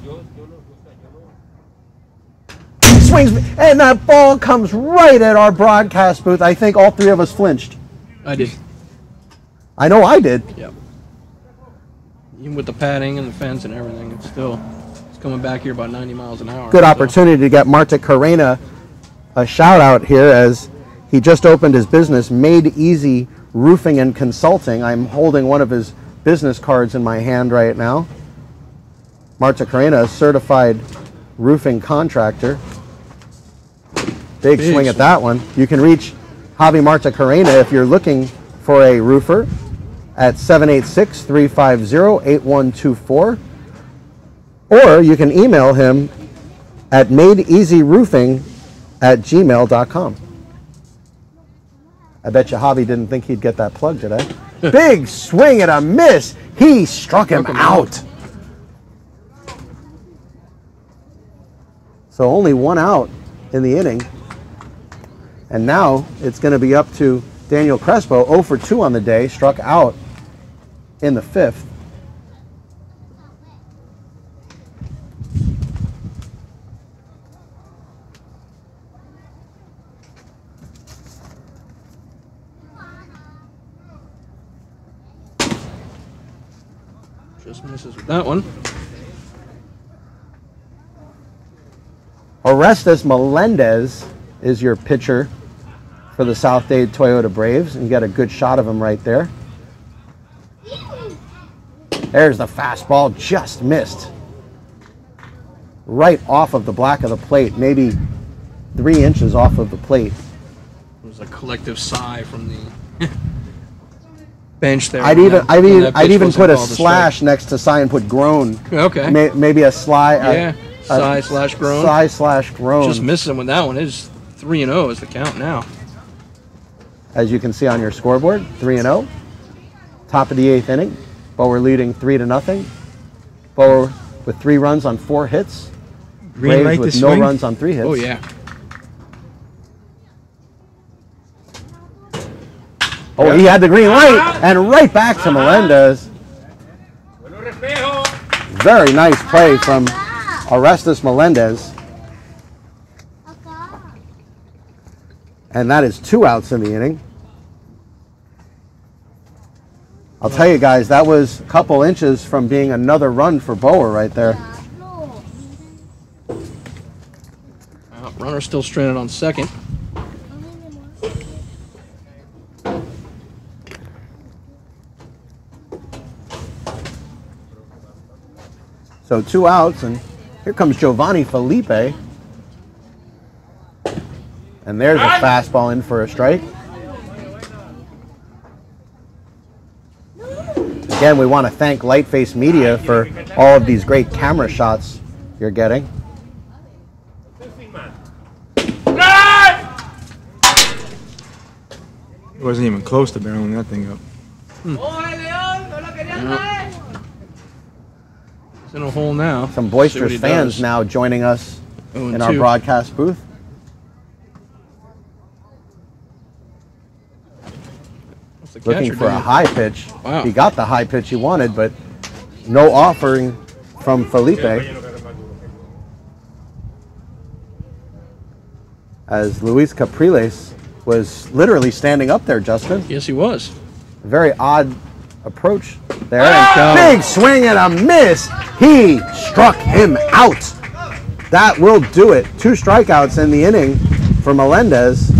Swings, and that ball comes right at our broadcast booth. I think all 3 of us flinched. I did. I know I did. Yep. Even with the padding and the fence and everything, it's coming back here about 90 miles an hour. Good opportunity to get Marta-Carrena a shout out here, as he just opened his business, Made Easy Roofing and Consulting. I'm holding one of his business cards in my hand right now. Marta-Carrena, a certified roofing contractor. Big swing at that one. You can reach Javi Marta-Carrena if you're looking for a roofer at 786-350-8124. Or you can email him at madeeasyroofing@gmail.com. I bet you Javi didn't think he'd get that plug today. Big swing and a miss. He struck him out. So only 1 out in the inning. And now it's going to be up to Daniel Crespo, 0 for 2 on the day, struck out in the 5th. Just misses with that one. Orestes Melendez is your pitcher for the South Dade Toyota Braves, and you got a good shot of him right there. There's the fastball, just missed. Right off of the black of the plate, maybe 3 inches off of the plate. It was a collective sigh from the bench there. I'd even put a slash next to sigh and put groan. Okay. Maybe a slide. Yeah. Sigh/groan. Sigh/groan. Just missing with that one. It's 3-0 is the count now. As you can see on your scoreboard, 3-0. Top of the 8th inning. Boer leading 3-0. Boer with 3 runs on 4 hits. Green light with to no swing. runs on 3 hits. Oh yeah. Oh, he had the green light, and right back to Melendez. Very nice play from Orestes Melendez. And that is 2 outs in the inning. I'll tell you guys, that was a couple inches from being another run for Boer right there. Runner still stranded on second. So 2 outs, and here comes Giovanni Felipe. And there's a fastball in for a strike. Again, we want to thank Lightface Media for all of these great camera shots you're getting. It wasn't even close to barreling that thing up. It's in a hole now. Some boisterous fans now joining us in our broadcast booth. Looking for a high pitch. Wow. He got the high pitch he wanted, but No offering from Felipe. As Luis Capriles was literally standing up there, Justin. Yes, he was. A very odd approach there. And big swing and a miss. He struck him out. That will do it. 2 strikeouts in the inning for Melendez.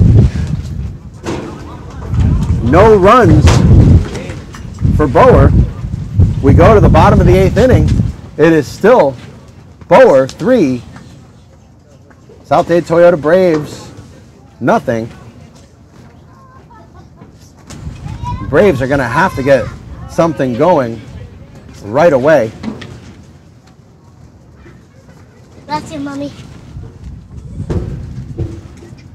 No runs for Boer. We go to the bottom of the 8th inning. It is still Boer 3, South Dade Toyota Braves nothing. Braves are going to have to get something going right away. That's your mommy.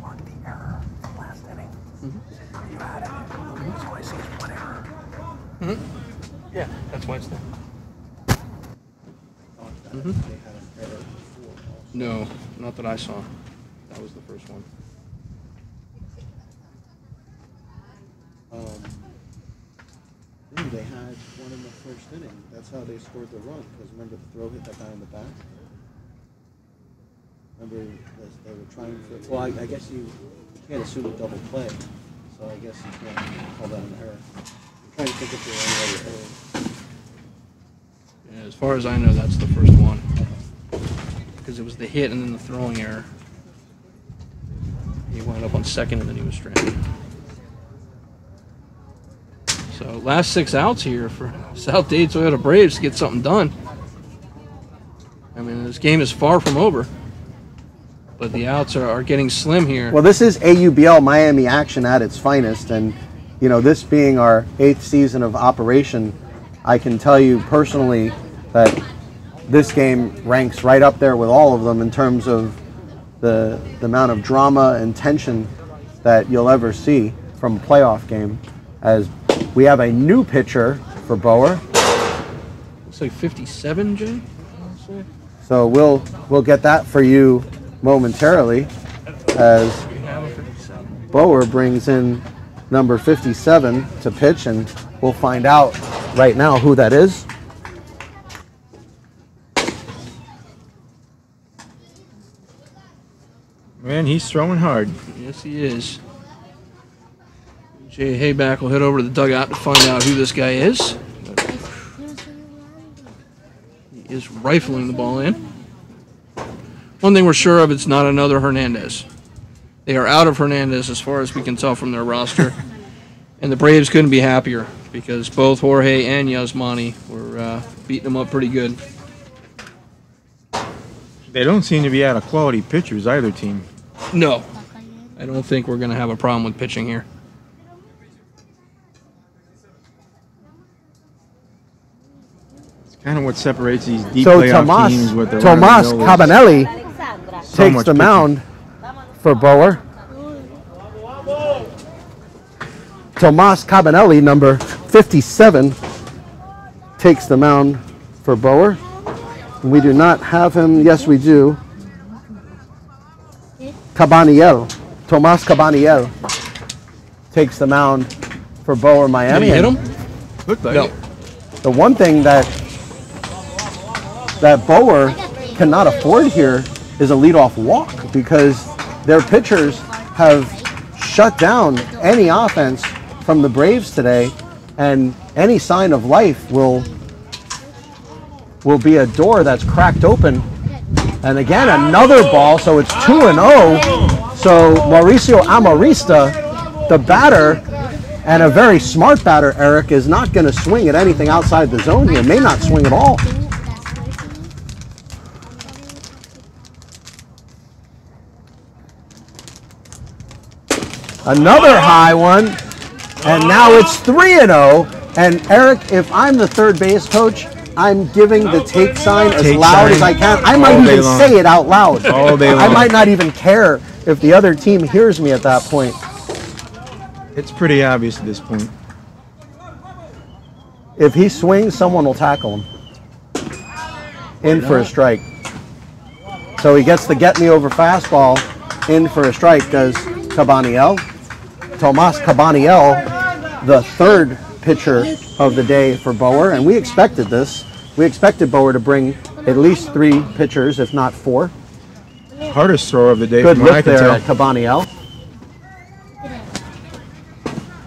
Mark the error from last inning. You had it. So I see 1 error. Yeah, that's why it's there. No, not that I saw. That was the first one. I think they had one in the first inning. That's how they scored the run. Because remember the throw hit that guy in the back? Remember they were trying for. Well, I guess you can't assume a double play. So I guess you can't call that an error. I'm trying to think if there were any other errors. Yeah, as far as I know, that's the first one. Because it was the hit and then the throwing error. He wound up on second and then he was stranded. So last 6 outs here for South Dade Toyota Braves to get something done. I mean, this game is far from over. But the outs are getting slim here. Well, this is AUBL Miami action at its finest. And, you know, this being our 8th season of operation, I can tell you personally that this game ranks right up there with all of them in terms of the amount of drama and tension that you'll ever see from a playoff game. As we have a new pitcher for Boer. Looks like 57, Jay. So we'll get that for you momentarily as Boer brings in number 57 to pitch, and we'll find out right now who that is. Man, he's throwing hard. Yes, he is. Jay Hayback will head over to the dugout to find out who this guy is. He is rifling the ball in. One thing we're sure of, it's not another Hernandez. They are out of Hernandez as far as we can tell from their roster. And the Braves couldn't be happier because both Jorge and Yasmani were beating them up pretty good. They don't seem to be out of quality pitchers, either team. No. I don't think we're going to have a problem with pitching here. It's kind of what separates these deep So playoff teams with their Tomas Cabanelli takes the mound for Boer. Tomas Cabanelli, number 57, takes the mound for Boer. We do not have him. Yes, we do. Cabaniel. Tomas Cabaniel takes the mound for Boer Miami. Did he hit him? Looked like No. The one thing that Boer cannot afford here is a leadoff walk because their pitchers have shut down any offense from the Braves today, and any sign of life will be a door that's cracked open. And again, another ball, so it's 2-0. So Mauricio Amarista, the batter, and a very smart batter, Eric, is not going to swing at anything outside the zone here. May not swing at all. Another high one, and now it's 3-0. And Eric, if I'm the third base coach, I'm giving the take sign as loud as I can. I might even say it out loud. All day long. I might not even care if the other team hears me at that point. It's pretty obvious at this point. If he swings, someone will tackle him. In for a strike. So he gets the get-me-over fastball. In for a strike does Cabaniel. Tomas Cabaniel, the third pitcher of the day for Boer, and we expected this. We expected Boer to bring at least 3 pitchers, if not 4. Hardest thrower of the day Good from what I look can there tell. at Cabaniel.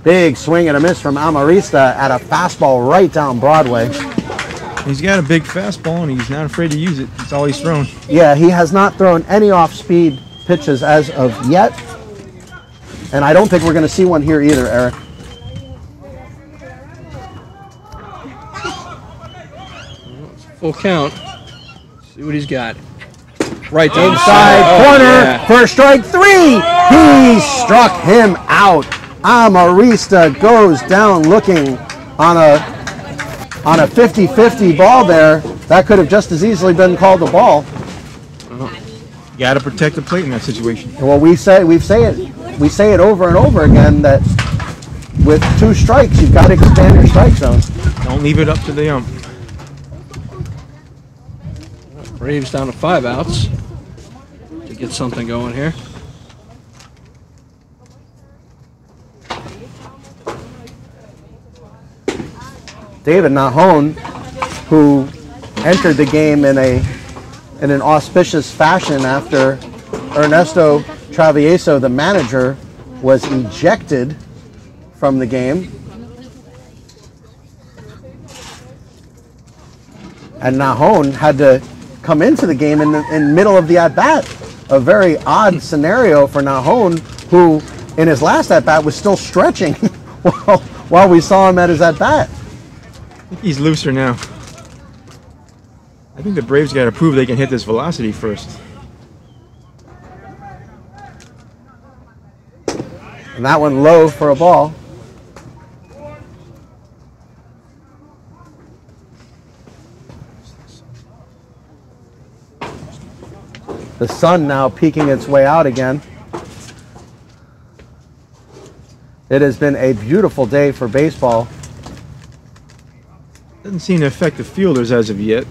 Big swing and a miss from Amarista at a fastball right down Broadway. He's got a big fastball and he's not afraid to use it. That's all he's thrown. Yeah, he has not thrown any off-speed pitches as of yet. And I don't think we're going to see one here either, Eric. Full count. See what he's got. Right down Inside corner for strike 3. He struck him out. Amarista goes down looking on a 50-50 ball there. That could have just as easily been called a ball. You got to protect the plate in that situation. Well, we say it over and over again that with 2 strikes, you've got to expand your strike zone. Don't leave it up to the ump. Braves down to 5 outs to get something going here. David Nahon, who entered the game in an auspicious fashion after Ernesto Travieso, the manager, was ejected from the game. And Nahon had to come into the game in the middle of the at-bat. A very odd scenario for Nahon, who in his last at-bat was still stretching while we saw him at his at-bat. I think he's looser now. I think the Braves got to prove they can hit this velocity first. And that one low for a ball. The sun now peeking its way out again. It has been a beautiful day for baseball. Doesn't seem to affect the fielders as of yet.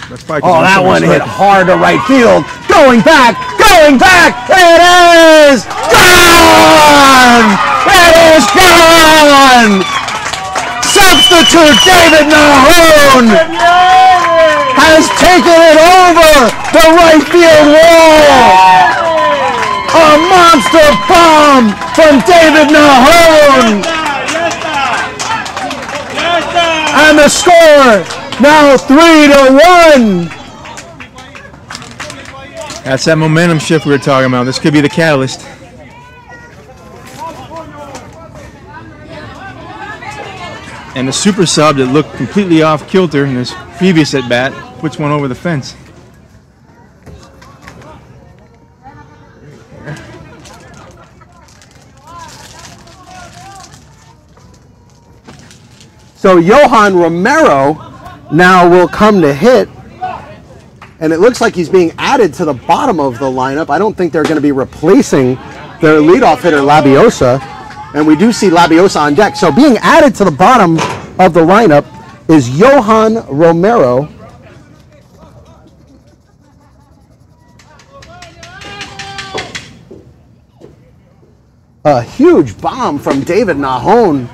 That's probably Oh, that one hit hard to right field. Going back, it is gone! It is gone! Substitute David Nahon has taken it over the right field wall. A monster bomb from David Nahon. And the score now 3-1. That's that momentum shift we were talking about. This could be the catalyst. And the super sub that looked completely off kilter in his previous at bat puts one over the fence. So Johan Romero now will come to hit, and it looks like he's being added to the bottom of the lineup. I don't think they're going to be replacing their leadoff hitter Labiosa, and we do see Labiosa on deck. So being added to the bottom of the lineup is Johan Romero. A huge bomb from David Nahon.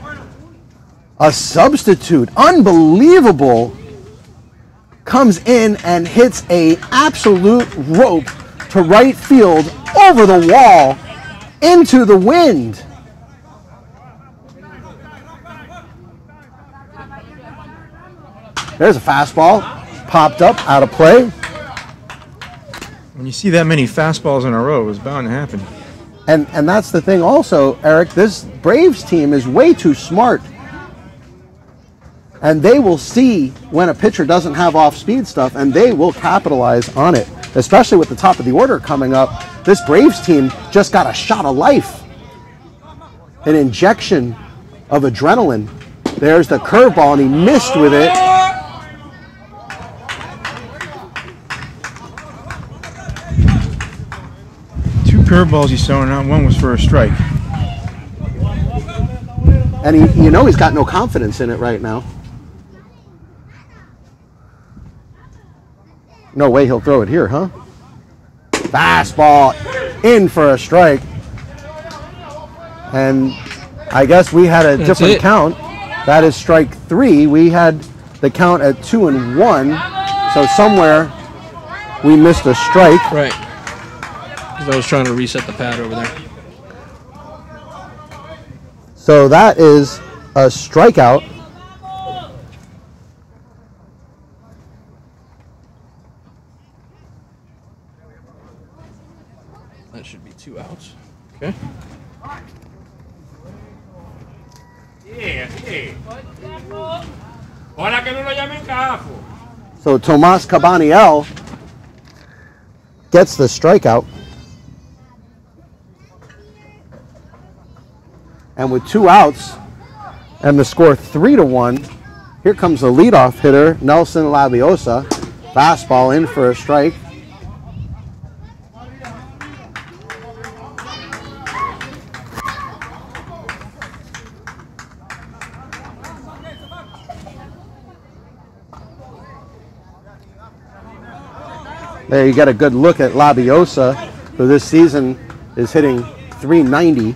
A substitute, unbelievable, comes in and hits a absolute rope to right field over the wall into the wind. There's a fastball, popped up, out of play. When you see that many fastballs in a row, it's bound to happen. And that's the thing also, Eric, this Braves team is way too smart. And they will see when a pitcher doesn't have off-speed stuff, and they will capitalize on it, especially with the top of the order coming up. This Braves team just got a shot of life, an injection of adrenaline. There's the curveball, and he missed with it. Two curveballs he's throwing out, one was for a strike. And he's got no confidence in it right now. No way he'll throw it here, huh? Fastball in for a strike. And I guess we had a different count. That is strike 3. We had the count at 2-1. So somewhere we missed a strike. Right. Because I was trying to reset the pad over there. So that is a strikeout. That should be 2 outs. Okay. So Tomas Cabaniel gets the strikeout. And with 2 outs and the score 3-1, here comes the leadoff hitter, Nelson Labiosa. Fastball in for a strike. There you get a good look at Labiosa, who this season is hitting .390.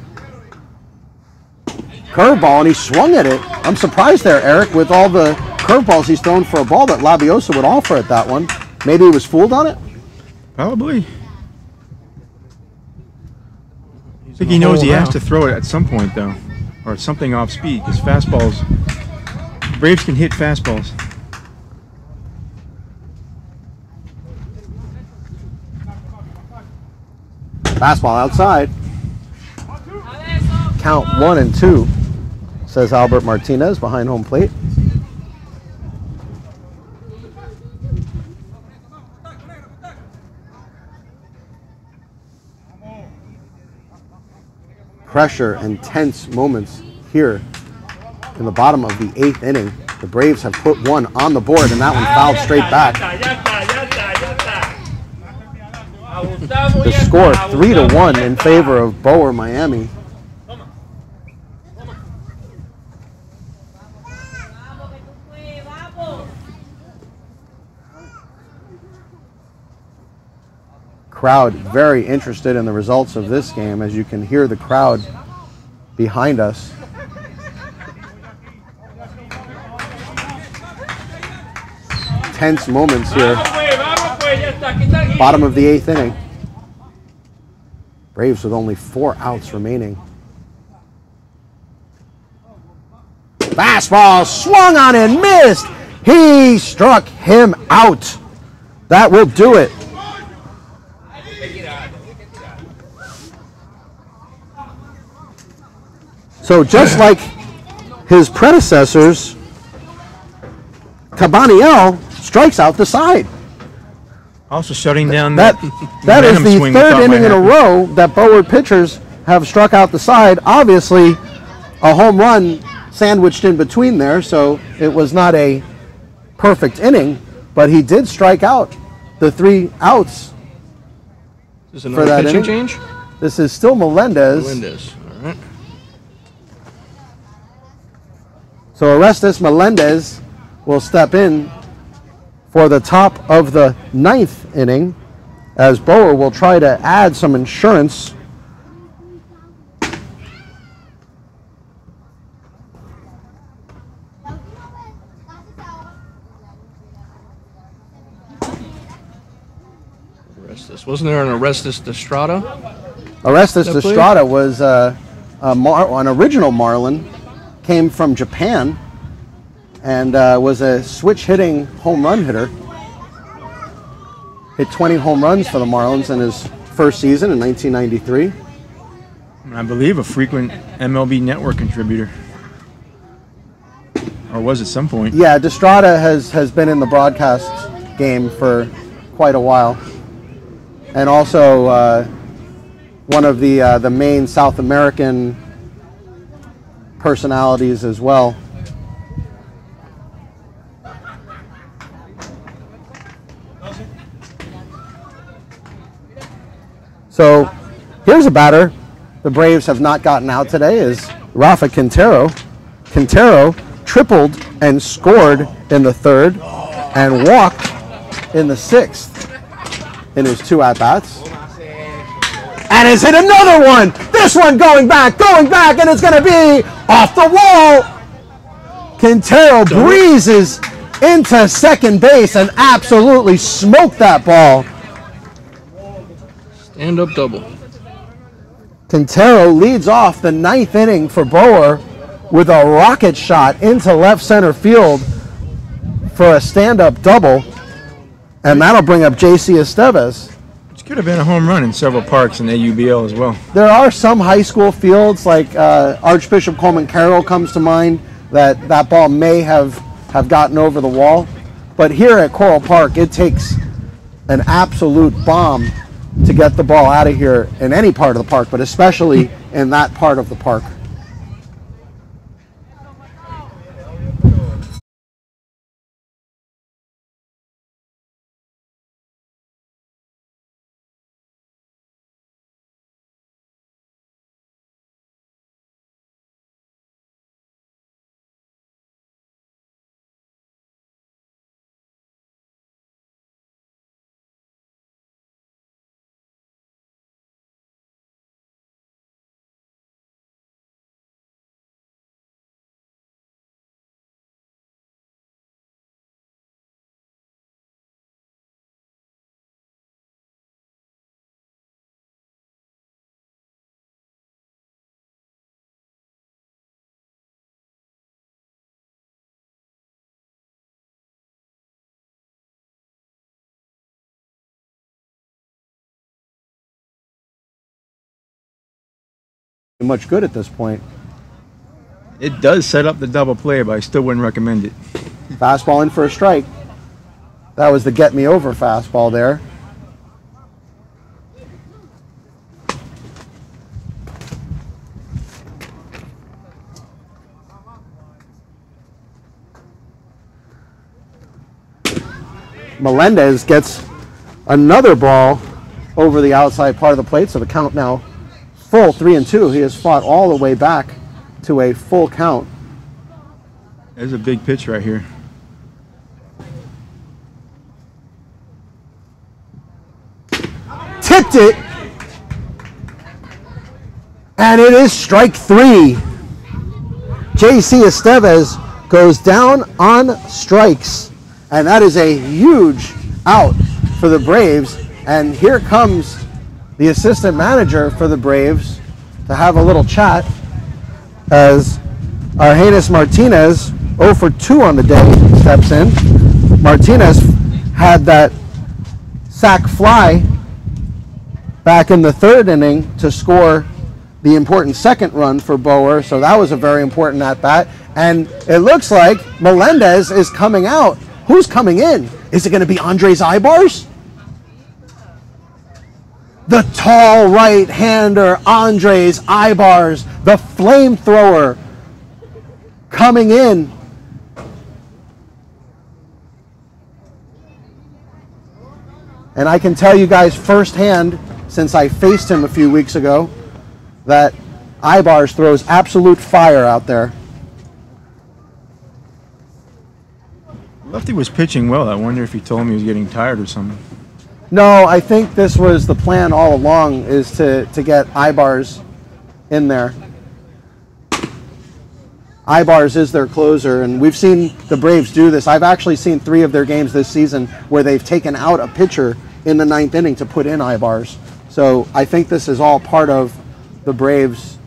Curveball, and he swung at it. I'm surprised there, Eric, with all the curveballs he's thrown for a ball that Labiosa would offer at that one. Maybe he was fooled on it? Probably. I think he knows he has to throw it at some point, though, or something off speed, because fastballs, Braves can hit fastballs. Fastball outside. Count 1-2, says Albert Martinez behind home plate. Pressure and tense moments here in the bottom of the 8th inning. The Braves have put one on the board, and that one fouled straight back. The score 3-1 in favor of Boer, Miami. Crowd very interested in the results of this game, as you can hear the crowd behind us. Tense moments here. Bottom of the 8th inning. Braves with only 4 outs remaining. Fastball swung on and missed. He struck him out. That will do it. So just like his predecessors, Cabaniel strikes out the side. Also shutting down that is the 3rd inning in a row that Boer pitchers have struck out the side. Obviously, a home run sandwiched in between there, so it was not a perfect inning, but he did strike out the 3 outs. Is this another pitching change? This is still Melendez. All right. So Orestes Melendez will step in for the top of the 9th inning, as Boer will try to add some insurance. Orestes. Wasn't there an Orestes Destrada? Orestes Destrada was an original Marlin, came from Japan, and was a switch-hitting home run hitter. Hit 20 home runs for the Marlins in his first season in 1993. I believe a frequent MLB Network contributor. Or was at some point. Yeah, Destrada has been in the broadcast game for quite a while. And also one of the main South American personalities as well. So here's a batter the Braves have not gotten out today, is Rafa Quintero. Quintero tripled and scored in the 3rd and walked in the 6th in his 2 at-bats. And has hit another one! This one going back, and it's going to be off the wall! Quintero breezes into second base and absolutely smoked that ball. Stand-up double. Quintero leads off the 9th inning for Boer with a rocket shot into left center field for a stand-up double, and that'll bring up J.C. Estevez. Which could have been a home run in several parks in AUBL as well. There are some high school fields, like Archbishop Coleman Carroll comes to mind, that ball may have gotten over the wall. But here at Coral Park, it takes an absolute bomb to get the ball out of here in any part of the park, but especially in that part of the park. Much good at this point. It does set up the double play, but I still wouldn't recommend it. Fastball in for a strike. That was the get me over fastball there. Melendez gets another ball over the outside part of the plate, so the count now full 3-2. He has fought all the way back to a full count. There's a big pitch right here. Tipped it, and it is strike 3. J.C. Estevez goes down on strikes, and that is a huge out for the Braves. And here comes the assistant manager for the Braves to have a little chat as Argenis Martinez, 0 for 2 on the day, steps in. Martinez had that sac fly back in the 3rd inning to score the important 2nd run for Boer, so that was a very important at-bat. And it looks like Melendez is coming out. Who's coming in? Is it going to be Andres Ibars? The tall right-hander Andres Ibars, the flamethrower, coming in. And I can tell you guys firsthand, since I faced him a few weeks ago, that Ibars throws absolute fire out there. Lefty was pitching well. I wonder if he told him he was getting tired or something. No, I think this was the plan all along, is to get Ibars in there. Ibars is their closer, and we've seen the Braves do this. I've actually seen 3 of their games this season where they've taken out a pitcher in the 9th inning to put in Ibars. So I think this is all part of the Braves'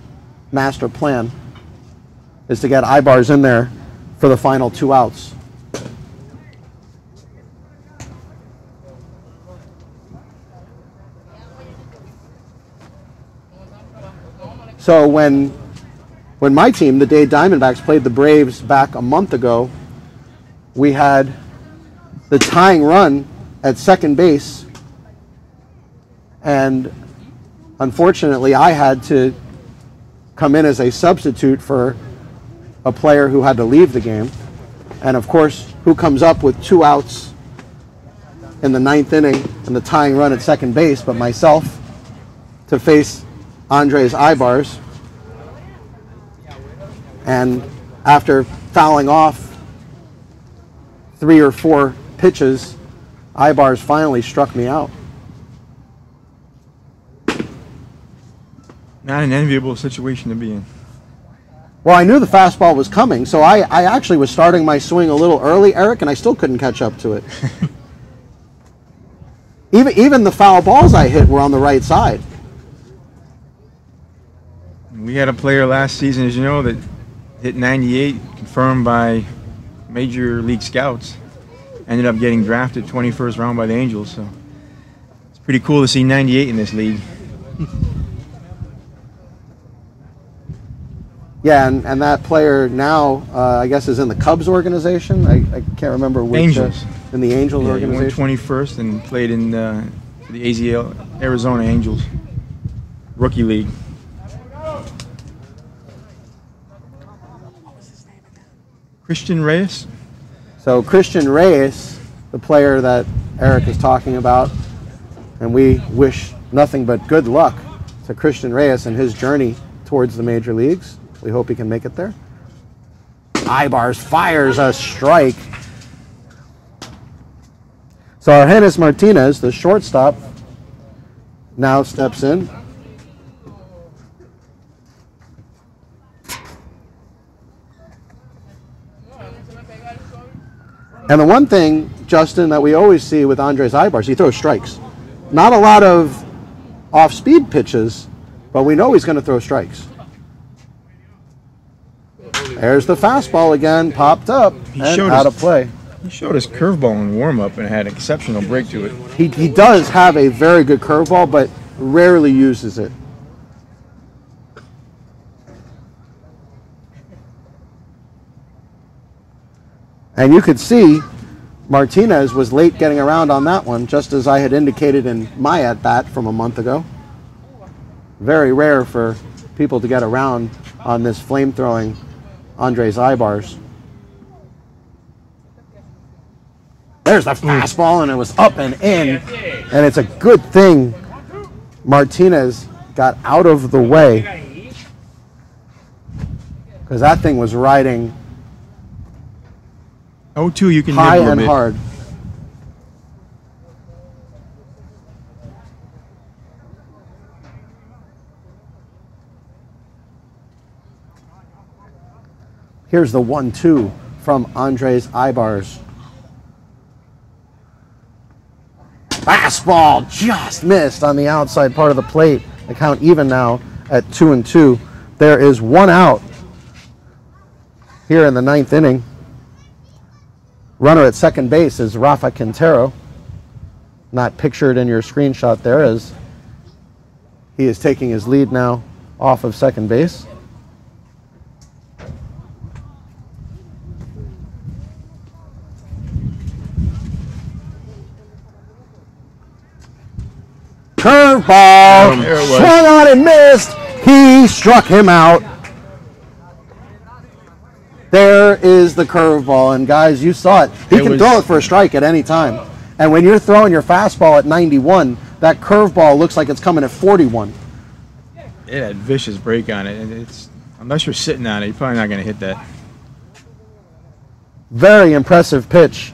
master plan, is to get Ibars in there for the final 2 outs. So when my team, the Dade Diamondbacks, played the Braves back a month ago, we had the tying run at second base, and unfortunately I had to come in as a substitute for a player who had to leave the game. And of course, who comes up with 2 outs in the 9th inning and the tying run at second base but myself, to face Andres Ibars. And after fouling off 3 or 4 pitches, Ibars finally struck me out. Not an enviable situation to be in. Well, I knew the fastball was coming, so I actually was starting my swing a little early, Eric, and I still couldn't catch up to it. Even the foul balls I hit were on the right side. We had a player last season, as you know, that hit 98, confirmed by Major League Scouts. Ended up getting drafted 21st round by the Angels, so it's pretty cool to see 98 in this league. Yeah, and that player now, I guess, is in the Cubs organization. I can't remember which. Angels. In the Angels organization. He went 21st and played in the AZL Arizona Angels rookie league. Christian Reyes. So Christian Reyes, the player that Eric is talking about, and we wish nothing but good luck to Christian Reyes and his journey towards the major leagues. We hope he can make it there. Ibars fires a strike. So Argenis Martinez, the shortstop, now steps in. And the one thing, Justin, that we always see with Andres Ibars, he throws strikes. Not a lot of off-speed pitches, but we know he's going to throw strikes. There's the fastball again, popped up, and out of play. He showed his curveball in warm-up and had an exceptional break to it. He does have a very good curveball, but rarely uses it. And you could see Martinez was late getting around on that one, just as I had indicated in my at-bat from a month ago. Very rare for people to get around on this flame-throwing Andres Ibars. There's the fastball, and it was up and in. And it's a good thing Martinez got out of the way, because that thing was riding 0-2, you can high nibble a and bit. hard. Here's the 1-2 from Andres Ibars. Fastball just missed on the outside part of the plate. The count even now at 2-2. There is one out here in the ninth inning. Runner at second base is Rafa Quintero. Not pictured in your screenshot there, as he is taking his lead now off of second base. Curveball, swung on and missed. He struck him out. There is the curveball, and guys, you saw it. He can throw it for a strike at any time. And when you're throwing your fastball at 91, that curveball looks like it's coming at 41. It had vicious break on it, and it's, unless you're sitting on it, you're probably not going to hit that. Very impressive pitch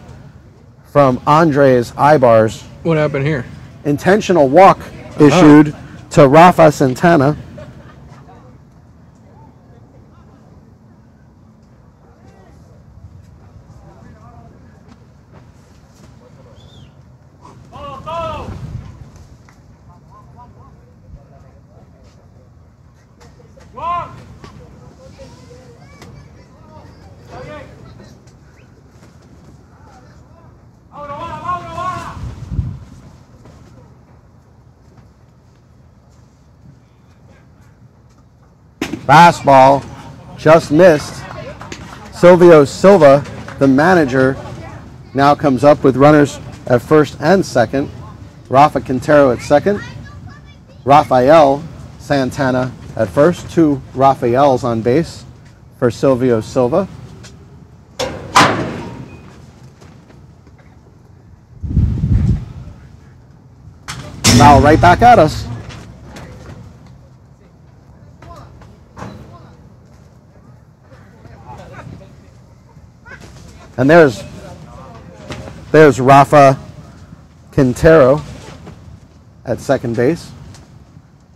from Andres Ibars. What happened here? Intentional walk issued to Rafa Santana. Fastball just missed. Silvio Silva, the manager, now comes up with runners at first and second. Rafa Quintero at second. Rafael Santana at first. Two Rafaels on base for Silvio Silva. Foul right back at us. And there's Rafa Quintero at second base.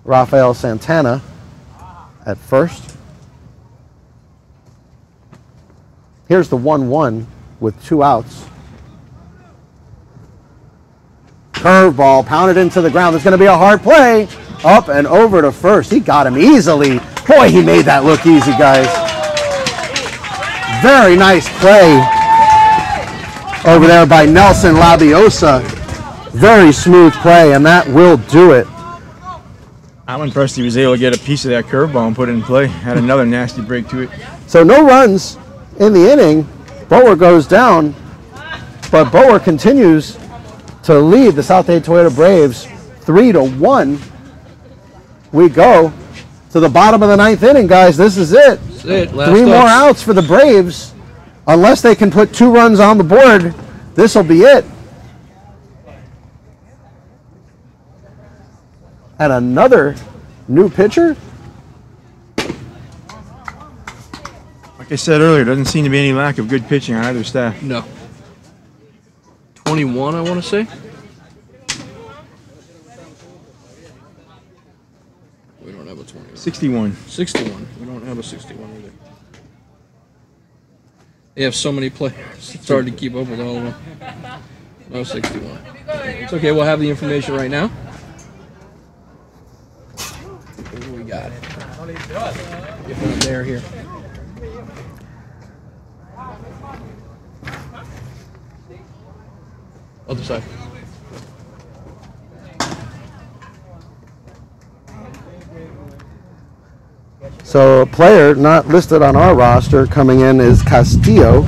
Rafael Santana at first. Here's the 1-1 with 2 outs. Curveball pounded into the ground. There's going to be a hard play. Up and over to first. He got him easily. Boy, he made that look easy, guys. Very nice play over there by Nelson Labiosa. Very smooth play, and that will do it. I'm impressed he was able to get a piece of that curveball and put it in play. Had another nasty break to it. So no runs in the inning. Boer goes down, but Boer continues to lead the South Dade Toyota Braves 3-1. We go to the bottom of the 9th inning, guys. This is it. That's it. 3 more outs for the Braves. Unless they can put 2 runs on the board, this will be it. And another new pitcher. Like I said earlier, doesn't seem to be any lack of good pitching on either staff. No. 21, I want to say. We don't have a 21. 61. 61. We don't have a 61 either. They have so many players. It's hard to keep up with all of them. No 61. It's okay. We'll have the information right now. What do we got? If not there, here. Other side. So a player not listed on our roster coming in is Castillo.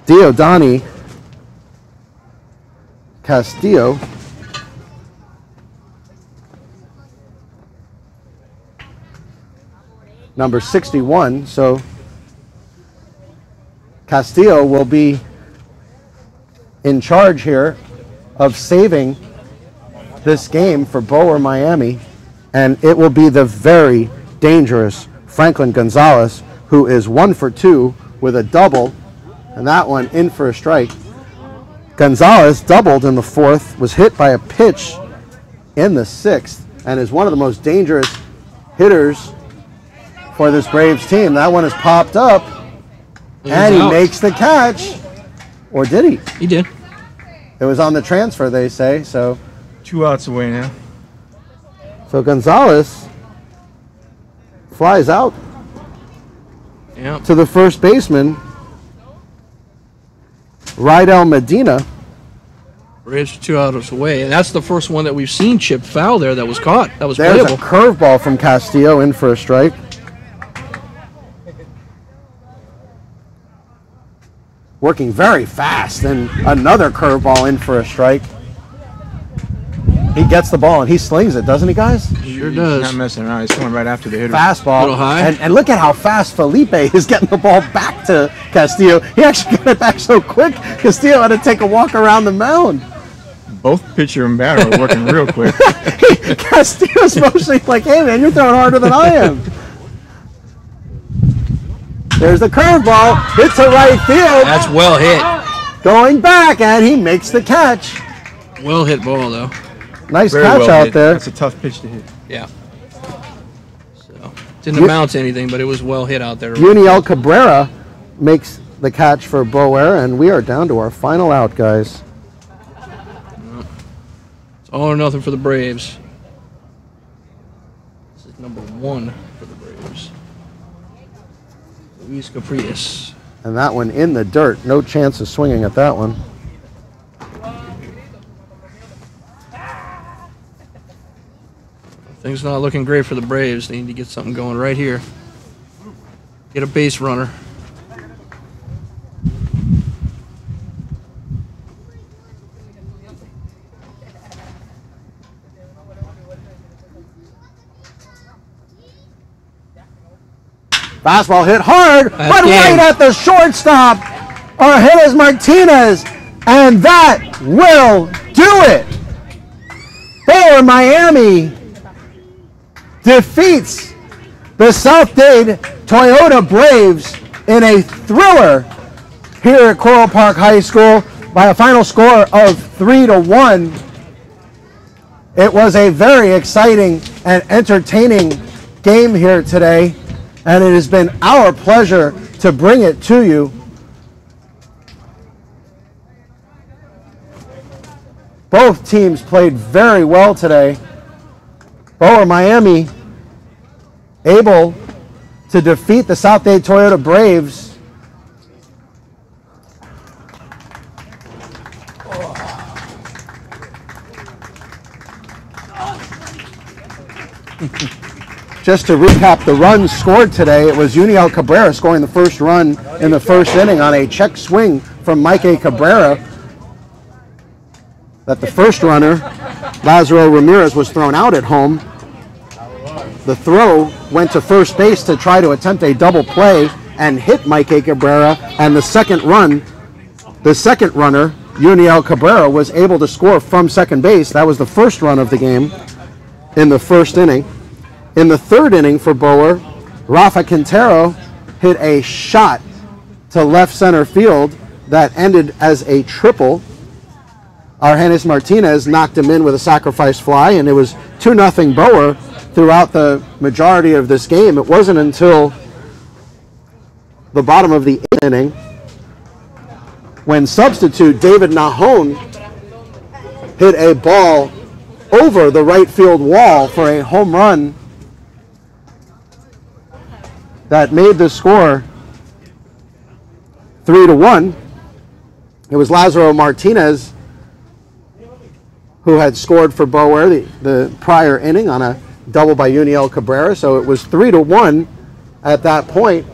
Diodani Castillo. Number 61. So Castillo will be in charge here of saving this game for Boer Miami, and it will be the very dangerous Franklin Gonzalez, who is 1 for 2 with a double, and that one in for a strike. Gonzalez doubled in the 4th, was hit by a pitch in the 6th, and is one of the most dangerous hitters for this Braves team. That one has popped up, and he makes the catch. Or did he? He did. It was on the transfer, they say. So 2 outs away now. So Gonzalez flies out to the first baseman, Rydell Medina. Braves are 2 outs away, and that's the first one that we've seen chip foul there that was caught. That was There's playable. a curveball from Castillo in for a strike. Working very fast, and another curveball in for a strike. He gets the ball and he slings it, doesn't he, guys? Sure does. He's not messing around. He's coming right after the hitter. Fastball. Little high. And look at how fast Felipe is getting the ball back to Castillo. He actually got it back so quick, Castillo had to take a walk around the mound. Both pitcher and batter are working real quick. Castillo's motioning like, hey, man, you're throwing harder than I am. There's the curveball. Hits a right field. That's well hit. Going back, and he makes the catch. Well hit ball, though. Nice Very catch well out hit. there. That's a tough pitch to hit. Yeah. So didn't amount to anything, but it was well hit out there. Uniel Cabrera makes the catch for Boer, and we are down to our final out, guys. It's all or nothing for the Braves. This is number 1 for the Braves. Luis Caprias. And that one in the dirt. No chance of swinging at that one. Things not looking great for the Braves. They need to get something going right here. Get a base runner. Fastball hit hard, but right at the shortstop. Our hit is Martinez, and that will do it. Boer Miami defeats the South Dade Toyota Braves in a thriller here at Coral Park High School by a final score of 3-1. It was a very exciting and entertaining game here today, and it has been our pleasure to bring it to you. Both teams played very well today. Boer Miami able to defeat the South Dade Toyota Braves Just to recap the runs scored today, it was Uniel Cabrera scoring the first run in the first inning on a check swing from Mike A. Cabrera. That the first runner, Lazaro Ramirez, was thrown out at home. The throw went to first base to try to attempt a double play and hit Mike A. Cabrera, and the second runner, Uniel Cabrera, was able to score from second base. That was the first run of the game in the first inning. In the third inning for Boer, Rafa Quintero hit a shot to left center field that ended as a triple. Argenis Martinez knocked him in with a sacrifice fly, and it was 2-0 Boer throughout the majority of this game. It wasn't until the bottom of the eighth inning when substitute David Nahon hit a ball over the right field wall for a home run that made the score 3-1. It was Lazaro Martinez who had scored for Boer the prior inning on a double by Uniel Cabrera, so it was 3-1 at that point,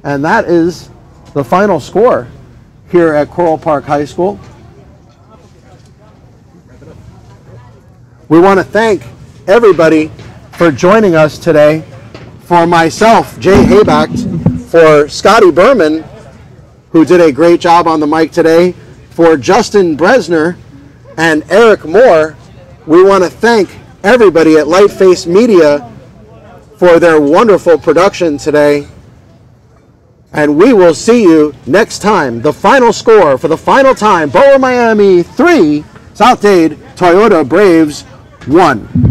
and that is the final score here at Coral Park High School. We want to thank everybody for joining us today. For myself, Jay Haybacht, for Scotty Berman, who did a great job on the mic today, for Justin Bresner and Eric Moore, we want to thank everybody at Lightface Media for their wonderful production today. And we will see you next time. The final score for the final time, Boer Miami 3, South Dade Toyota Braves 1.